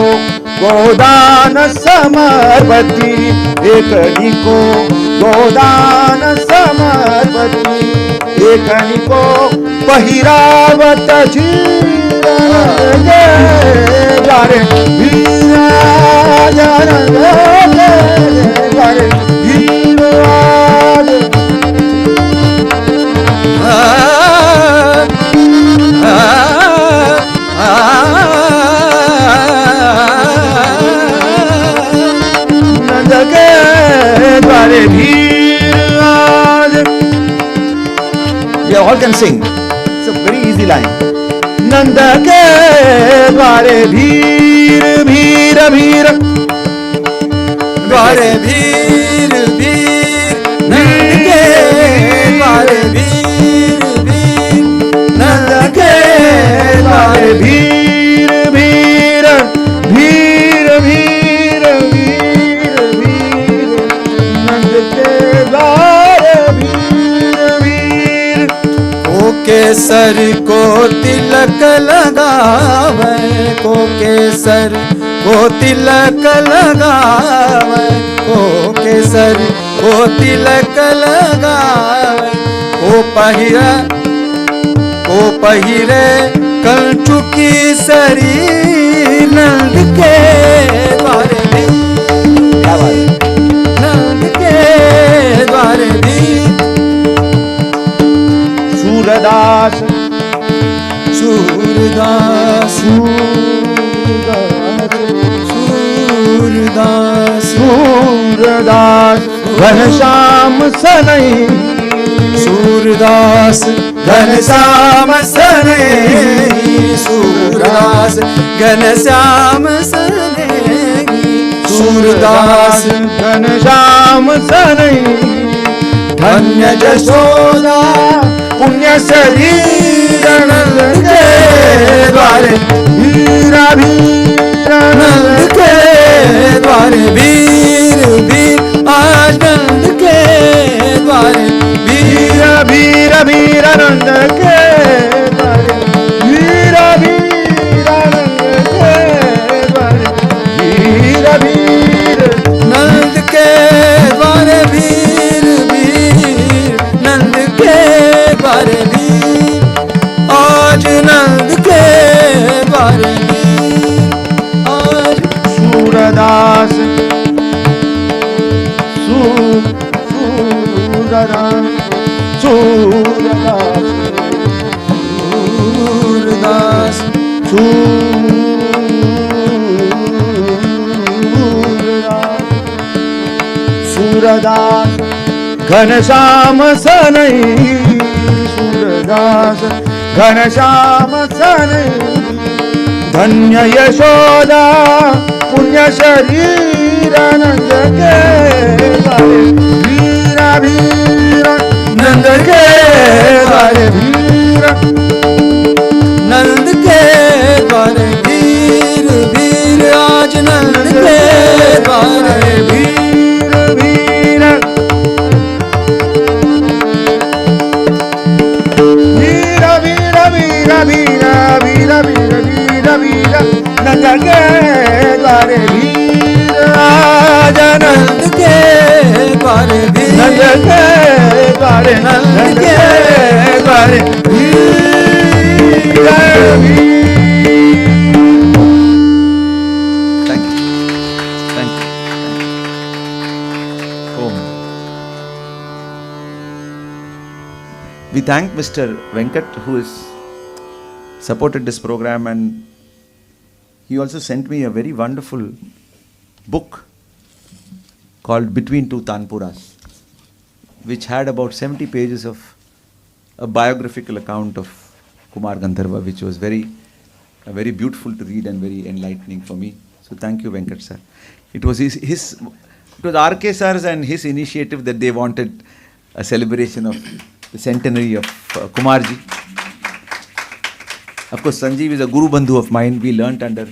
गोदान समर्पति एकनी को गोदान समर्पति एकनी को पहिरावत जीरे द्वारे भीर द्वारे भीर We all can sing. It's a very easy line. नंद के द्वारे भीर भीर भीर द्वारे भीर भीर नंद के द्वारे भीर भीर नंद के द्वारे भीर भीर भीर भीर भीर भीर नंद के द्वारे भीर भीर को केसर को तिलक लगावे को केसर को तिलक लगावे को केसर को तिलक लगावे को पहिरे कंचुकी शरीर नंद के द्वारे भी नंद के द्वारे भी सूरदास सूरदास सूरदास सूरदास घनश्याम सनई सूरदास घनश्याम सनेही सूरदास घनश्याम सनेही सूरदास घनश्याम सनई धन्य जशोदा पुण्य शरीर नंद के द्वारे वीरा वीर नंद के द्वारे वीर वीर आज नंद के द्वारे वीर वीर वीर नंद के द्वारे वीर वीर नंद के द्वारे वीर वीर नंद के द्वारे वीर वीर नंद के द्वारे वीर आज नंद के द्वारे वीर आज सूरदास सूरदास सूरदास सूरदास घनश्याम सनई सूरदास घनश्याम सनई धन्य यशोदा पुण्य शरीर नंद के द्वारे वीरा वीर नंद के द्वारे वीर नंद के के द्वारे, वीर वीर आज नंद के द्वारे, वीर वीर नंद के द्वारे, वीर नंद के द्वारे, नंद के द्वारे, नंद के द्वारे, Thank you. Thank you. Om. We thank Mr. Venkat who has supported this program, and he also sent me a very wonderful book called Between Two Tanpuras, which had about 70 pages of a biographical account of Kumar Gandharva, which was very beautiful to read and very enlightening for me. So thank you, Venkat sir. It was it was Arkay sir's and his initiative that they wanted a celebration of the centenary of Kumarji. Of course, Sanjeev is a Guru Bandhu of mine. We learnt under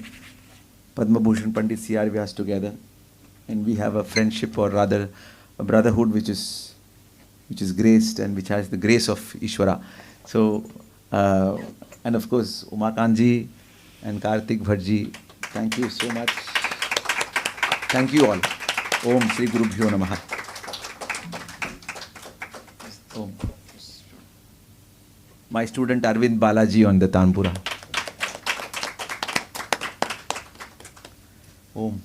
Padma Bhushan Pandit C.R. Vyas together, and we have a friendship, or rather a brotherhood, which is graced and which has the grace of Ishvara. So, and of course, Umakanth ji and Kartik Bhat ji, thank you so much. Thank you all. Om Shri Guru Bhyo Namaha. Om. My student Arvind Balaji on the Tanpura. Om.